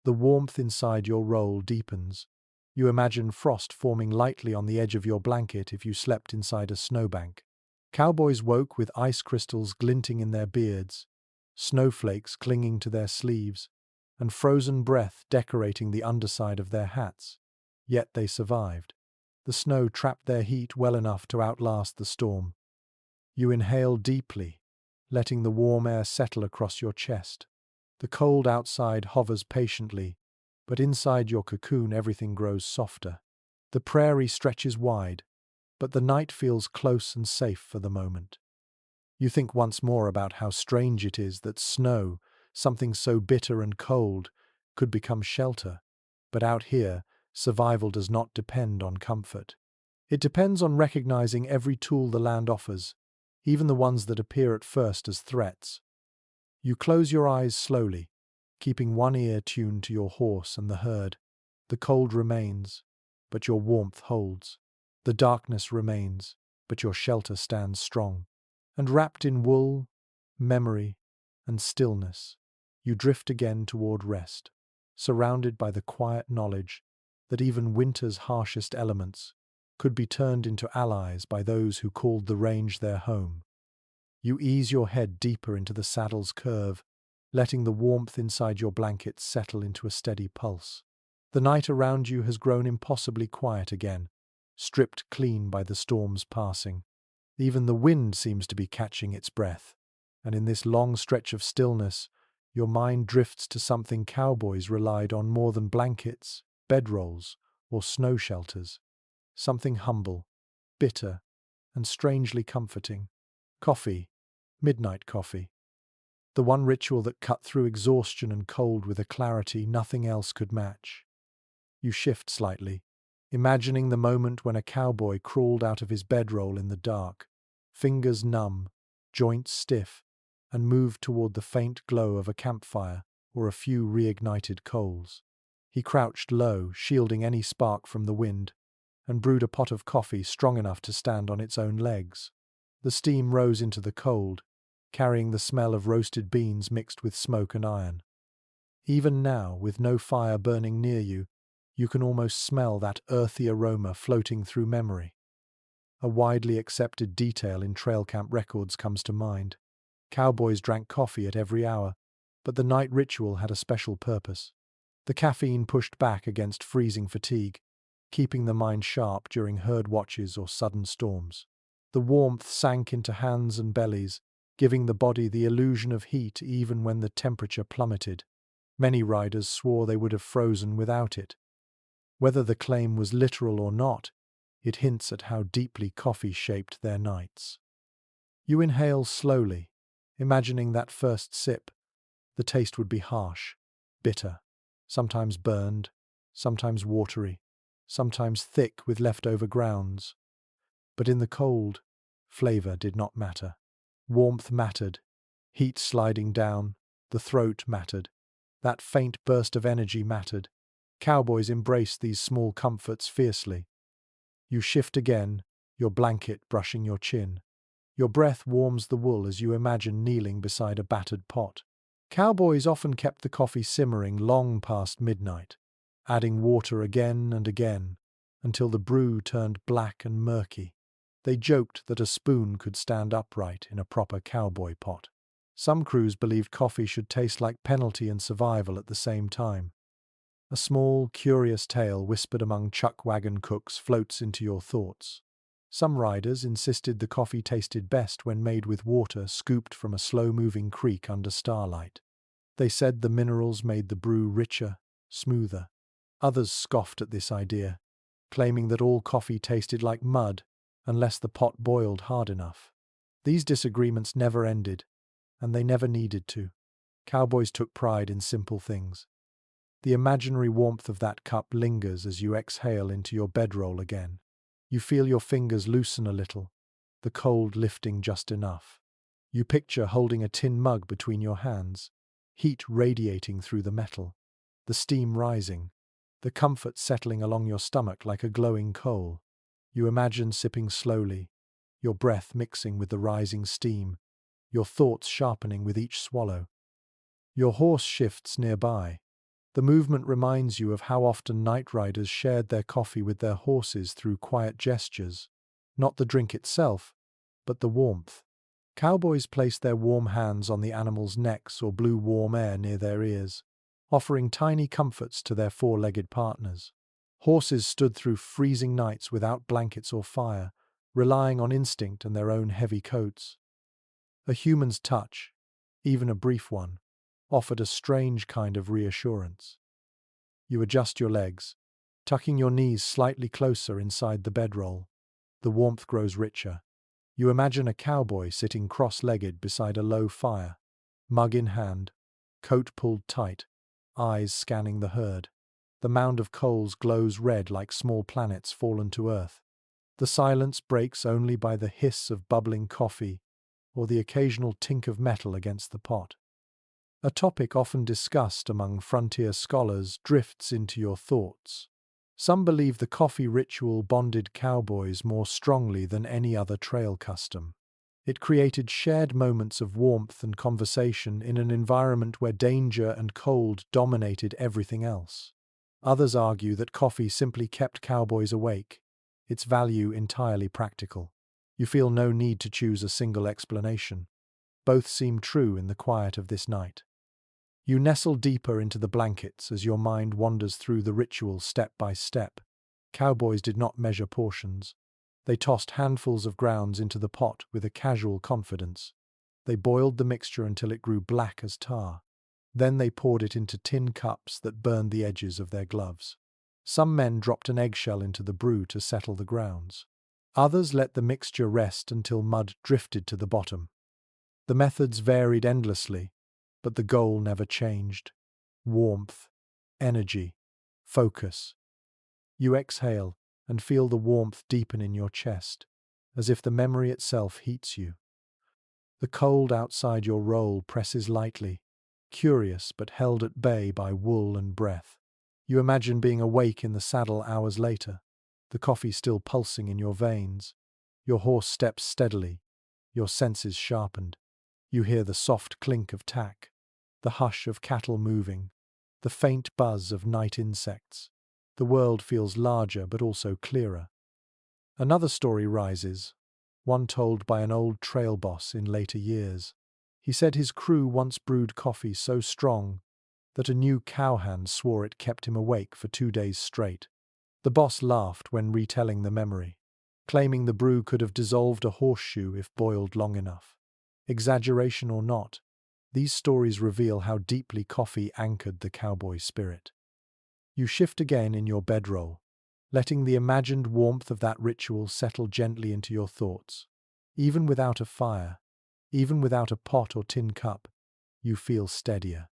The warmth inside your roll deepens. You imagine frost forming lightly on the edge of your blanket if you slept inside a snowbank. Cowboys woke with ice crystals glinting in their beards, snowflakes clinging to their sleeves, and frozen breath decorating the underside of their hats. Yet they survived. The snow trapped their heat well enough to outlast the storm. You inhale deeply, letting the warm air settle across your chest. The cold outside hovers patiently, but inside your cocoon everything grows softer. The prairie stretches wide, but the night feels close and safe for the moment. You think once more about how strange it is that snow, something so bitter and cold, could become shelter. But out here, survival does not depend on comfort. It depends on recognizing every tool the land offers, even the ones that appear at first as threats. You close your eyes slowly, keeping one ear tuned to your horse and the herd. The cold remains, but your warmth holds. The darkness remains, but your shelter stands strong. And wrapped in wool, memory, and stillness, you drift again toward rest, surrounded by the quiet knowledge that even winter's harshest elements could be turned into allies by those who called the range their home. You ease your head deeper into the saddle's curve, letting the warmth inside your blanket settle into a steady pulse. The night around you has grown impossibly quiet again, stripped clean by the storm's passing. Even the wind seems to be catching its breath, and in this long stretch of stillness, your mind drifts to something cowboys relied on more than blankets, bedrolls, or snow shelters. Something humble, bitter, and strangely comforting. Coffee, midnight coffee. The one ritual that cut through exhaustion and cold with a clarity nothing else could match. You shift slightly, imagining the moment when a cowboy crawled out of his bedroll in the dark, fingers numb, joints stiff, and moved toward the faint glow of a campfire or a few reignited coals. He crouched low, shielding any spark from the wind, and brewed a pot of coffee strong enough to stand on its own legs. The steam rose into the cold, carrying the smell of roasted beans mixed with smoke and iron. Even now, with no fire burning near you, you can almost smell that earthy aroma floating through memory. A widely accepted detail in trail camp records comes to mind. Cowboys drank coffee at every hour, but the night ritual had a special purpose. The caffeine pushed back against freezing fatigue, keeping the mind sharp during herd watches or sudden storms. The warmth sank into hands and bellies, giving the body the illusion of heat even when the temperature plummeted. Many riders swore they would have frozen without it. Whether the claim was literal or not, it hints at how deeply coffee shaped their nights. You inhale slowly, imagining that first sip. The taste would be harsh, bitter, sometimes burned, sometimes watery, sometimes thick with leftover grounds. But in the cold, flavor did not matter. Warmth mattered, heat sliding down, the throat mattered. That faint burst of energy mattered. Cowboys embraced these small comforts fiercely. You shift again, your blanket brushing your chin. Your breath warms the wool as you imagine kneeling beside a battered pot. Cowboys often kept the coffee simmering long past midnight, adding water again and again, until the brew turned black and murky. They joked that a spoon could stand upright in a proper cowboy pot. Some crews believed coffee should taste like penalty and survival at the same time. A small, curious tale whispered among chuck wagon cooks floats into your thoughts. Some riders insisted the coffee tasted best when made with water scooped from a slow-moving creek under starlight. They said the minerals made the brew richer, smoother. Others scoffed at this idea, claiming that all coffee tasted like mud unless the pot boiled hard enough. These disagreements never ended, and they never needed to. Cowboys took pride in simple things. The imaginary warmth of that cup lingers as you exhale into your bedroll again. You feel your fingers loosen a little, the cold lifting just enough. You picture holding a tin mug between your hands, heat radiating through the metal, the steam rising, the comfort settling along your stomach like a glowing coal. You imagine sipping slowly, your breath mixing with the rising steam, your thoughts sharpening with each swallow. Your horse shifts nearby. The movement reminds you of how often night riders shared their coffee with their horses through quiet gestures. Not the drink itself, but the warmth. Cowboys placed their warm hands on the animals' necks or blew warm air near their ears, offering tiny comforts to their four-legged partners. Horses stood through freezing nights without blankets or fire, relying on instinct and their own heavy coats. A human's touch, even a brief one, offered a strange kind of reassurance. You adjust your legs, tucking your knees slightly closer inside the bedroll. The warmth grows richer. You imagine a cowboy sitting cross-legged beside a low fire, mug in hand, coat pulled tight, eyes scanning the herd. The mound of coals glows red like small planets fallen to earth. The silence breaks only by the hiss of bubbling coffee or the occasional tink of metal against the pot. A topic often discussed among frontier scholars drifts into your thoughts. Some believe the coffee ritual bonded cowboys more strongly than any other trail custom. It created shared moments of warmth and conversation in an environment where danger and cold dominated everything else. Others argue that coffee simply kept cowboys awake, its value entirely practical. You feel no need to choose a single explanation. Both seem true in the quiet of this night. You nestle deeper into the blankets as your mind wanders through the ritual step by step. Cowboys did not measure portions. They tossed handfuls of grounds into the pot with a casual confidence. They boiled the mixture until it grew black as tar. Then they poured it into tin cups that burned the edges of their gloves. Some men dropped an eggshell into the brew to settle the grounds. Others let the mixture rest until mud drifted to the bottom. The methods varied endlessly, but the goal never changed. Warmth, energy, focus. You exhale and feel the warmth deepen in your chest, as if the memory itself heats you. The cold outside your roll presses lightly, curious but held at bay by wool and breath. You imagine being awake in the saddle hours later, the coffee still pulsing in your veins. Your horse steps steadily, your senses sharpened. You hear the soft clink of tack, the hush of cattle moving, the faint buzz of night insects. The world feels larger but also clearer. Another story rises, one told by an old trail boss in later years. He said his crew once brewed coffee so strong that a new cowhand swore it kept him awake for 2 days straight. The boss laughed when retelling the memory, claiming the brew could have dissolved a horseshoe if boiled long enough. Exaggeration or not, these stories reveal how deeply coffee anchored the cowboy spirit. You shift again in your bedroll, letting the imagined warmth of that ritual settle gently into your thoughts. Even without a fire, even without a pot or tin cup, you feel steadier.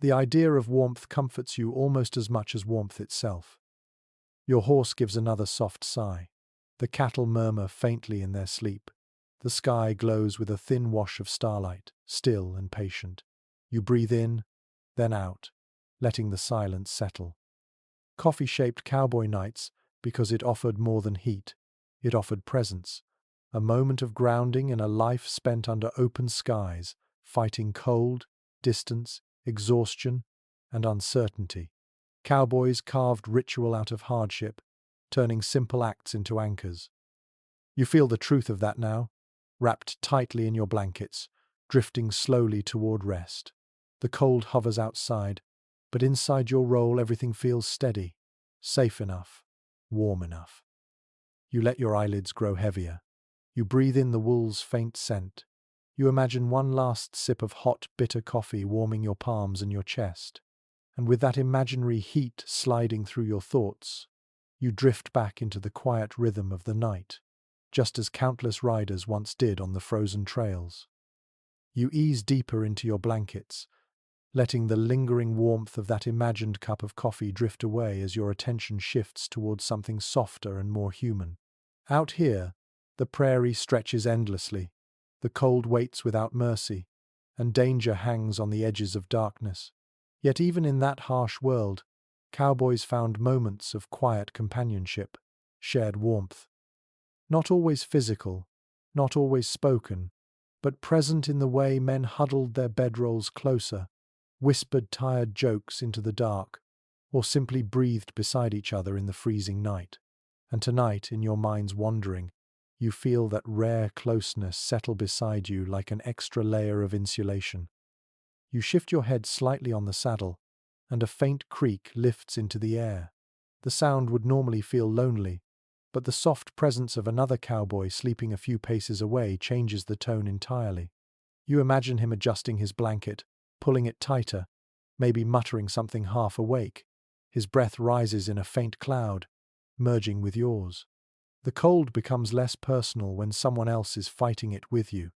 The idea of warmth comforts you almost as much as warmth itself. Your horse gives another soft sigh. The cattle murmur faintly in their sleep. The sky glows with a thin wash of starlight, still and patient. You breathe in, then out, letting the silence settle. Coffee shaped cowboy nights because it offered more than heat. It offered presence, a moment of grounding in a life spent under open skies, fighting cold, distance, exhaustion, and uncertainty. Cowboys carved ritual out of hardship, turning simple acts into anchors. You feel the truth of that now, wrapped tightly in your blankets, drifting slowly toward rest. The cold hovers outside, but inside your roll everything feels steady, safe enough, warm enough. You let your eyelids grow heavier. You breathe in the wool's faint scent. You imagine one last sip of hot, bitter coffee warming your palms and your chest. And with that imaginary heat sliding through your thoughts, you drift back into the quiet rhythm of the night, just as countless riders once did on the frozen trails. You ease deeper into your blankets, letting the lingering warmth of that imagined cup of coffee drift away as your attention shifts towards something softer and more human. Out here, the prairie stretches endlessly, the cold waits without mercy, and danger hangs on the edges of darkness. Yet even in that harsh world, cowboys found moments of quiet companionship, shared warmth. Not always physical, not always spoken, but present in the way men huddled their bedrolls closer, whispered tired jokes into the dark, or simply breathed beside each other in the freezing night. And tonight, in your mind's wandering, you feel that rare closeness settle beside you like an extra layer of insulation. You shift your head slightly on the saddle, and a faint creak lifts into the air. The sound would normally feel lonely, but the soft presence of another cowboy sleeping a few paces away changes the tone entirely. You imagine him adjusting his blanket, pulling it tighter, maybe muttering something half awake. His breath rises in a faint cloud, merging with yours. The cold becomes less personal when someone else is fighting it with you.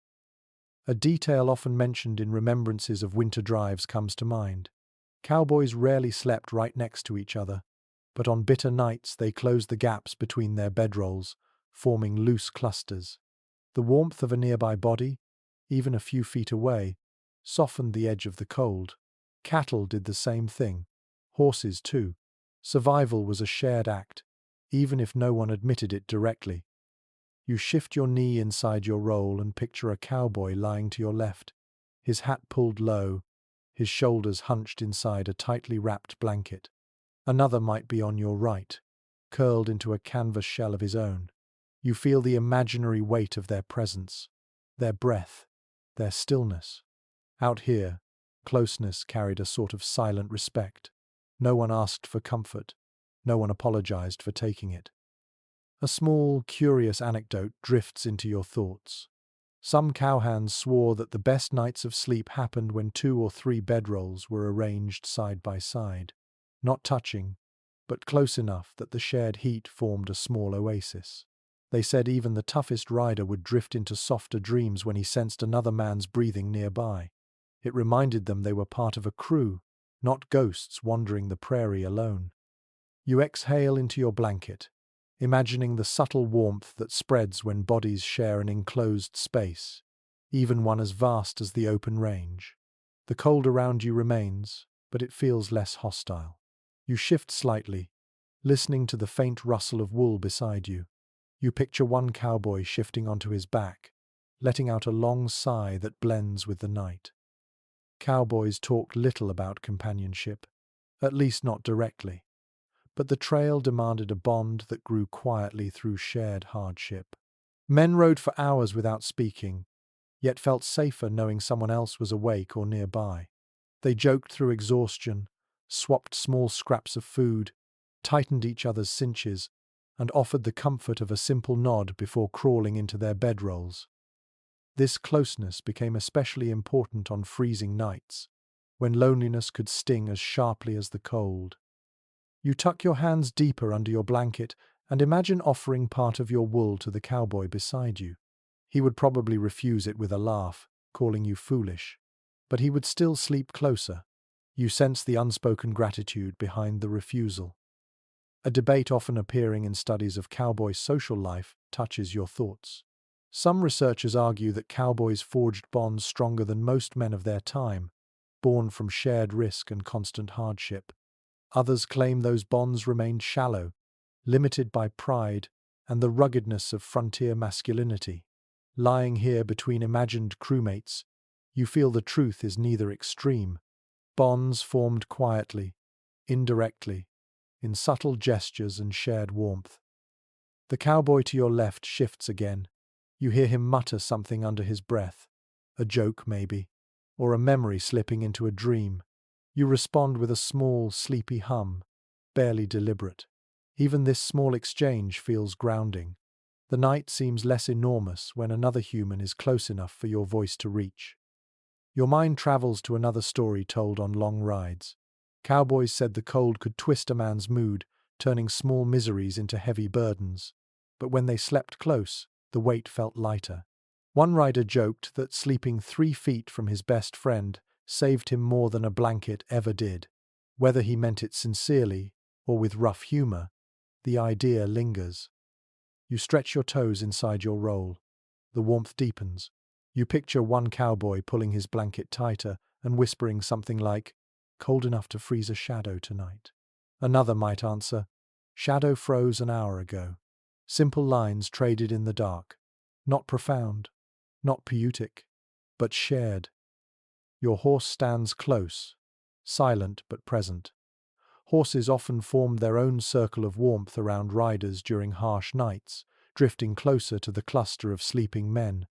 A detail often mentioned in remembrances of winter drives comes to mind. Cowboys rarely slept right next to each other, but on bitter nights they closed the gaps between their bedrolls, forming loose clusters. The warmth of a nearby body, even a few feet away, softened the edge of the cold. Cattle did the same thing. Horses, too. Survival was a shared act, even if no one admitted it directly. You shift your knee inside your roll and picture a cowboy lying to your left, his hat pulled low, his shoulders hunched inside a tightly wrapped blanket. Another might be on your right, curled into a canvas shell of his own. You feel the imaginary weight of their presence, their breath, their stillness. Out here, closeness carried a sort of silent respect. No one asked for comfort. No one apologized for taking it. A small, curious anecdote drifts into your thoughts. Some cowhands swore that the best nights of sleep happened when 2 or 3 bedrolls were arranged side by side, not touching, but close enough that the shared heat formed a small oasis. They said even the toughest rider would drift into softer dreams when he sensed another man's breathing nearby. It reminded them they were part of a crew, not ghosts wandering the prairie alone. You exhale into your blanket, imagining the subtle warmth that spreads when bodies share an enclosed space, even one as vast as the open range. The cold around you remains, but it feels less hostile. You shift slightly, listening to the faint rustle of wool beside you. You picture one cowboy shifting onto his back, letting out a long sigh that blends with the night. Cowboys talked little about companionship, at least not directly, but the trail demanded a bond that grew quietly through shared hardship. Men rode for hours without speaking, yet felt safer knowing someone else was awake or nearby. They joked through exhaustion, swapped small scraps of food, tightened each other's cinches, and offered the comfort of a simple nod before crawling into their bedrolls. This closeness became especially important on freezing nights, when loneliness could sting as sharply as the cold. You tuck your hands deeper under your blanket and imagine offering part of your wool to the cowboy beside you. He would probably refuse it with a laugh, calling you foolish, but he would still sleep closer. You sense the unspoken gratitude behind the refusal. A debate often appearing in studies of cowboy social life touches your thoughts. Some researchers argue that cowboys forged bonds stronger than most men of their time, born from shared risk and constant hardship. Others claim those bonds remained shallow, limited by pride and the ruggedness of frontier masculinity. Lying here between imagined crewmates, you feel the truth is neither extreme. Bonds formed quietly, indirectly, in subtle gestures and shared warmth. The cowboy to your left shifts again. You hear him mutter something under his breath. A joke, maybe, or a memory slipping into a dream. You respond with a small, sleepy hum, barely deliberate. Even this small exchange feels grounding. The night seems less enormous when another human is close enough for your voice to reach. Your mind travels to another story told on long rides. Cowboys said the cold could twist a man's mood, turning small miseries into heavy burdens. But when they slept close, the weight felt lighter. One rider joked that sleeping 3 feet from his best friend saved him more than a blanket ever did. Whether he meant it sincerely or with rough humor, the idea lingers. You stretch your toes inside your roll. The warmth deepens. You picture one cowboy pulling his blanket tighter and whispering something like, "Cold enough to freeze a shadow tonight." Another might answer, "Shadow froze an hour ago." Simple lines traded in the dark. Not profound, not poetic, but shared. Your horse stands close, silent but present. Horses often formed their own circle of warmth around riders during harsh nights, drifting closer to the cluster of sleeping men.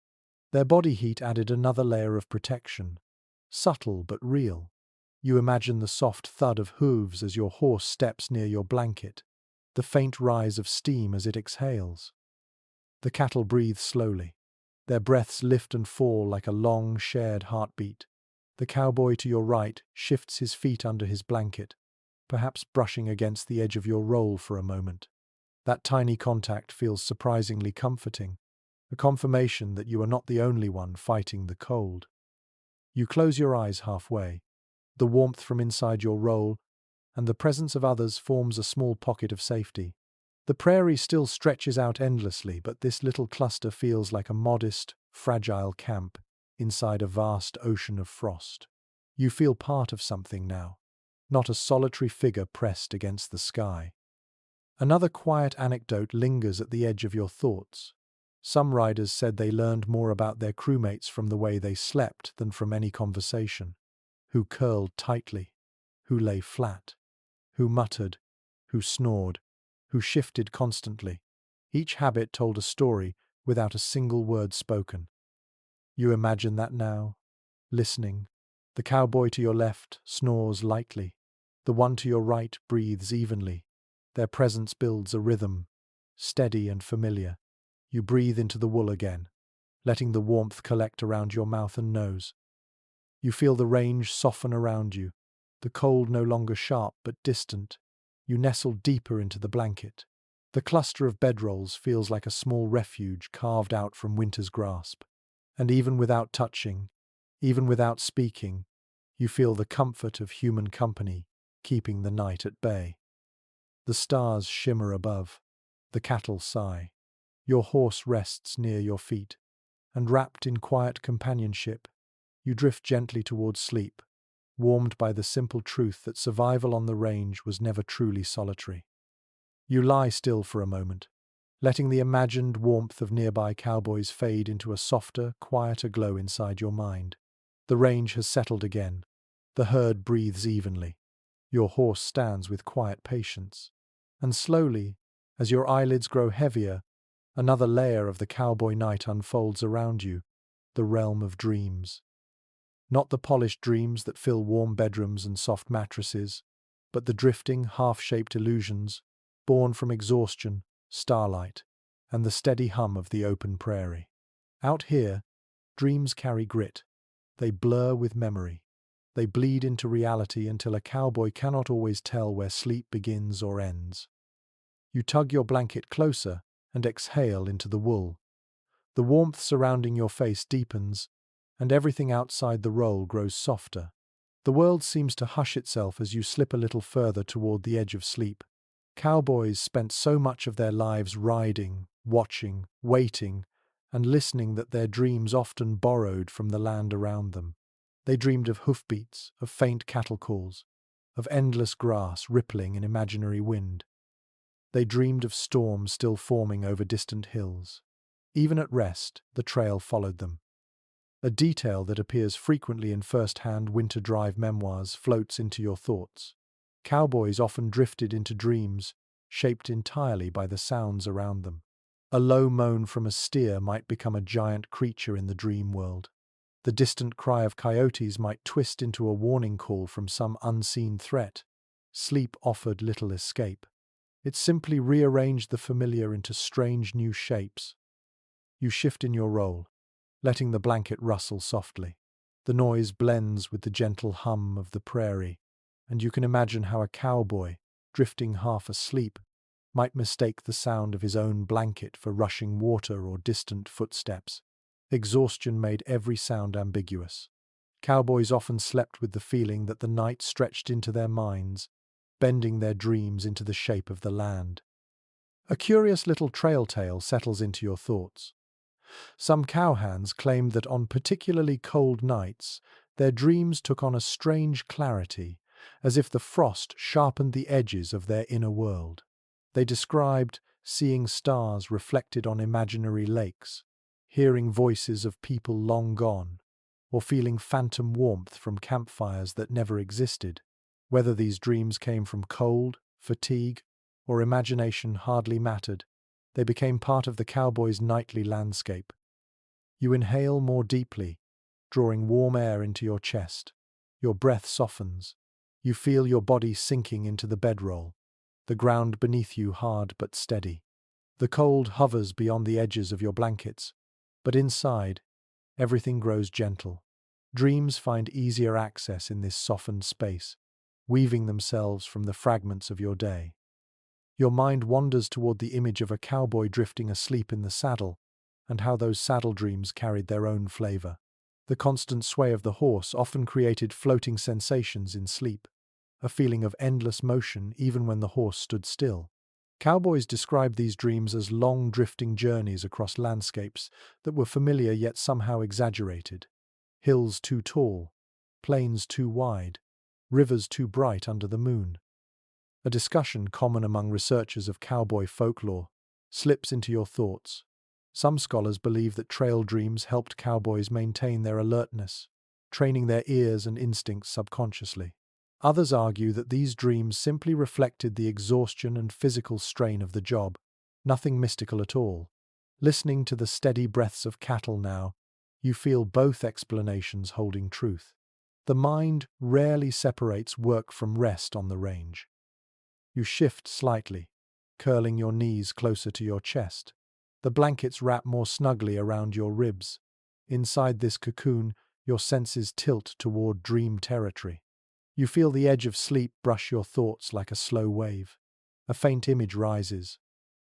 Their body heat added another layer of protection, subtle but real. You imagine the soft thud of hooves as your horse steps near your blanket, the faint rise of steam as it exhales. The cattle breathe slowly. Their breaths lift and fall like a long, shared heartbeat. The cowboy to your right shifts his feet under his blanket, perhaps brushing against the edge of your roll for a moment. That tiny contact feels surprisingly comforting, a confirmation that you are not the only one fighting the cold. You close your eyes halfway. The warmth from inside your roll and the presence of others forms a small pocket of safety. The prairie still stretches out endlessly, but this little cluster feels like a modest, fragile camp inside a vast ocean of frost. You feel part of something now, not a solitary figure pressed against the sky. Another quiet anecdote lingers at the edge of your thoughts. Some riders said they learned more about their crewmates from the way they slept than from any conversation. Who curled tightly, who lay flat, who muttered, who snored, who shifted constantly. Each habit told a story without a single word spoken. You imagine that now, listening. The cowboy to your left snores lightly. The one to your right breathes evenly. Their presence builds a rhythm, steady and familiar. You breathe into the wool again, letting the warmth collect around your mouth and nose. You feel the range soften around you, the cold no longer sharp but distant. You nestle deeper into the blanket. The cluster of bedrolls feels like a small refuge carved out from winter's grasp. And even without touching, even without speaking, you feel the comfort of human company keeping the night at bay. The stars shimmer above. The cattle sigh. Your horse rests near your feet, and wrapped in quiet companionship, you drift gently towards sleep, warmed by the simple truth that survival on the range was never truly solitary. You lie still for a moment, letting the imagined warmth of nearby cowboys fade into a softer, quieter glow inside your mind. The range has settled again. The herd breathes evenly. Your horse stands with quiet patience. And slowly, as your eyelids grow heavier, another layer of the cowboy night unfolds around you, the realm of dreams. Not the polished dreams that fill warm bedrooms and soft mattresses, but the drifting, half-shaped illusions, born from exhaustion, starlight, and the steady hum of the open prairie. Out here, dreams carry grit. They blur with memory. They bleed into reality until a cowboy cannot always tell where sleep begins or ends. You tug your blanket closer and exhale into the wool. The warmth surrounding your face deepens, and everything outside the roll grows softer. The world seems to hush itself as you slip a little further toward the edge of sleep. Cowboys spent so much of their lives riding, watching, waiting, and listening that their dreams often borrowed from the land around them. They dreamed of hoofbeats, of faint cattle calls, of endless grass rippling in imaginary wind. They dreamed of storms still forming over distant hills. Even at rest, the trail followed them. A detail that appears frequently in first-hand winter drive memoirs floats into your thoughts. Cowboys often drifted into dreams, shaped entirely by the sounds around them. A low moan from a steer might become a giant creature in the dream world. The distant cry of coyotes might twist into a warning call from some unseen threat. Sleep offered little escape. It simply rearranged the familiar into strange new shapes. You shift in your role, letting the blanket rustle softly. The noise blends with the gentle hum of the prairie, and you can imagine how a cowboy, drifting half asleep, might mistake the sound of his own blanket for rushing water or distant footsteps. Exhaustion made every sound ambiguous. Cowboys often slept with the feeling that the night stretched into their minds, bending their dreams into the shape of the land. A curious little trail tale settles into your thoughts. Some cowhands claimed that on particularly cold nights, their dreams took on a strange clarity, as if the frost sharpened the edges of their inner world. They described seeing stars reflected on imaginary lakes, hearing voices of people long gone, or feeling phantom warmth from campfires that never existed. Whether these dreams came from cold, fatigue, or imagination hardly mattered. They became part of the cowboy's nightly landscape. You inhale more deeply, drawing warm air into your chest. Your breath softens. You feel your body sinking into the bedroll, the ground beneath you hard but steady. The cold hovers beyond the edges of your blankets, but inside, everything grows gentle. Dreams find easier access in this softened space, weaving themselves from the fragments of your day. Your mind wanders toward the image of a cowboy drifting asleep in the saddle, and how those saddle dreams carried their own flavor. The constant sway of the horse often created floating sensations in sleep, a feeling of endless motion even when the horse stood still. Cowboys described these dreams as long drifting journeys across landscapes that were familiar yet somehow exaggerated. Hills too tall, plains too wide, rivers too bright under the moon. A discussion common among researchers of cowboy folklore slips into your thoughts. Some scholars believe that trail dreams helped cowboys maintain their alertness, training their ears and instincts subconsciously. Others argue that these dreams simply reflected the exhaustion and physical strain of the job, nothing mystical at all. Listening to the steady breaths of cattle now, you feel both explanations holding truth. The mind rarely separates work from rest on the range. You shift slightly, curling your knees closer to your chest. The blankets wrap more snugly around your ribs. Inside this cocoon, your senses tilt toward dream territory. You feel the edge of sleep brush your thoughts like a slow wave. A faint image rises,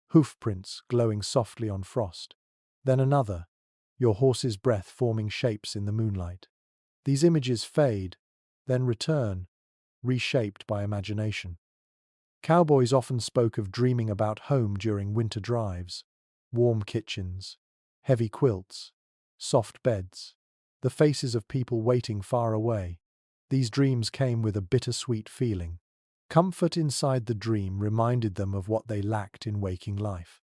hoof prints glowing softly on frost. Then another, your horse's breath forming shapes in the moonlight. These images fade, then return, reshaped by imagination. Cowboys often spoke of dreaming about home during winter drives, warm kitchens, heavy quilts, soft beds, the faces of people waiting far away. These dreams came with a bittersweet feeling. Comfort inside the dream reminded them of what they lacked in waking life.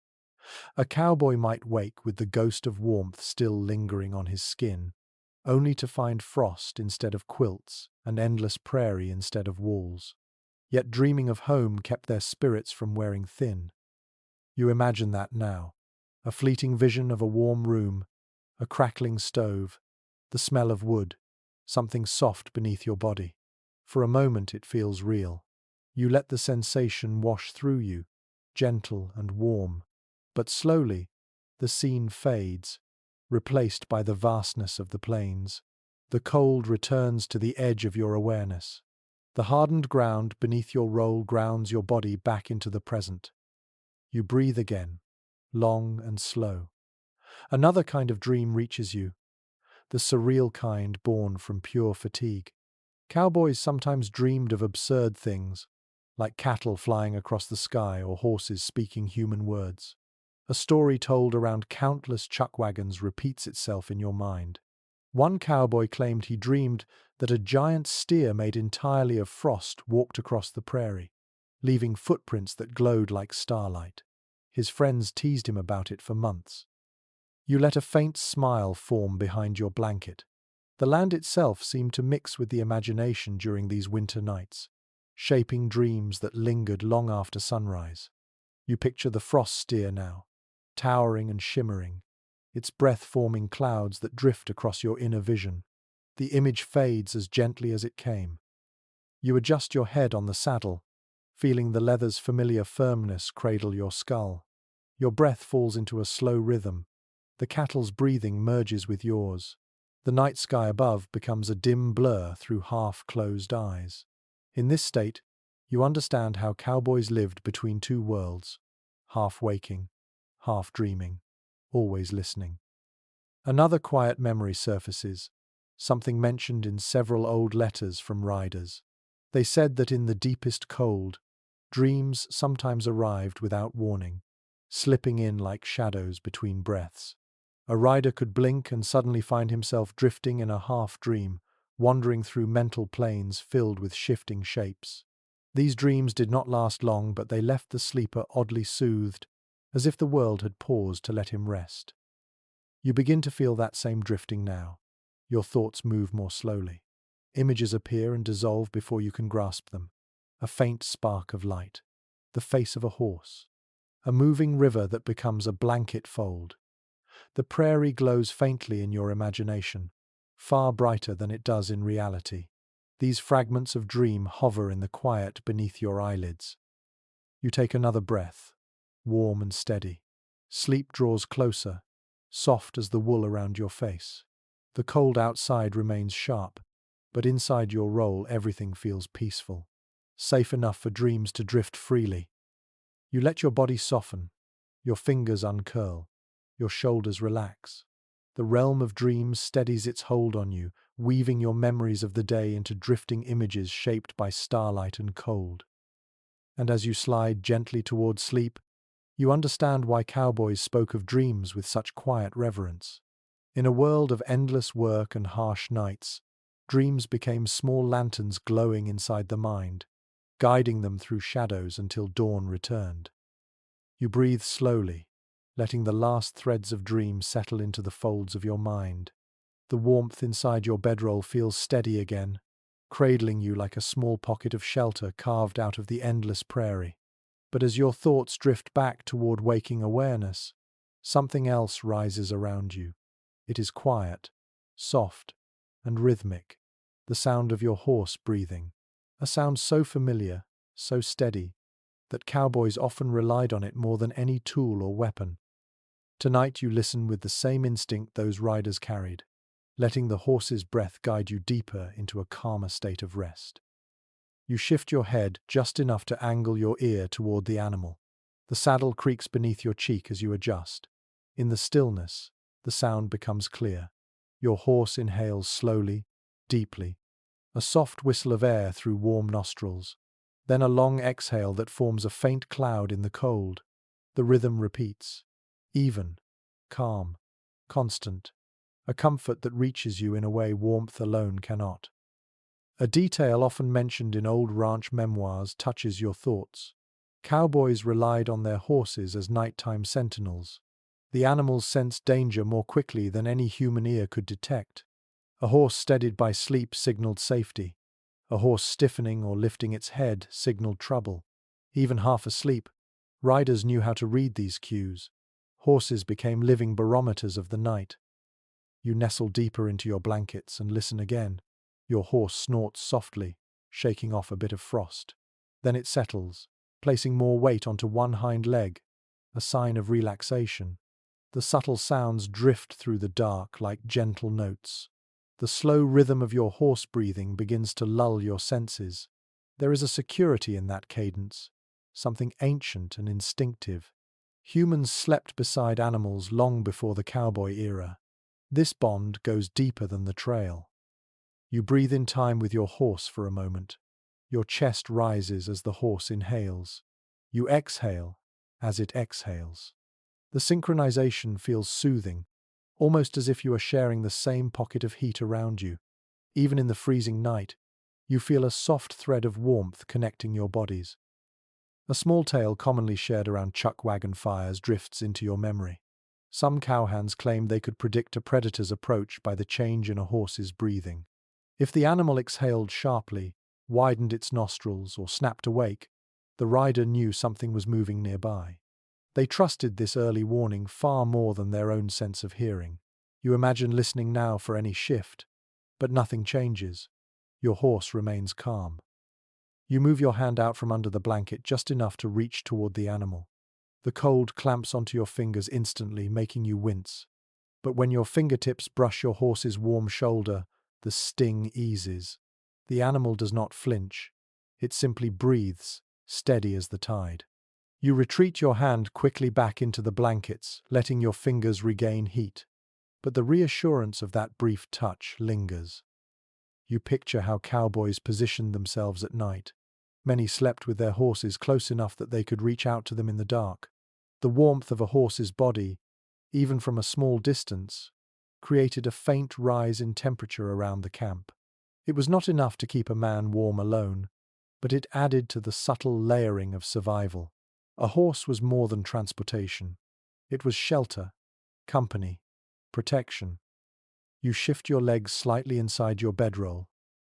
A cowboy might wake with the ghost of warmth still lingering on his skin, only to find frost instead of quilts and endless prairie instead of walls. Yet dreaming of home kept their spirits from wearing thin. You imagine that now. A fleeting vision of a warm room, a crackling stove, the smell of wood, something soft beneath your body. For a moment it feels real. You let the sensation wash through you, gentle and warm. But slowly, the scene fades, replaced by the vastness of the plains. The cold returns to the edge of your awareness. The hardened ground beneath your roll grounds your body back into the present. You breathe again, long and slow. Another kind of dream reaches you, the surreal kind born from pure fatigue. Cowboys sometimes dreamed of absurd things, like cattle flying across the sky or horses speaking human words. A story told around countless chuck wagons repeats itself in your mind. One cowboy claimed he dreamed that a giant steer made entirely of frost walked across the prairie, leaving footprints that glowed like starlight. His friends teased him about it for months. You let a faint smile form behind your blanket. The land itself seemed to mix with the imagination during these winter nights, shaping dreams that lingered long after sunrise. You picture the frost steer now, towering and shimmering, its breath forming clouds that drift across your inner vision. The image fades as gently as it came. You adjust your head on the saddle, feeling the leather's familiar firmness cradle your skull. Your breath falls into a slow rhythm. The cattle's breathing merges with yours. The night sky above becomes a dim blur through half-closed eyes. In this state, you understand how cowboys lived between two worlds, half waking, half dreaming, always listening. Another quiet memory surfaces, something mentioned in several old letters from riders. They said that in the deepest cold, dreams sometimes arrived without warning, slipping in like shadows between breaths. A rider could blink and suddenly find himself drifting in a half-dream, wandering through mental planes filled with shifting shapes. These dreams did not last long, but they left the sleeper oddly soothed, as if the world had paused to let him rest. You begin to feel that same drifting now. Your thoughts move more slowly. Images appear and dissolve before you can grasp them. A faint spark of light. The face of a horse. A moving river that becomes a blanket fold. The prairie glows faintly in your imagination, far brighter than it does in reality. These fragments of dream hover in the quiet beneath your eyelids. You take another breath, warm and steady. Sleep draws closer, soft as the wool around your face. The cold outside remains sharp, but inside your roll everything feels peaceful, safe enough for dreams to drift freely. You let your body soften, your fingers uncurl, your shoulders relax. The realm of dreams steadies its hold on you, weaving your memories of the day into drifting images shaped by starlight and cold. And as you slide gently toward sleep, you understand why cowboys spoke of dreams with such quiet reverence. In a world of endless work and harsh nights, dreams became small lanterns glowing inside the mind, guiding them through shadows until dawn returned. You breathe slowly, letting the last threads of dream settle into the folds of your mind. The warmth inside your bedroll feels steady again, cradling you like a small pocket of shelter carved out of the endless prairie. But as your thoughts drift back toward waking awareness, something else rises around you. It is quiet, soft, and rhythmic, the sound of your horse breathing. A sound so familiar, so steady, that cowboys often relied on it more than any tool or weapon. Tonight you listen with the same instinct those riders carried, letting the horse's breath guide you deeper into a calmer state of rest. You shift your head just enough to angle your ear toward the animal. The saddle creaks beneath your cheek as you adjust. In the stillness, the sound becomes clear. Your horse inhales slowly, deeply, a soft whistle of air through warm nostrils. Then a long exhale that forms a faint cloud in the cold. The rhythm repeats. Even, calm, constant. A comfort that reaches you in a way warmth alone cannot. A detail often mentioned in old ranch memoirs touches your thoughts. Cowboys relied on their horses as nighttime sentinels. The animals sensed danger more quickly than any human ear could detect. A horse steadied by sleep signaled safety. A horse stiffening or lifting its head signaled trouble. Even half asleep, riders knew how to read these cues. Horses became living barometers of the night. You nestle deeper into your blankets and listen again. Your horse snorts softly, shaking off a bit of frost. Then it settles, placing more weight onto one hind leg, a sign of relaxation. The subtle sounds drift through the dark like gentle notes. The slow rhythm of your horse breathing begins to lull your senses. There is a security in that cadence, something ancient and instinctive. Humans slept beside animals long before the cowboy era. This bond goes deeper than the trail. You breathe in time with your horse for a moment. Your chest rises as the horse inhales. You exhale as it exhales. The synchronization feels soothing, almost as if you are sharing the same pocket of heat around you. Even in the freezing night, you feel a soft thread of warmth connecting your bodies. A small tale commonly shared around chuck wagon fires drifts into your memory. Some cowhands claimed they could predict a predator's approach by the change in a horse's breathing. If the animal exhaled sharply, widened its nostrils, or snapped awake, the rider knew something was moving nearby. They trusted this early warning far more than their own sense of hearing. You imagine listening now for any shift, but nothing changes. Your horse remains calm. You move your hand out from under the blanket just enough to reach toward the animal. The cold clamps onto your fingers instantly, making you wince. But when your fingertips brush your horse's warm shoulder, the sting eases. The animal does not flinch. It simply breathes, steady as the tide. You retreat your hand quickly back into the blankets, letting your fingers regain heat. But the reassurance of that brief touch lingers. You picture how cowboys positioned themselves at night. Many slept with their horses close enough that they could reach out to them in the dark. The warmth of a horse's body, even from a small distance, created a faint rise in temperature around the camp. It was not enough to keep a man warm alone, but it added to the subtle layering of survival. A horse was more than transportation. It was shelter, company, protection. You shift your legs slightly inside your bedroll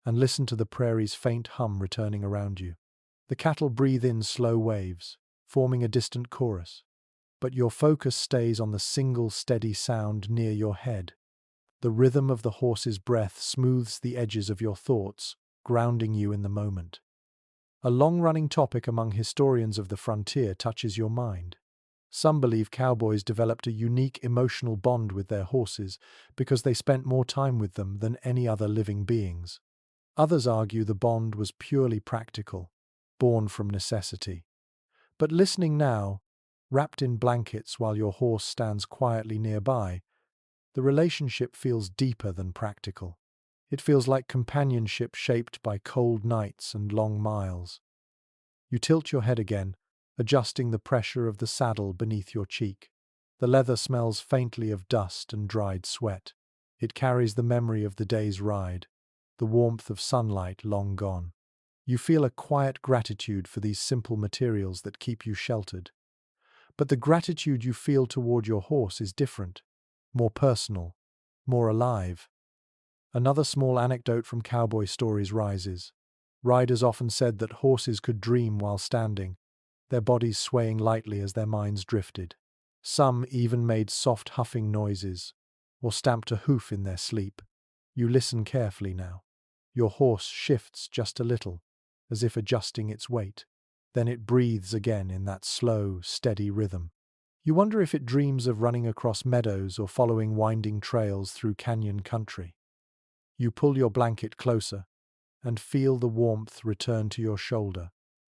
and listen to the prairie's faint hum returning around you. The cattle breathe in slow waves, forming a distant chorus. But your focus stays on the single steady sound near your head. The rhythm of the horse's breath smooths the edges of your thoughts, grounding you in the moment. A long-running topic among historians of the frontier touches your mind. Some believe cowboys developed a unique emotional bond with their horses because they spent more time with them than any other living beings. Others argue the bond was purely practical, born from necessity. But listening now, wrapped in blankets while your horse stands quietly nearby, the relationship feels deeper than practical. It feels like companionship shaped by cold nights and long miles. You tilt your head again, adjusting the pressure of the saddle beneath your cheek. The leather smells faintly of dust and dried sweat. It carries the memory of the day's ride, the warmth of sunlight long gone. You feel a quiet gratitude for these simple materials that keep you sheltered. But the gratitude you feel toward your horse is different, more personal, more alive. Another small anecdote from cowboy stories rises. Riders often said that horses could dream while standing, their bodies swaying lightly as their minds drifted. Some even made soft huffing noises, or stamped a hoof in their sleep. You listen carefully now. Your horse shifts just a little, as if adjusting its weight. Then it breathes again in that slow, steady rhythm. You wonder if it dreams of running across meadows or following winding trails through canyon country. You pull your blanket closer and feel the warmth return to your shoulder.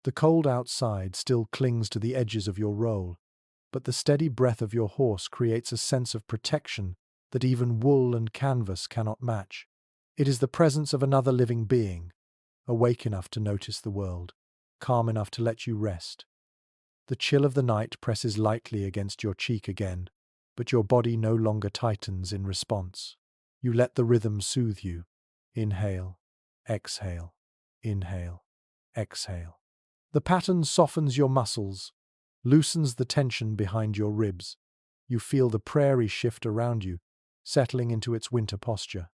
The cold outside still clings to the edges of your roll, but the steady breath of your horse creates a sense of protection that even wool and canvas cannot match. It is the presence of another living being, awake enough to notice the world, calm enough to let you rest. The chill of the night presses lightly against your cheek again, but your body no longer tightens in response. You let the rhythm soothe you. Inhale, exhale, inhale, exhale. The pattern softens your muscles, loosens the tension behind your ribs. You feel the prairie shift around you, settling into its winter posture.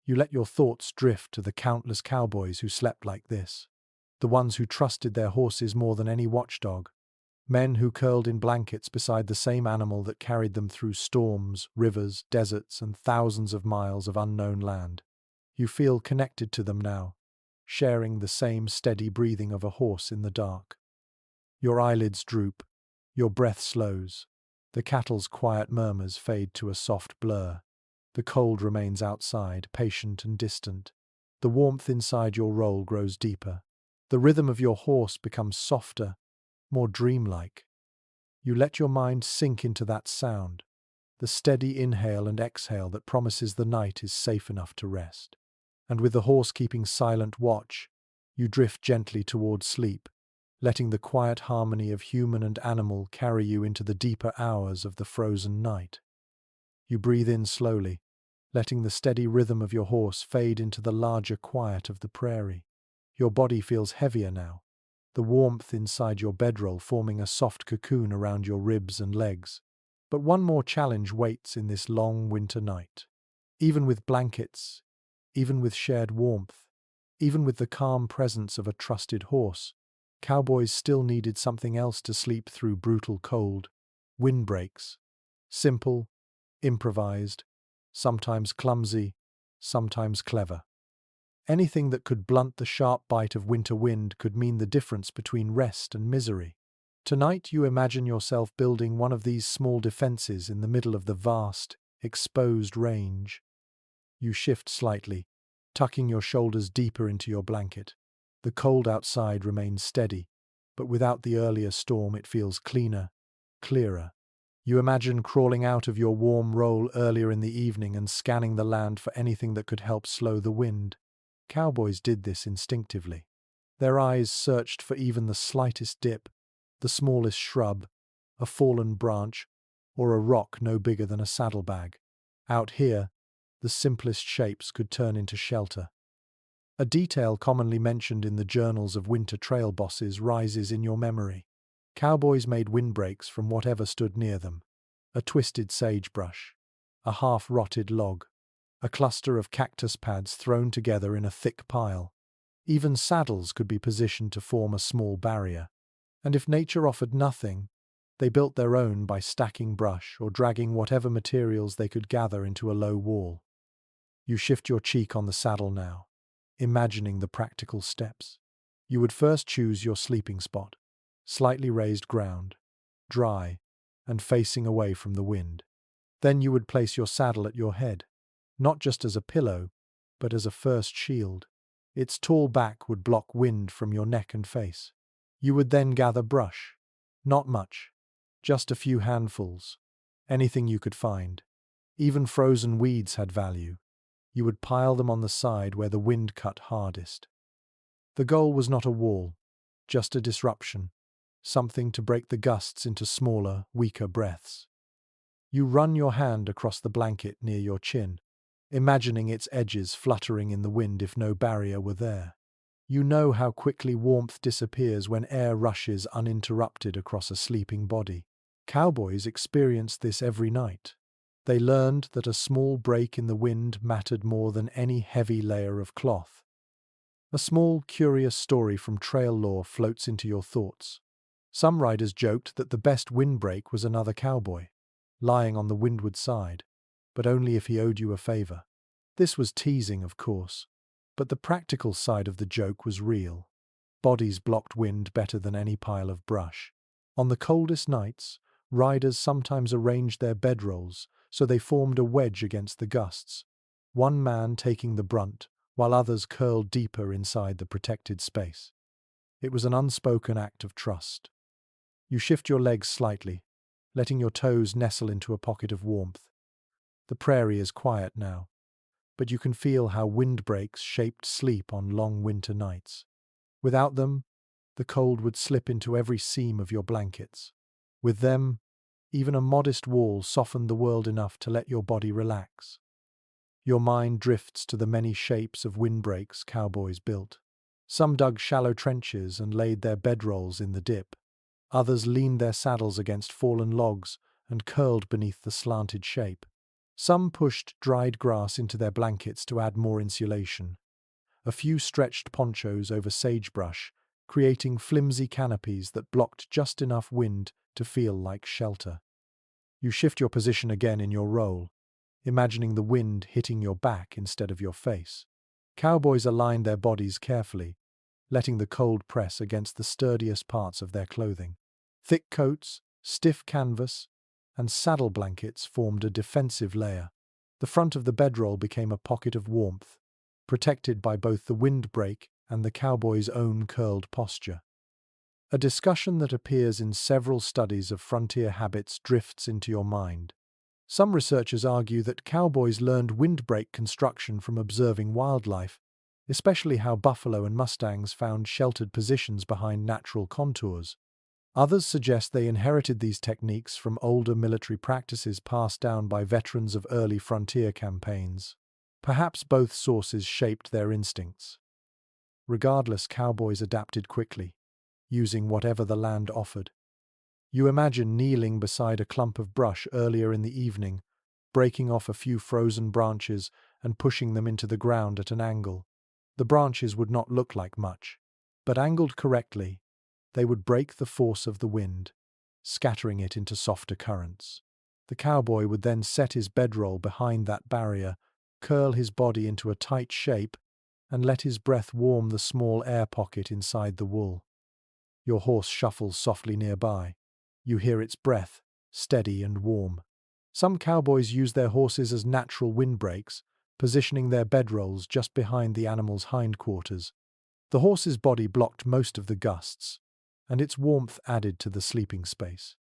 You let your thoughts drift to the countless cowboys who slept like this, the ones who trusted their horses more than any watchdog, men who curled in blankets beside the same animal that carried them through storms, rivers, deserts, and thousands of miles of unknown land. You feel connected to them now, sharing the same steady breathing of a horse in the dark. Your eyelids droop, your breath slows. The cattle's quiet murmurs fade to a soft blur. The cold remains outside, patient and distant. The warmth inside your roll grows deeper. The rhythm of your horse becomes softer, more dreamlike. You let your mind sink into that sound, the steady inhale and exhale that promises the night is safe enough to rest. And with the horse keeping silent watch, you drift gently towards sleep, letting the quiet harmony of human and animal carry you into the deeper hours of the frozen night. You breathe in slowly, letting the steady rhythm of your horse fade into the larger quiet of the prairie. Your body feels heavier now, the warmth inside your bedroll forming a soft cocoon around your ribs and legs. But one more challenge waits in this long winter night. Even with blankets, even with shared warmth, even with the calm presence of a trusted horse, cowboys still needed something else to sleep through brutal cold: windbreaks. Simple, improvised, sometimes clumsy, sometimes clever. Anything that could blunt the sharp bite of winter wind could mean the difference between rest and misery. Tonight you imagine yourself building one of these small defenses in the middle of the vast, exposed range. You shift slightly, tucking your shoulders deeper into your blanket. The cold outside remains steady, but without the earlier storm it feels cleaner, clearer. You imagine crawling out of your warm roll earlier in the evening and scanning the land for anything that could help slow the wind. Cowboys did this instinctively. Their eyes searched for even the slightest dip, the smallest shrub, a fallen branch, or a rock no bigger than a saddlebag. Out here, the simplest shapes could turn into shelter. A detail commonly mentioned in the journals of winter trail bosses rises in your memory. Cowboys made windbreaks from whatever stood near them: a twisted sagebrush, a half-rotted log, a cluster of cactus pads thrown together in a thick pile. Even saddles could be positioned to form a small barrier. And if nature offered nothing, they built their own by stacking brush or dragging whatever materials they could gather into a low wall. You shift your cheek on the saddle now, imagining the practical steps. You would first choose your sleeping spot: slightly raised ground, dry, and facing away from the wind. Then you would place your saddle at your head, not just as a pillow, but as a first shield. Its tall back would block wind from your neck and face. You would then gather brush. Not much, just a few handfuls, anything you could find. Even frozen weeds had value. You would pile them on the side where the wind cut hardest. The goal was not a wall, just a disruption, something to break the gusts into smaller, weaker breaths. You run your hand across the blanket near your chin, imagining its edges fluttering in the wind if no barrier were there. You know how quickly warmth disappears when air rushes uninterrupted across a sleeping body. Cowboys experienced this every night. They learned that a small break in the wind mattered more than any heavy layer of cloth. A small, curious story from trail lore floats into your thoughts. Some riders joked that the best windbreak was another cowboy, lying on the windward side, but only if he owed you a favor. This was teasing, of course, but the practical side of the joke was real. Bodies blocked wind better than any pile of brush. On the coldest nights, riders sometimes arranged their bedrolls so they formed a wedge against the gusts, one man taking the brunt while others curled deeper inside the protected space. It was an unspoken act of trust. You shift your legs slightly, letting your toes nestle into a pocket of warmth. The prairie is quiet now, but you can feel how windbreaks shaped sleep on long winter nights. Without them, the cold would slip into every seam of your blankets. With them, even a modest wall softened the world enough to let your body relax. Your mind drifts to the many shapes of windbreaks cowboys built. Some dug shallow trenches and laid their bedrolls in the dip. Others leaned their saddles against fallen logs and curled beneath the slanted shape. Some pushed dried grass into their blankets to add more insulation. A few stretched ponchos over sagebrush, creating flimsy canopies that blocked just enough wind to feel like shelter. You shift your position again in your roll, imagining the wind hitting your back instead of your face. Cowboys aligned their bodies carefully, letting the cold press against the sturdiest parts of their clothing. Thick coats, stiff canvas, and saddle blankets formed a defensive layer. The front of the bedroll became a pocket of warmth, protected by both the windbreak and the cowboy's own curled posture. A discussion that appears in several studies of frontier habits drifts into your mind. Some researchers argue that cowboys learned windbreak construction from observing wildlife, especially how buffalo and mustangs found sheltered positions behind natural contours. Others suggest they inherited these techniques from older military practices passed down by veterans of early frontier campaigns. Perhaps both sources shaped their instincts. Regardless, cowboys adapted quickly, using whatever the land offered. You imagine kneeling beside a clump of brush earlier in the evening, breaking off a few frozen branches and pushing them into the ground at an angle. The branches would not look like much, but angled correctly, they would break the force of the wind, scattering it into softer currents. The cowboy would then set his bedroll behind that barrier, curl his body into a tight shape, and let his breath warm the small air pocket inside the wool. Your horse shuffles softly nearby. You hear its breath, steady and warm. Some cowboys use their horses as natural windbreaks, positioning their bedrolls just behind the animal's hindquarters. The horse's body blocked most of the gusts, and its warmth added to the sleeping space.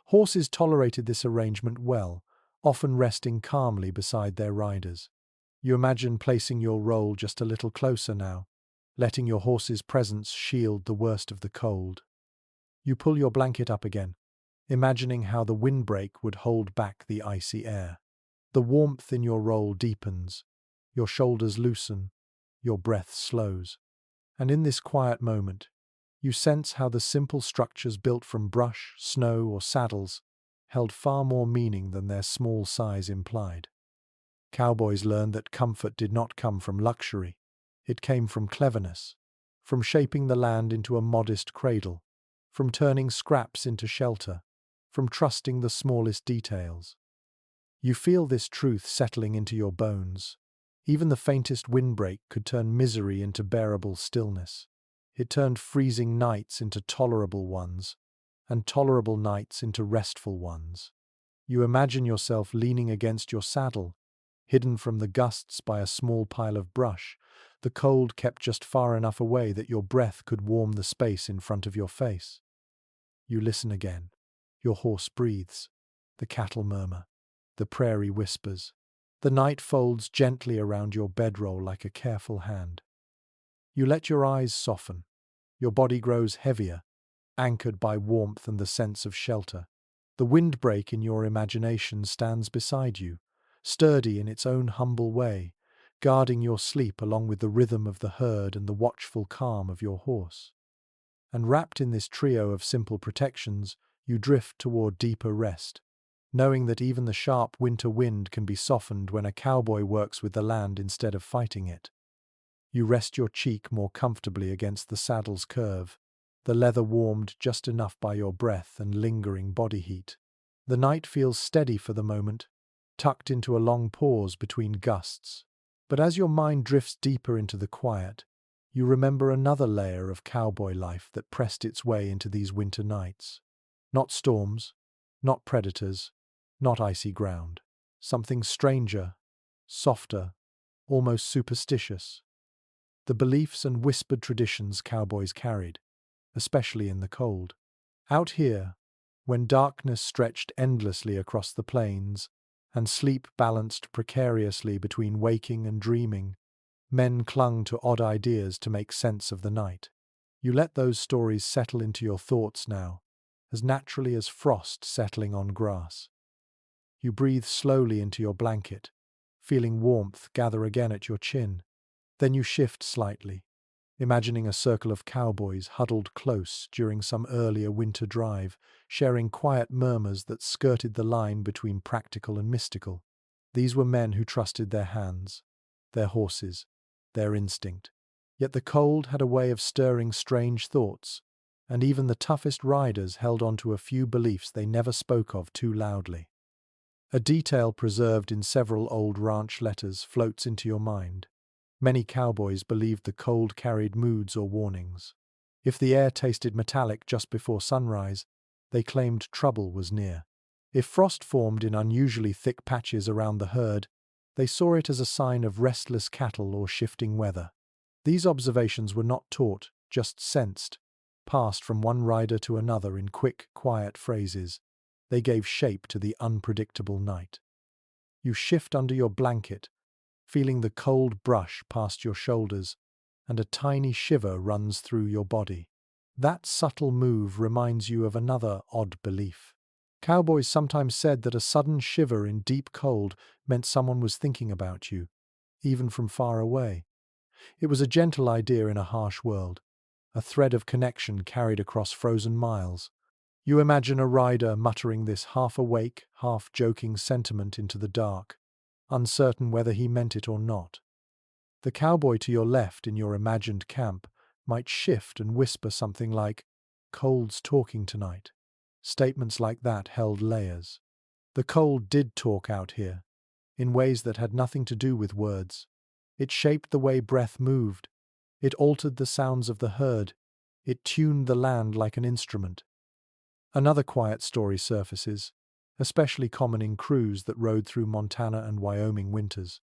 Horses tolerated this arrangement well, often resting calmly beside their riders. You imagine placing your roll just a little closer now, letting your horse's presence shield the worst of the cold. You pull your blanket up again, imagining how the windbreak would hold back the icy air. The warmth in your roll deepens, your shoulders loosen, your breath slows. And in this quiet moment, you sense how the simple structures built from brush, snow, or saddles held far more meaning than their small size implied. Cowboys learned that comfort did not come from luxury. It came from cleverness, from shaping the land into a modest cradle, from turning scraps into shelter, from trusting the smallest details. You feel this truth settling into your bones. Even the faintest windbreak could turn misery into bearable stillness. It turned freezing nights into tolerable ones, and tolerable nights into restful ones. You imagine yourself leaning against your saddle, hidden from the gusts by a small pile of brush, the cold kept just far enough away that your breath could warm the space in front of your face. You listen again. Your horse breathes. The cattle murmur. The prairie whispers. The night folds gently around your bedroll like a careful hand. You let your eyes soften. Your body grows heavier, anchored by warmth and the sense of shelter. The windbreak in your imagination stands beside you, sturdy in its own humble way, guarding your sleep along with the rhythm of the herd and the watchful calm of your horse. And wrapped in this trio of simple protections, you drift toward deeper rest, knowing that even the sharp winter wind can be softened when a cowboy works with the land instead of fighting it. You rest your cheek more comfortably against the saddle's curve, the leather warmed just enough by your breath and lingering body heat. The night feels steady for the moment, tucked into a long pause between gusts. But as your mind drifts deeper into the quiet, you remember another layer of cowboy life that pressed its way into these winter nights. Not storms, not predators, not icy ground. Something stranger, softer, almost superstitious. The beliefs and whispered traditions cowboys carried, especially in the cold. Out here, when darkness stretched endlessly across the plains, and sleep balanced precariously between waking and dreaming, men clung to odd ideas to make sense of the night. You let those stories settle into your thoughts now, as naturally as frost settling on grass. You breathe slowly into your blanket, feeling warmth gather again at your chin. Then you shift slightly, imagining a circle of cowboys huddled close during some earlier winter drive, sharing quiet murmurs that skirted the line between practical and mystical. These were men who trusted their hands, their horses, their instinct. Yet the cold had a way of stirring strange thoughts, and even the toughest riders held on to a few beliefs they never spoke of too loudly. A detail preserved in several old ranch letters floats into your mind. Many cowboys believed the cold carried moods or warnings. If the air tasted metallic just before sunrise, they claimed trouble was near. If frost formed in unusually thick patches around the herd, they saw it as a sign of restless cattle or shifting weather. These observations were not taught, just sensed, passed from one rider to another in quick, quiet phrases. They gave shape to the unpredictable night. You shift under your blanket, feeling the cold brush past your shoulders, and a tiny shiver runs through your body. That subtle move reminds you of another odd belief. Cowboys sometimes said that a sudden shiver in deep cold meant someone was thinking about you, even from far away. It was a gentle idea in a harsh world, a thread of connection carried across frozen miles. You imagine a rider muttering this half-awake, half-joking sentiment into the dark, uncertain whether he meant it or not. The cowboy to your left in your imagined camp might shift and whisper something like, "Cold's talking tonight." Statements like that held layers. The cold did talk out here, in ways that had nothing to do with words. It shaped the way breath moved. It altered the sounds of the herd. It tuned the land like an instrument. Another quiet story surfaces, especially common in crews that rode through Montana and Wyoming winters.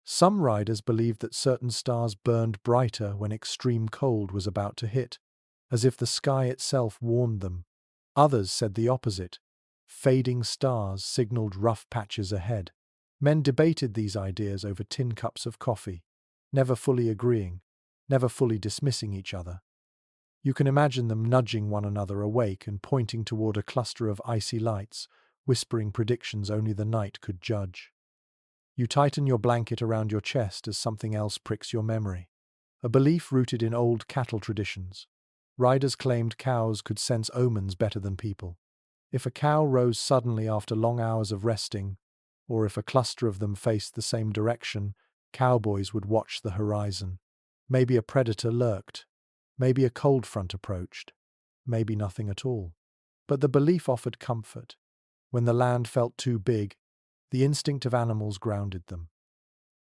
Some riders believed that certain stars burned brighter when extreme cold was about to hit, as if the sky itself warned them. Others said the opposite. Fading stars signaled rough patches ahead. Men debated these ideas over tin cups of coffee, never fully agreeing, never fully dismissing each other. You can imagine them nudging one another awake and pointing toward a cluster of icy lights, whispering predictions only the night could judge. You tighten your blanket around your chest as something else pricks your memory. A belief rooted in old cattle traditions. Riders claimed cows could sense omens better than people. If a cow rose suddenly after long hours of resting, or if a cluster of them faced the same direction, cowboys would watch the horizon. Maybe a predator lurked. Maybe a cold front approached. Maybe nothing at all. But the belief offered comfort. When the land felt too big, the instinct of animals grounded them.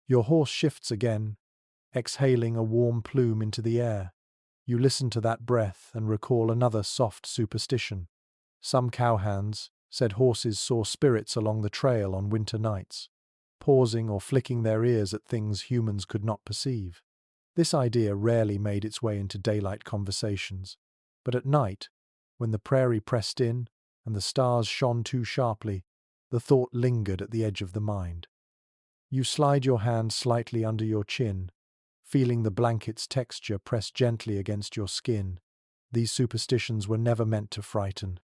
Your horse shifts again, exhaling a warm plume into the air. You listen to that breath and recall another soft superstition. Some cowhands said horses saw spirits along the trail on winter nights, pausing or flicking their ears at things humans could not perceive. This idea rarely made its way into daylight conversations, but at night, when the prairie pressed in and the stars shone too sharply, the thought lingered at the edge of the mind. You slide your hand slightly under your chin, feeling the blanket's texture press gently against your skin. These superstitions were never meant to frighten.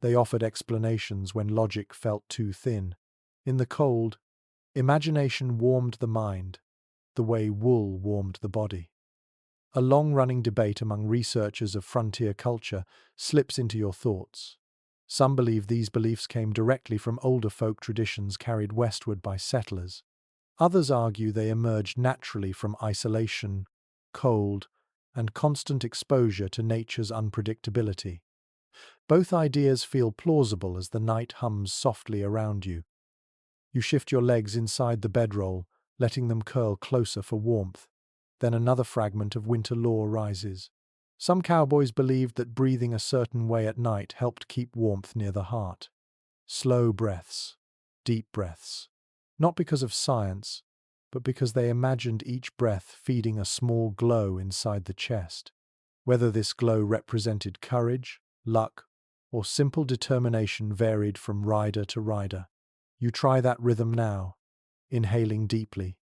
They offered explanations when logic felt too thin. In the cold, imagination warmed the mind, the way wool warmed the body. A long-running debate among researchers of frontier culture slips into your thoughts. Some believe these beliefs came directly from older folk traditions carried westward by settlers. Others argue they emerged naturally from isolation, cold, and constant exposure to nature's unpredictability. Both ideas feel plausible as the night hums softly around you. You shift your legs inside the bedroll, letting them curl closer for warmth. Then another fragment of winter lore rises. Some cowboys believed that breathing a certain way at night helped keep warmth near the heart. Slow breaths, deep breaths. Not because of science, but because they imagined each breath feeding a small glow inside the chest. Whether this glow represented courage, luck, or simple determination varied from rider to rider. You try that rhythm now, inhaling deeply,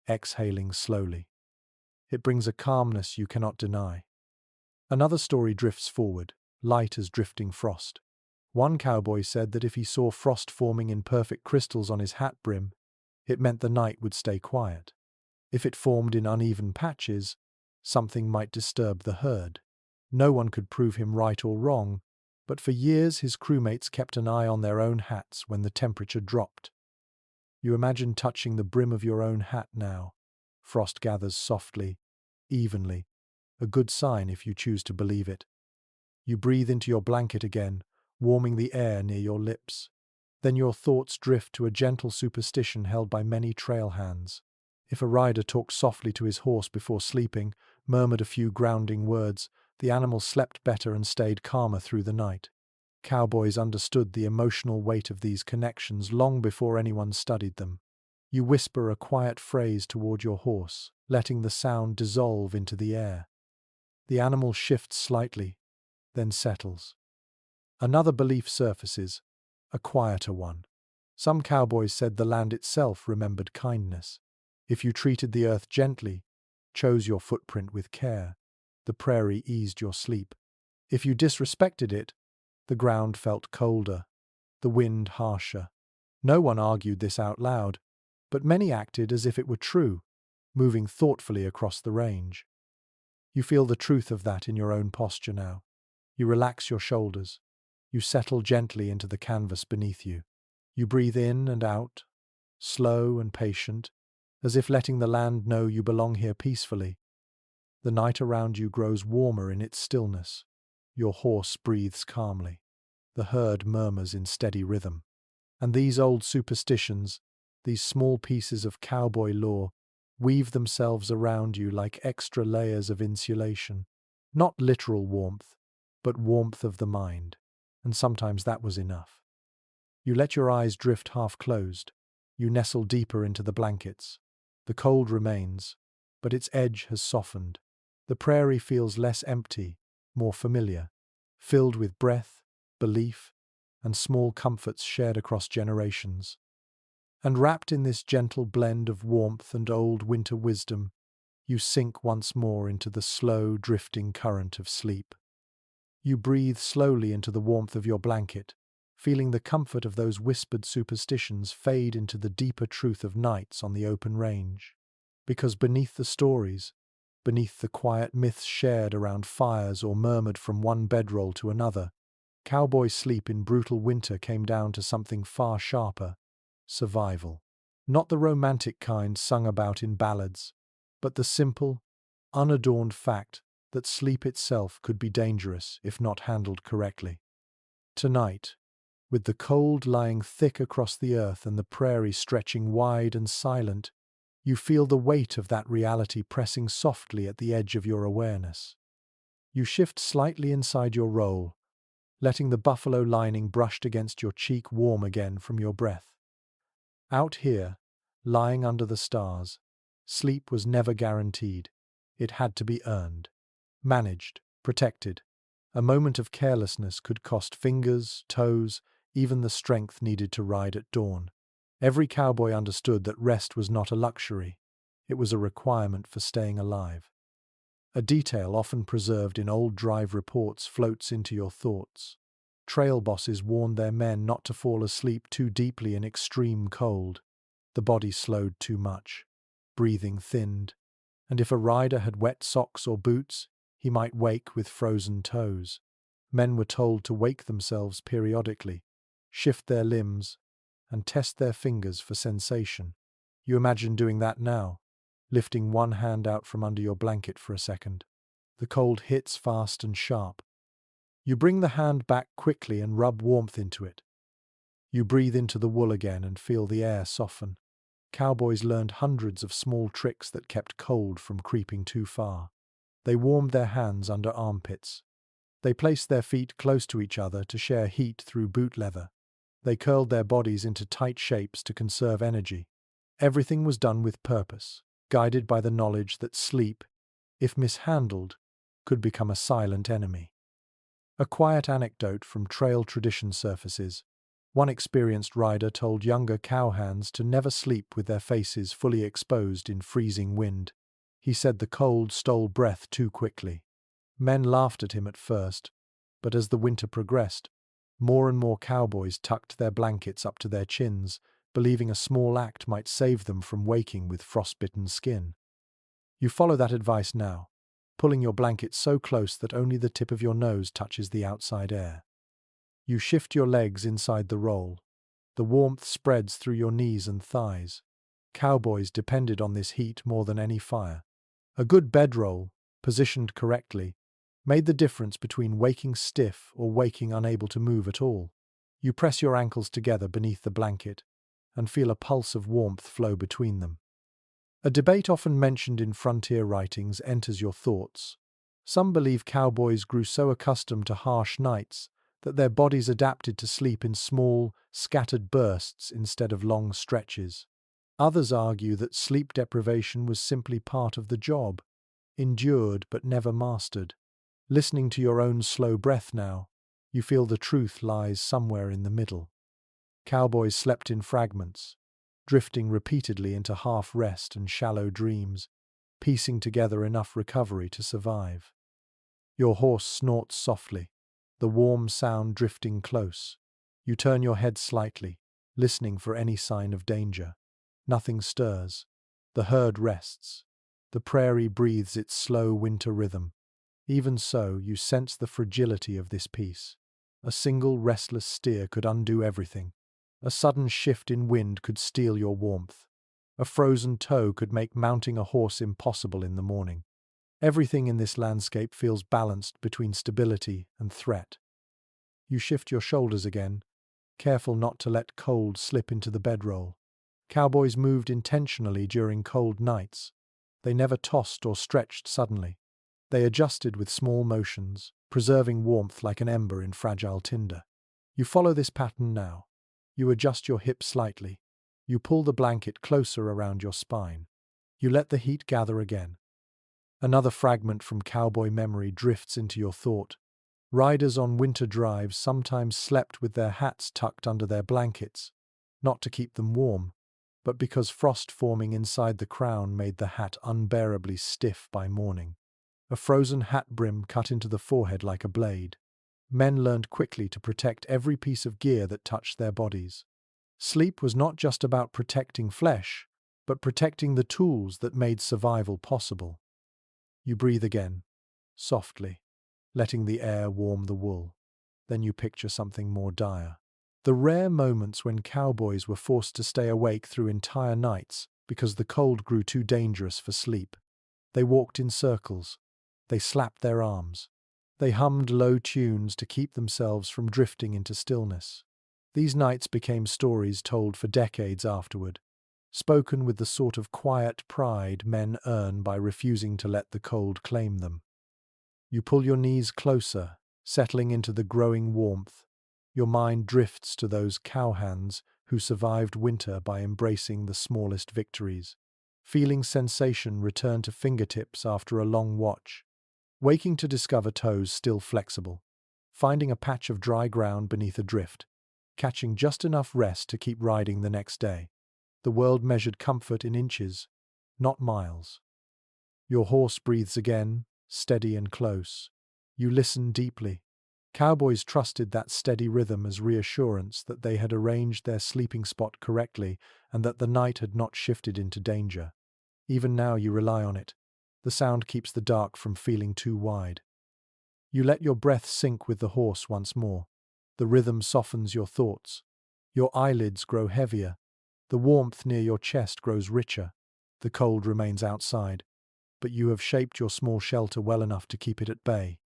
exhaling slowly. It brings a calmness you cannot deny. Another story drifts forward, light as drifting frost. One cowboy said that if he saw frost forming in perfect crystals on his hat brim, it meant the night would stay quiet. If it formed in uneven patches, something might disturb the herd. No one could prove him right or wrong, but for years his crewmates kept an eye on their own hats when the temperature dropped. You imagine touching the brim of your own hat now. Frost gathers softly, evenly, a good sign if you choose to believe it. You breathe into your blanket again, warming the air near your lips. Then your thoughts drift to a gentle superstition held by many trail hands. If a rider talked softly to his horse before sleeping, murmured a few grounding words, the animal slept better and stayed calmer through the night. Cowboys understood the emotional weight of these connections long before anyone studied them. You whisper a quiet phrase toward your horse, letting the sound dissolve into the air. The animal shifts slightly, then settles. Another belief surfaces, a quieter one. Some cowboys said the land itself remembered kindness. If you treated the earth gently, chose your footprint with care, the prairie eased your sleep. If you disrespected it, the ground felt colder, the wind harsher. No one argued this out loud, but many acted as if it were true, moving thoughtfully across the range. You feel the truth of that in your own posture now. You relax your shoulders. You settle gently into the canvas beneath you. You breathe in and out, slow and patient, as if letting the land know you belong here peacefully. The night around you grows warmer in its stillness. Your horse breathes calmly. The herd murmurs in steady rhythm. And these old superstitions, these small pieces of cowboy lore, weave themselves around you like extra layers of insulation. Not literal warmth, but warmth of the mind. And sometimes that was enough. You let your eyes drift half closed. You nestle deeper into the blankets. The cold remains, but its edge has softened. The prairie feels less empty, more familiar, filled with breath, belief, and small comforts shared across generations. And wrapped in this gentle blend of warmth and old winter wisdom, you sink once more into the slow, drifting current of sleep. You breathe slowly into the warmth of your blanket, feeling the comfort of those whispered superstitions fade into the deeper truth of nights on the open range. Because beneath the stories, beneath the quiet myths shared around fires or murmured from one bedroll to another, cowboy sleep in brutal winter came down to something far sharper: survival. Not the romantic kind sung about in ballads, but the simple, unadorned fact that sleep itself could be dangerous if not handled correctly. Tonight, with the cold lying thick across the earth and the prairie stretching wide and silent, you feel the weight of that reality pressing softly at the edge of your awareness. You shift slightly inside your roll, letting the buffalo lining brushed against your cheek warm again from your breath. Out here, lying under the stars, sleep was never guaranteed. It had to be earned, managed, protected. A moment of carelessness could cost fingers, toes, even the strength needed to ride at dawn. Every cowboy understood that rest was not a luxury. It was a requirement for staying alive. A detail often preserved in old drive reports floats into your thoughts. Trail bosses warned their men not to fall asleep too deeply in extreme cold. The body slowed too much. Breathing thinned. And if a rider had wet socks or boots, he might wake with frozen toes. Men were told to wake themselves periodically, shift their limbs, and test their fingers for sensation. You imagine doing that now, lifting one hand out from under your blanket for a second. The cold hits fast and sharp. You bring the hand back quickly and rub warmth into it. You breathe into the wool again and feel the air soften. Cowboys learned hundreds of small tricks that kept cold from creeping too far. They warmed their hands under armpits. They placed their feet close to each other to share heat through boot leather. They curled their bodies into tight shapes to conserve energy. Everything was done with purpose, guided by the knowledge that sleep, if mishandled, could become a silent enemy. A quiet anecdote from trail tradition surfaces. One experienced rider told younger cowhands to never sleep with their faces fully exposed in freezing wind. He said the cold stole breath too quickly. Men laughed at him at first, but as the winter progressed, more and more cowboys tucked their blankets up to their chins, believing a small act might save them from waking with frostbitten skin. You follow that advice now, pulling your blanket so close that only the tip of your nose touches the outside air. You shift your legs inside the roll. The warmth spreads through your knees and thighs. Cowboys depended on this heat more than any fire. A good bedroll, positioned correctly, made the difference between waking stiff or waking unable to move at all. You press your ankles together beneath the blanket and feel a pulse of warmth flow between them. A debate often mentioned in frontier writings enters your thoughts. Some believe cowboys grew so accustomed to harsh nights that their bodies adapted to sleep in small, scattered bursts instead of long stretches. Others argue that sleep deprivation was simply part of the job, endured but never mastered. Listening to your own slow breath now, you feel the truth lies somewhere in the middle. Cowboys slept in fragments, drifting repeatedly into half-rest and shallow dreams, piecing together enough recovery to survive. Your horse snorts softly, the warm sound drifting close. You turn your head slightly, listening for any sign of danger. Nothing stirs. The herd rests. The prairie breathes its slow winter rhythm. Even so, you sense the fragility of this peace. A single restless steer could undo everything. A sudden shift in wind could steal your warmth. A frozen toe could make mounting a horse impossible in the morning. Everything in this landscape feels balanced between stability and threat. You shift your shoulders again, careful not to let cold slip into the bedroll. Cowboys moved intentionally during cold nights. They never tossed or stretched suddenly. They adjusted with small motions, preserving warmth like an ember in fragile tinder. You follow this pattern now. You adjust your hips slightly. You pull the blanket closer around your spine. You let the heat gather again. Another fragment from cowboy memory drifts into your thought. Riders on winter drives sometimes slept with their hats tucked under their blankets, not to keep them warm, but because frost forming inside the crown made the hat unbearably stiff by morning. A frozen hat brim cut into the forehead like a blade. Men learned quickly to protect every piece of gear that touched their bodies. Sleep was not just about protecting flesh, but protecting the tools that made survival possible. You breathe again, softly, letting the air warm the wool. Then you picture something more dire. The rare moments when cowboys were forced to stay awake through entire nights because the cold grew too dangerous for sleep. They walked in circles. They slapped their arms. They hummed low tunes to keep themselves from drifting into stillness. These nights became stories told for decades afterward, spoken with the sort of quiet pride men earn by refusing to let the cold claim them. You pull your knees closer, settling into the growing warmth. Your mind drifts to those cowhands who survived winter by embracing the smallest victories. Feeling sensation return to fingertips after a long watch. Waking to discover toes still flexible. Finding a patch of dry ground beneath a drift. Catching just enough rest to keep riding the next day. The world measured comfort in inches, not miles. Your horse breathes again, steady and close. You listen deeply. Cowboys trusted that steady rhythm as reassurance that they had arranged their sleeping spot correctly and that the night had not shifted into danger. Even now you rely on it. The sound keeps the dark from feeling too wide. You let your breath sink with the horse once more. The rhythm softens your thoughts. Your eyelids grow heavier. The warmth near your chest grows richer. The cold remains outside, but you have shaped your small shelter well enough to keep it at bay.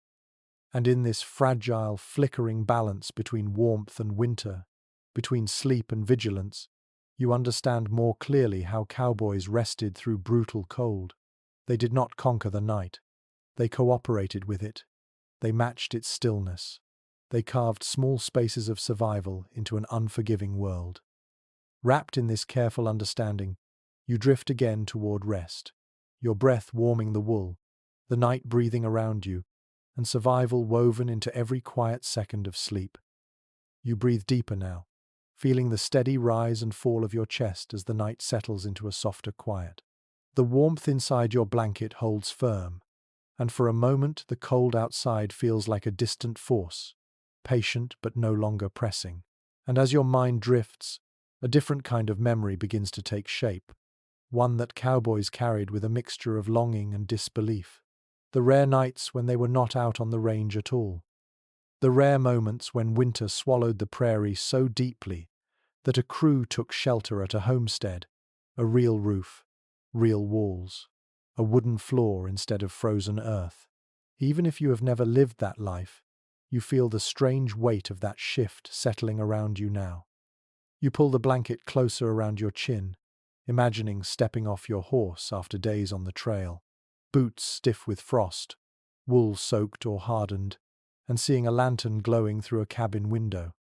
And in this fragile, flickering balance between warmth and winter, between sleep and vigilance, you understand more clearly how cowboys rested through brutal cold. They did not conquer the night. They cooperated with it. They matched its stillness. They carved small spaces of survival into an unforgiving world. Wrapped in this careful understanding, you drift again toward rest, your breath warming the wool, the night breathing around you, and survival woven into every quiet second of sleep. You breathe deeper now, feeling the steady rise and fall of your chest as the night settles into a softer quiet. The warmth inside your blanket holds firm, and for a moment the cold outside feels like a distant force, patient but no longer pressing. And as your mind drifts, a different kind of memory begins to take shape, one that cowboys carried with a mixture of longing and disbelief. The rare nights when they were not out on the range at all. The rare moments when winter swallowed the prairie so deeply that a crew took shelter at a homestead, a real roof, real walls, a wooden floor instead of frozen earth. Even if you have never lived that life, you feel the strange weight of that shift settling around you now. You pull the blanket closer around your chin, imagining stepping off your horse after days on the trail, boots stiff with frost, wool soaked or hardened, and seeing a lantern glowing through a cabin window,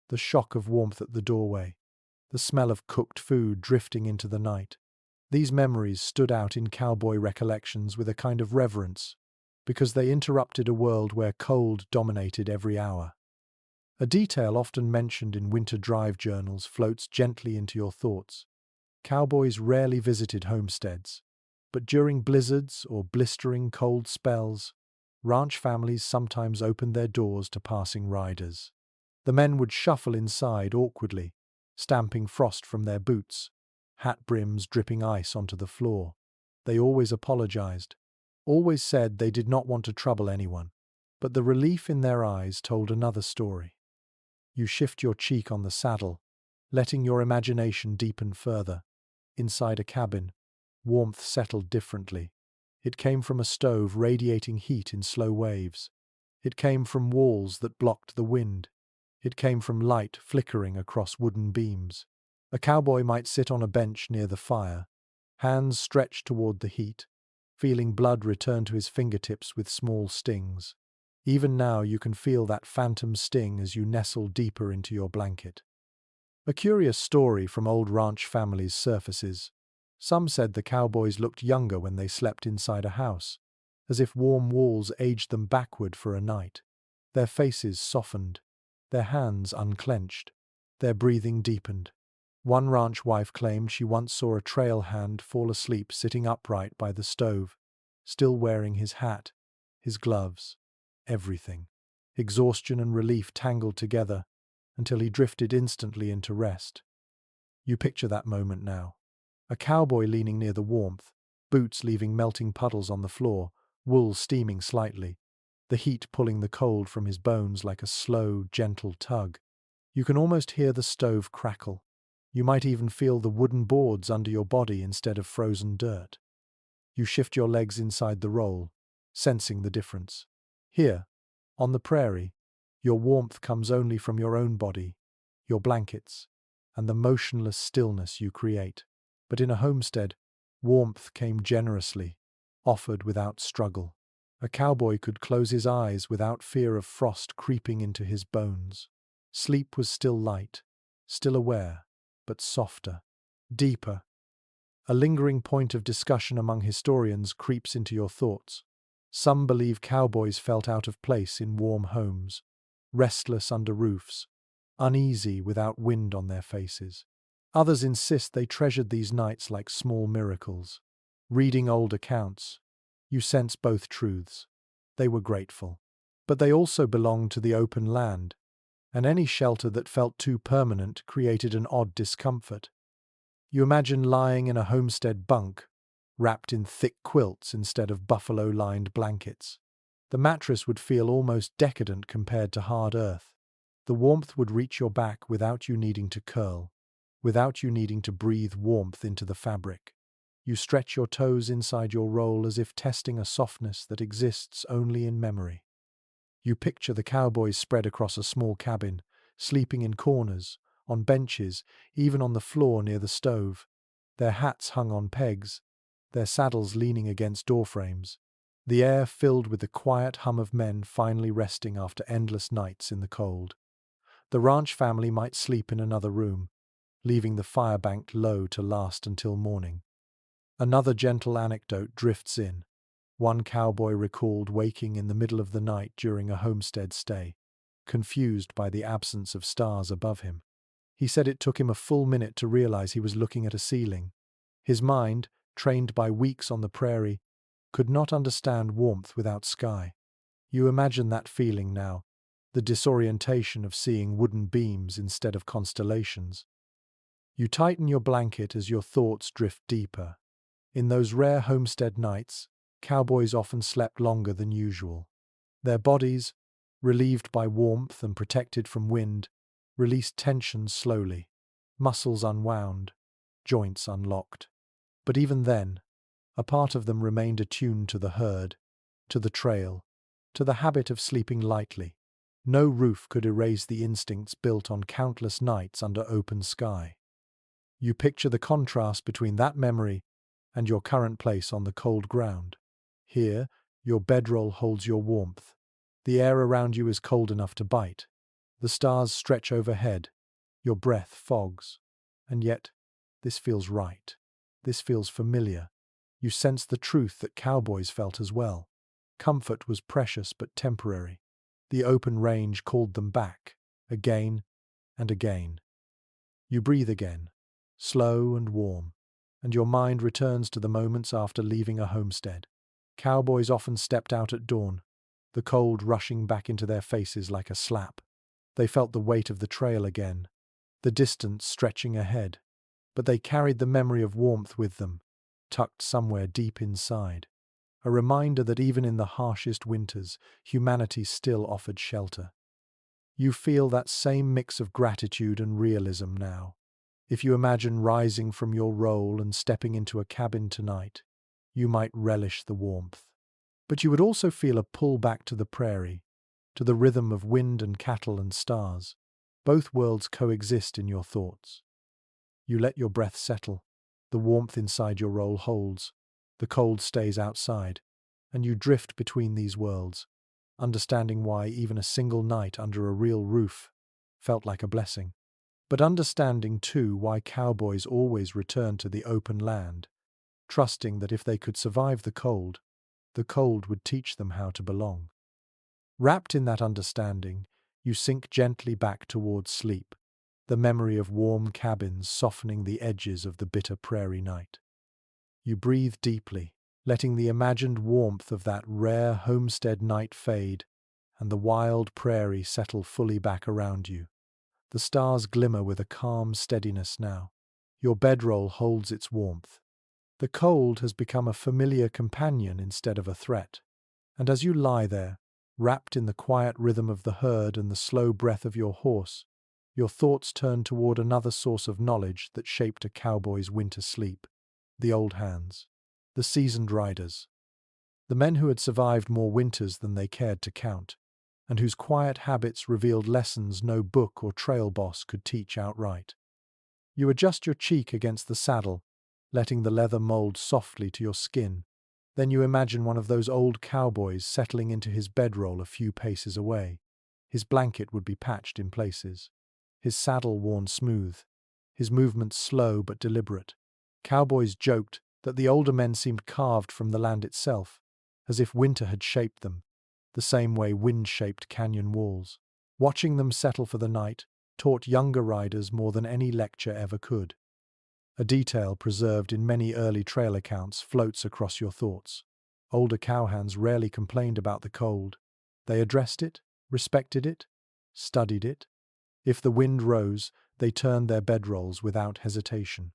the shock of warmth at the doorway, the smell of cooked food drifting into the night. These memories stood out in cowboy recollections with a kind of reverence, because they interrupted a world where cold dominated every hour. A detail often mentioned in winter drive journals floats gently into your thoughts. Cowboys rarely visited homesteads, but during blizzards or blistering cold spells, ranch families sometimes opened their doors to passing riders. The men would shuffle inside awkwardly, stamping frost from their boots, hat brims dripping ice onto the floor. They always apologized, always said they did not want to trouble anyone, but the relief in their eyes told another story. You shift your cheek on the saddle, letting your imagination deepen further. Inside a cabin, warmth settled differently. It came from a stove radiating heat in slow waves. It came from walls that blocked the wind. It came from light flickering across wooden beams. A cowboy might sit on a bench near the fire, hands stretched toward the heat, feeling blood return to his fingertips with small stings. Even now you can feel that phantom sting as you nestle deeper into your blanket. A curious story from old ranch families surfaces. Some said the cowboys looked younger when they slept inside a house, as if warm walls aged them backward for a night. Their faces softened, their hands unclenched, their breathing deepened. One ranch wife claimed she once saw a trail hand fall asleep sitting upright by the stove, still wearing his hat, his gloves, everything. Exhaustion and relief tangled together until he drifted instantly into rest. You picture that moment now. A cowboy leaning near the warmth, boots leaving melting puddles on the floor, wool steaming slightly, the heat pulling the cold from his bones like a slow, gentle tug. You can almost hear the stove crackle. You might even feel the wooden boards under your body instead of frozen dirt. You shift your legs inside the roll, sensing the difference. Here, on the prairie, your warmth comes only from your own body, your blankets, and the motionless stillness you create. But in a homestead, warmth came generously, offered without struggle. A cowboy could close his eyes without fear of frost creeping into his bones. Sleep was still light, still aware, but softer, deeper. A lingering point of discussion among historians creeps into your thoughts. Some believe cowboys felt out of place in warm homes, restless under roofs, uneasy without wind on their faces. Others insist they treasured these nights like small miracles. Reading old accounts, you sense both truths. They were grateful. But they also belonged to the open land, and any shelter that felt too permanent created an odd discomfort. You imagine lying in a homestead bunk, wrapped in thick quilts instead of buffalo-lined blankets. The mattress would feel almost decadent compared to hard earth. The warmth would reach your back without you needing to curl, without you needing to breathe warmth into the fabric. You stretch your toes inside your roll as if testing a softness that exists only in memory. You picture the cowboys spread across a small cabin, sleeping in corners, on benches, even on the floor near the stove, their hats hung on pegs, their saddles leaning against doorframes, the air filled with the quiet hum of men finally resting after endless nights in the cold. The ranch family might sleep in another room, leaving the fire banked low to last until morning. Another gentle anecdote drifts in. One cowboy recalled waking in the middle of the night during a homestead stay, confused by the absence of stars above him. He said it took him a full minute to realize he was looking at a ceiling. His mind, trained by weeks on the prairie, could not understand warmth without sky. You imagine that feeling now, the disorientation of seeing wooden beams instead of constellations. You tighten your blanket as your thoughts drift deeper. In those rare homestead nights, cowboys often slept longer than usual. Their bodies, relieved by warmth and protected from wind, released tension slowly, muscles unwound, joints unlocked. But even then, a part of them remained attuned to the herd, to the trail, to the habit of sleeping lightly. No roof could erase the instincts built on countless nights under open sky. You picture the contrast between that memory and your current place on the cold ground. Here, your bedroll holds your warmth. The air around you is cold enough to bite. The stars stretch overhead. Your breath fogs. And yet, this feels right. This feels familiar. You sense the truth that cowboys felt as well. Comfort was precious but temporary. The open range called them back, again and again. You breathe again, slow and warm, and your mind returns to the moments after leaving a homestead. Cowboys often stepped out at dawn, the cold rushing back into their faces like a slap. They felt the weight of the trail again, the distance stretching ahead, but they carried the memory of warmth with them, tucked somewhere deep inside, a reminder that even in the harshest winters, humanity still offered shelter. You feel that same mix of gratitude and realism now. If you imagine rising from your roll and stepping into a cabin tonight, you might relish the warmth. But you would also feel a pull back to the prairie, to the rhythm of wind and cattle and stars. Both worlds coexist in your thoughts. You let your breath settle, the warmth inside your roll holds, the cold stays outside, and you drift between these worlds, understanding why even a single night under a real roof felt like a blessing. But understanding, too, why cowboys always returned to the open land, trusting that if they could survive the cold would teach them how to belong. Wrapped in that understanding, you sink gently back towards sleep, the memory of warm cabins softening the edges of the bitter prairie night. You breathe deeply, letting the imagined warmth of that rare homestead night fade, and the wild prairie settle fully back around you. The stars glimmer with a calm steadiness now. Your bedroll holds its warmth. The cold has become a familiar companion instead of a threat. And as you lie there, wrapped in the quiet rhythm of the herd and the slow breath of your horse, your thoughts turn toward another source of knowledge that shaped a cowboy's winter sleep: the old hands, the seasoned riders, the men who had survived more winters than they cared to count, and whose quiet habits revealed lessons no book or trail boss could teach outright. You adjust your cheek against the saddle, letting the leather mold softly to your skin. Then you imagine one of those old cowboys settling into his bedroll a few paces away. His blanket would be patched in places, his saddle worn smooth, his movements slow but deliberate. Cowboys joked that the older men seemed carved from the land itself, as if winter had shaped them, the same way wind shaped canyon walls. Watching them settle for the night taught younger riders more than any lecture ever could. A detail preserved in many early trail accounts floats across your thoughts. Older cowhands rarely complained about the cold. They addressed it, respected it, studied it. If the wind rose, they turned their bedrolls without hesitation.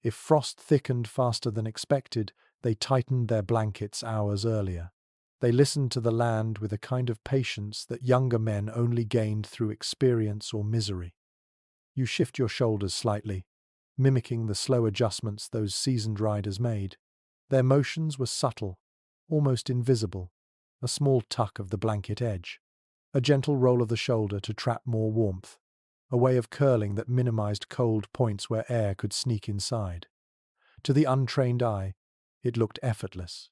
If frost thickened faster than expected, they tightened their blankets hours earlier. They listened to the land with a kind of patience that younger men only gained through experience or misery. You shift your shoulders slightly, mimicking the slow adjustments those seasoned riders made. Their motions were subtle, almost invisible, a small tuck of the blanket edge, a gentle roll of the shoulder to trap more warmth, a way of curling that minimized cold points where air could sneak inside. To the untrained eye, it looked effortless,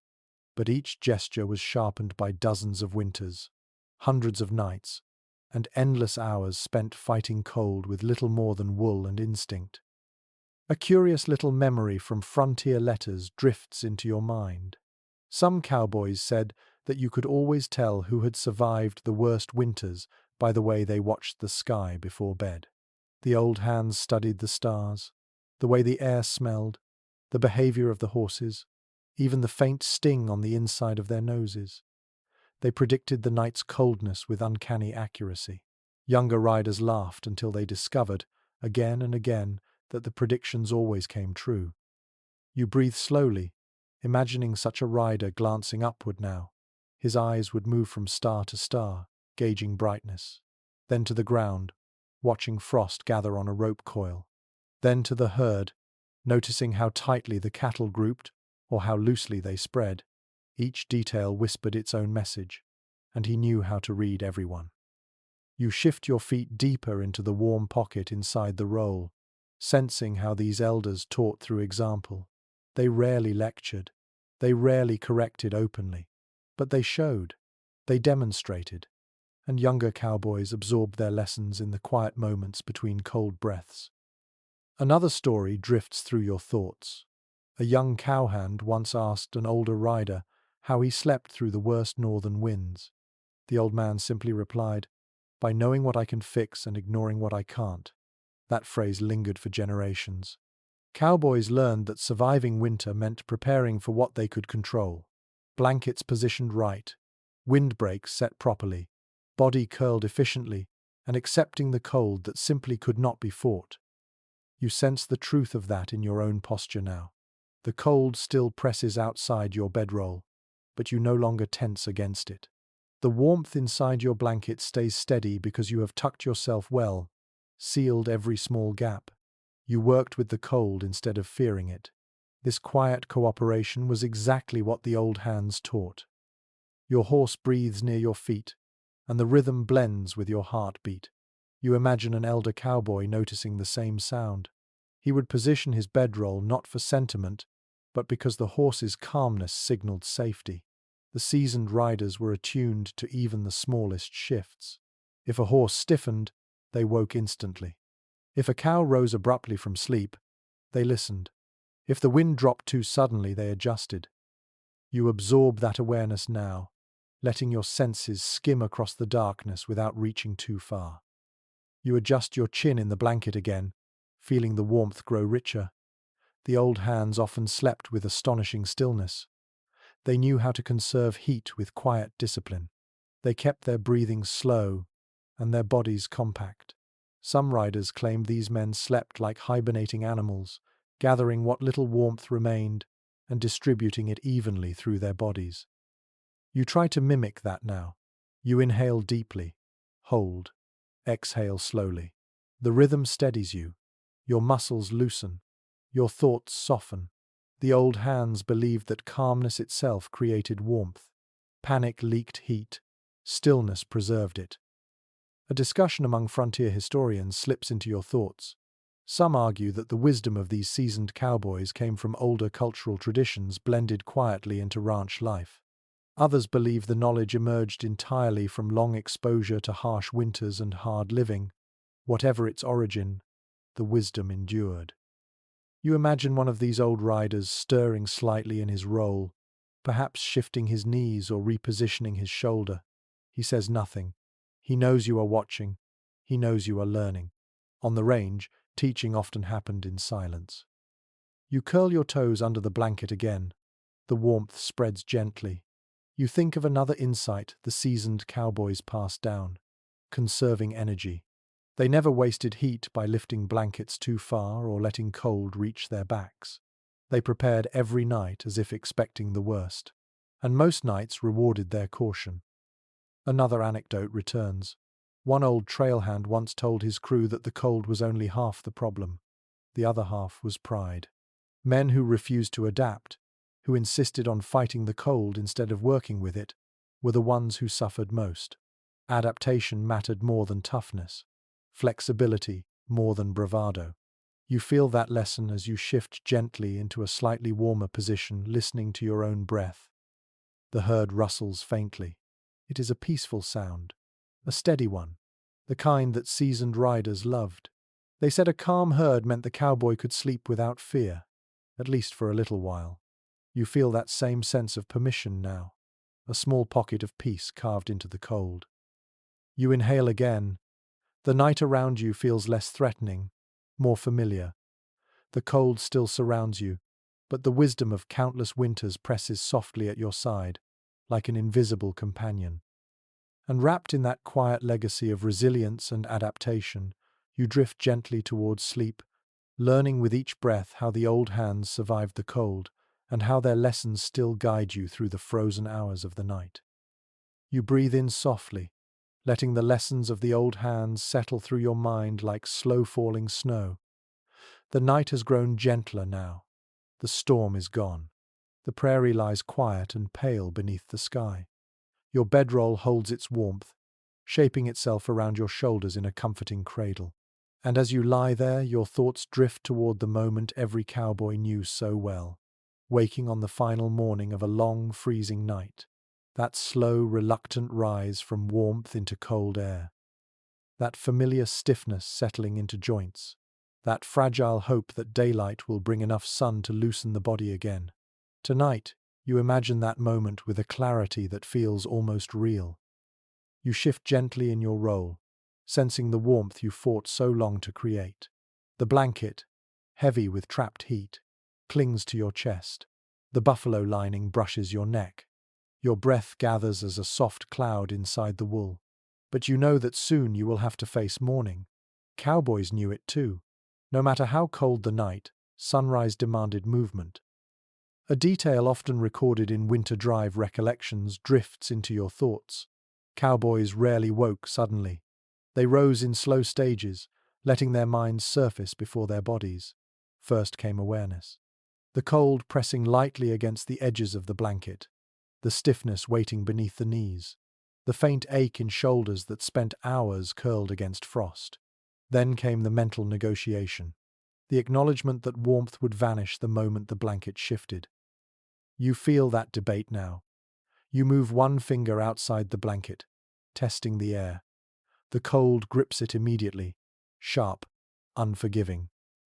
but each gesture was sharpened by dozens of winters, hundreds of nights, and endless hours spent fighting cold with little more than wool and instinct. A curious little memory from frontier letters drifts into your mind. Some cowboys said that you could always tell who had survived the worst winters by the way they watched the sky before bed. The old hands studied the stars, the way the air smelled, the behavior of the horses, even the faint sting on the inside of their noses. They predicted the night's coldness with uncanny accuracy. Younger riders laughed until they discovered, again and again, that the predictions always came true. You breathe slowly, imagining such a rider glancing upward now. His eyes would move from star to star, gauging brightness, then to the ground, watching frost gather on a rope coil, then to the herd, noticing how tightly the cattle grouped or how loosely they spread. Each detail whispered its own message, and he knew how to read everyone. You shift your feet deeper into the warm pocket inside the roll, sensing how these elders taught through example. They rarely lectured, they rarely corrected openly, but they showed, they demonstrated, and younger cowboys absorbed their lessons in the quiet moments between cold breaths. Another story drifts through your thoughts. A young cowhand once asked an older rider how he slept through the worst northern winds. The old man simply replied, "By knowing what I can fix and ignoring what I can't." That phrase lingered for generations. Cowboys learned that surviving winter meant preparing for what they could control. Blankets positioned right, Windbreaks set properly, body curled efficiently, and accepting the cold that simply could not be fought. You sense the truth of that in your own posture now. The cold still presses outside your bedroll, but you no longer tense against it. The warmth inside your blanket stays steady because you have tucked yourself well, sealed every small gap. You worked with the cold instead of fearing it. This quiet cooperation was exactly what the old hands taught. Your horse breathes near your feet, and the rhythm blends with your heartbeat. You imagine an elder cowboy noticing the same sound. He would position his bedroll not for sentiment, but because the horse's calmness signaled safety. The seasoned riders were attuned to even the smallest shifts. If a horse stiffened, they woke instantly. If a cow rose abruptly from sleep, they listened. If the wind dropped too suddenly, they adjusted. You absorb that awareness now, letting your senses skim across the darkness without reaching too far. You adjust your chin in the blanket again, feeling the warmth grow richer. The old hands often slept with astonishing stillness. They knew how to conserve heat with quiet discipline. They kept their breathing slow and their bodies compact. Some riders claimed these men slept like hibernating animals, gathering what little warmth remained and distributing it evenly through their bodies. You try to mimic that now. You inhale deeply, hold, exhale slowly. The rhythm steadies you. Your muscles loosen. Your thoughts soften. The old hands believed that calmness itself created warmth. Panic leaked heat. Stillness preserved it. A discussion among frontier historians slips into your thoughts. Some argue that the wisdom of these seasoned cowboys came from older cultural traditions blended quietly into ranch life. Others believe the knowledge emerged entirely from long exposure to harsh winters and hard living. Whatever its origin, the wisdom endured. You imagine one of these old riders stirring slightly in his roll, perhaps shifting his knees or repositioning his shoulder. He says nothing. He knows you are watching. He knows you are learning. On the range, teaching often happened in silence. You curl your toes under the blanket again. The warmth spreads gently. You think of another insight the seasoned cowboys passed down: conserving energy. They never wasted heat by lifting blankets too far or letting cold reach their backs. They prepared every night as if expecting the worst, and most nights rewarded their caution. Another anecdote returns. One old trailhand once told his crew that the cold was only half the problem. The other half was pride. Men who refused to adapt, who insisted on fighting the cold instead of working with it, were the ones who suffered most. Adaptation mattered more than toughness. Flexibility more than bravado. You feel that lesson as you shift gently into a slightly warmer position, listening to your own breath. The herd rustles faintly. It is a peaceful sound, a steady one, the kind that seasoned riders loved. They said a calm herd meant the cowboy could sleep without fear, at least for a little while. You feel that same sense of permission now, a small pocket of peace carved into the cold. You inhale again. The night around you feels less threatening, more familiar. The cold still surrounds you, but the wisdom of countless winters presses softly at your side, like an invisible companion. And wrapped in that quiet legacy of resilience and adaptation, you drift gently towards sleep, learning with each breath how the old hands survived the cold and how their lessons still guide you through the frozen hours of the night. You breathe in softly, letting the lessons of the old hands settle through your mind like slow-falling snow. The night has grown gentler now. The storm is gone. The prairie lies quiet and pale beneath the sky. Your bedroll holds its warmth, shaping itself around your shoulders in a comforting cradle. And as you lie there, your thoughts drift toward the moment every cowboy knew so well, waking on the final morning of a long, freezing night. That slow, reluctant rise from warmth into cold air. That familiar stiffness settling into joints. That fragile hope that daylight will bring enough sun to loosen the body again. Tonight, you imagine that moment with a clarity that feels almost real. You shift gently in your roll, sensing the warmth you fought so long to create. The blanket, heavy with trapped heat, clings to your chest. The buffalo lining brushes your neck. Your breath gathers as a soft cloud inside the wool. But you know that soon you will have to face morning. Cowboys knew it too. No matter how cold the night, sunrise demanded movement. A detail often recorded in winter drive recollections drifts into your thoughts. Cowboys rarely woke suddenly. They rose in slow stages, letting their minds surface before their bodies. First came awareness. The cold pressing lightly against the edges of the blanket. The stiffness waiting beneath the knees. The faint ache in shoulders that spent hours curled against frost. Then came the mental negotiation. The acknowledgement that warmth would vanish the moment the blanket shifted. You feel that debate now. You move one finger outside the blanket, testing the air. The cold grips it immediately, sharp, unforgiving.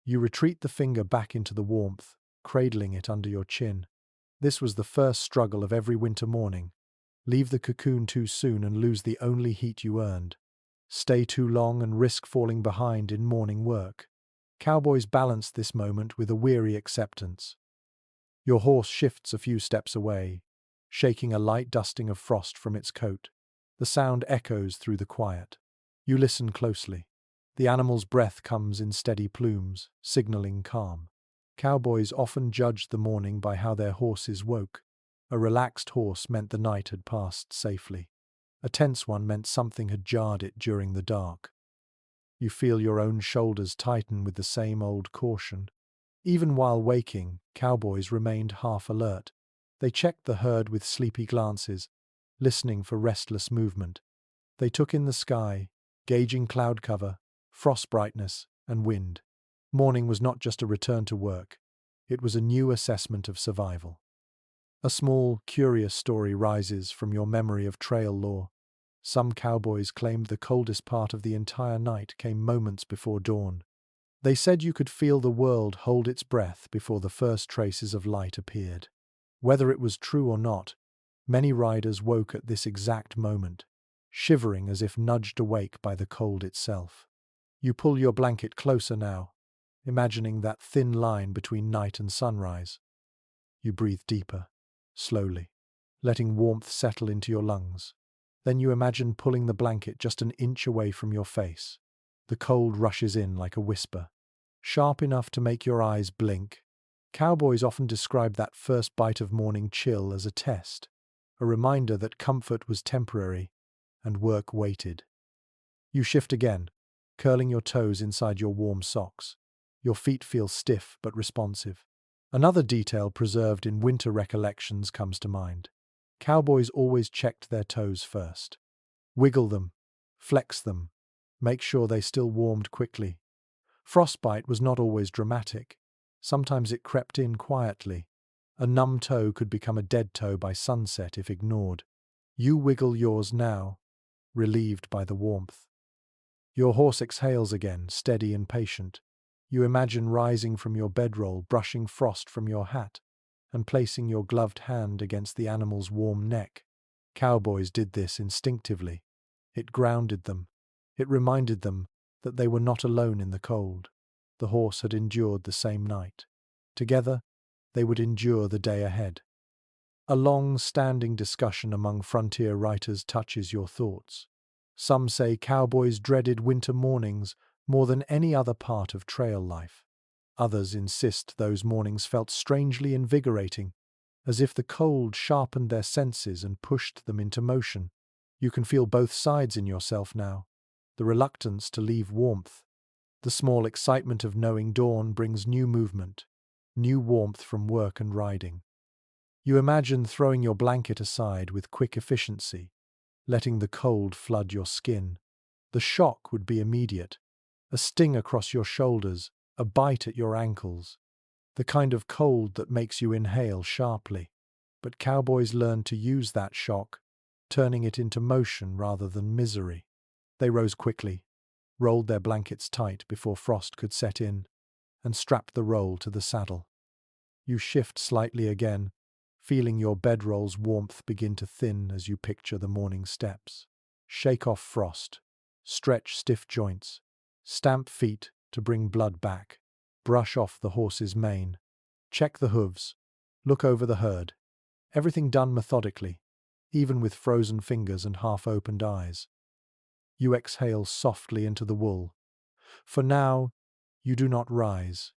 You retreat the finger back into the warmth, cradling it under your chin. This was the first struggle of every winter morning. Leave the cocoon too soon and lose the only heat you earned. Stay too long and risk falling behind in morning work. Cowboys balanced this moment with a weary acceptance. Your horse shifts a few steps away, shaking a light dusting of frost from its coat. The sound echoes through the quiet. You listen closely. The animal's breath comes in steady plumes, signaling calm. Cowboys often judged the morning by how their horses woke. A relaxed horse meant the night had passed safely. A tense one meant something had jarred it during the dark. You feel your own shoulders tighten with the same old caution. Even while waking, cowboys remained half alert. They checked the herd with sleepy glances, listening for restless movement. They took in the sky, gauging cloud cover, frost brightness, and wind. Morning was not just a return to work. It was a new assessment of survival. A small, curious story rises from your memory of trail lore. Some cowboys claimed the coldest part of the entire night came moments before dawn. They said you could feel the world hold its breath before the first traces of light appeared. Whether it was true or not, many riders woke at this exact moment, shivering as if nudged awake by the cold itself. You pull your blanket closer now, imagining that thin line between night and sunrise. You breathe deeper, slowly, letting warmth settle into your lungs. Then you imagine pulling the blanket just an inch away from your face. The cold rushes in like a whisper, sharp enough to make your eyes blink. Cowboys often describe that first bite of morning chill as a test, a reminder that comfort was temporary and work waited. You shift again, curling your toes inside your warm socks. Your feet feel stiff but responsive. Another detail preserved in winter recollections comes to mind. Cowboys always checked their toes first. Wiggle them, flex them, make sure they still warmed quickly. Frostbite was not always dramatic. Sometimes it crept in quietly. A numb toe could become a dead toe by sunset if ignored. You wiggle yours now, relieved by the warmth. Your horse exhales again, steady and patient. You imagine rising from your bedroll, brushing frost from your hat, and placing your gloved hand against the animal's warm neck. Cowboys did this instinctively. It grounded them. It reminded them that they were not alone in the cold. The horse had endured the same night. Together, they would endure the day ahead. A long-standing discussion among frontier writers touches your thoughts. Some say cowboys dreaded winter mornings more than any other part of trail life. Others insist those mornings felt strangely invigorating, as if the cold sharpened their senses and pushed them into motion. You can feel both sides in yourself now. The reluctance to leave warmth. The small excitement of knowing dawn brings new movement, new warmth from work and riding. You imagine throwing your blanket aside with quick efficiency, letting the cold flood your skin. The shock would be immediate. A sting across your shoulders, a bite at your ankles. The kind of cold that makes you inhale sharply. But cowboys learned to use that shock, turning it into motion rather than misery. They rose quickly, rolled their blankets tight before frost could set in, and strapped the roll to the saddle. You shift slightly again, feeling your bedroll's warmth begin to thin as you picture the morning steps. Shake off frost, stretch stiff joints, stamp feet to bring blood back, brush off the horse's mane, check the hooves, look over the herd. Everything done methodically, even with frozen fingers and half-opened eyes. You exhale softly into the wool. For now, you do not rise.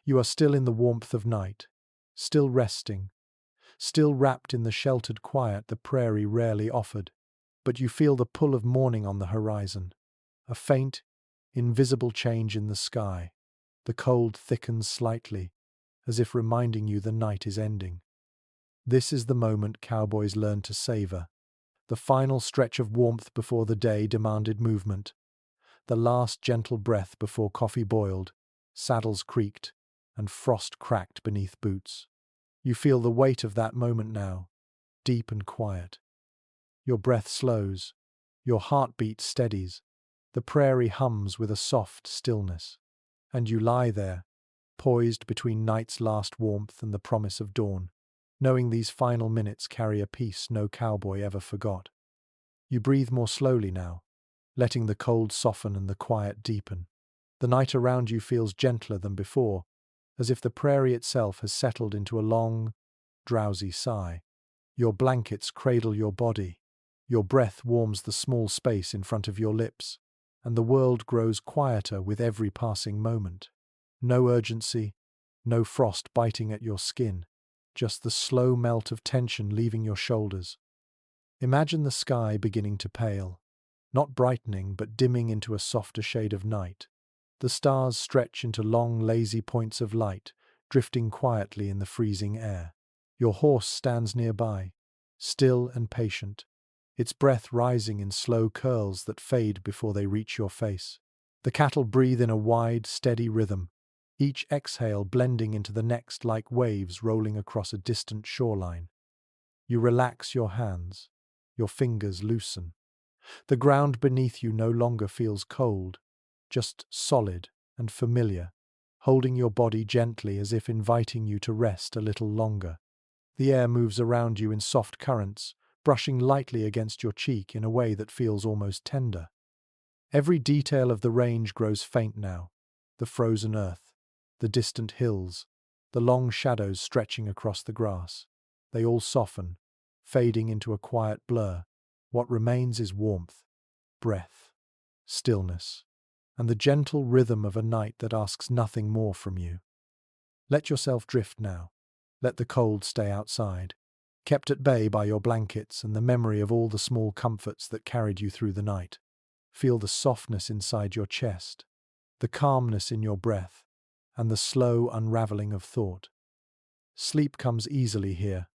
You are still in the warmth of night, still resting, still wrapped in the sheltered quiet the prairie rarely offered. But you feel the pull of morning on the horizon, a faint, invisible change in the sky. The cold thickens slightly, as if reminding you the night is ending. This is the moment cowboys learn to savor, the final stretch of warmth before the day demanded movement, the last gentle breath before coffee boiled, saddles creaked, and frost cracked beneath boots. You feel the weight of that moment now, deep and quiet. Your breath slows, your heartbeat steadies, the prairie hums with a soft stillness, and you lie there, poised between night's last warmth and the promise of dawn, knowing these final minutes carry a peace no cowboy ever forgot. You breathe more slowly now, letting the cold soften and the quiet deepen. The night around you feels gentler than before, as if the prairie itself has settled into a long, drowsy sigh. Your blankets cradle your body, your breath warms the small space in front of your lips, and the world grows quieter with every passing moment. No urgency, no frost biting at your skin, just the slow melt of tension leaving your shoulders. Imagine the sky beginning to pale, not brightening but dimming into a softer shade of night. The stars stretch into long, lazy points of light, drifting quietly in the freezing air. Your horse stands nearby, still and patient, its breath rising in slow curls that fade before they reach your face. The cattle breathe in a wide, steady rhythm, each exhale blending into the next like waves rolling across a distant shoreline. You relax your hands, your fingers loosen. The ground beneath you no longer feels cold, just solid and familiar, holding your body gently as if inviting you to rest a little longer. The air moves around you in soft currents, brushing lightly against your cheek in a way that feels almost tender. Every detail of the range grows faint now, the frozen earth, the distant hills, the long shadows stretching across the grass. They all soften, fading into a quiet blur. What remains is warmth, breath, stillness, and the gentle rhythm of a night that asks nothing more from you. Let yourself drift now. Let the cold stay outside, kept at bay by your blankets and the memory of all the small comforts that carried you through the night. Feel the softness inside your chest, the calmness in your breath, and the slow unraveling of thought. Sleep comes easily here,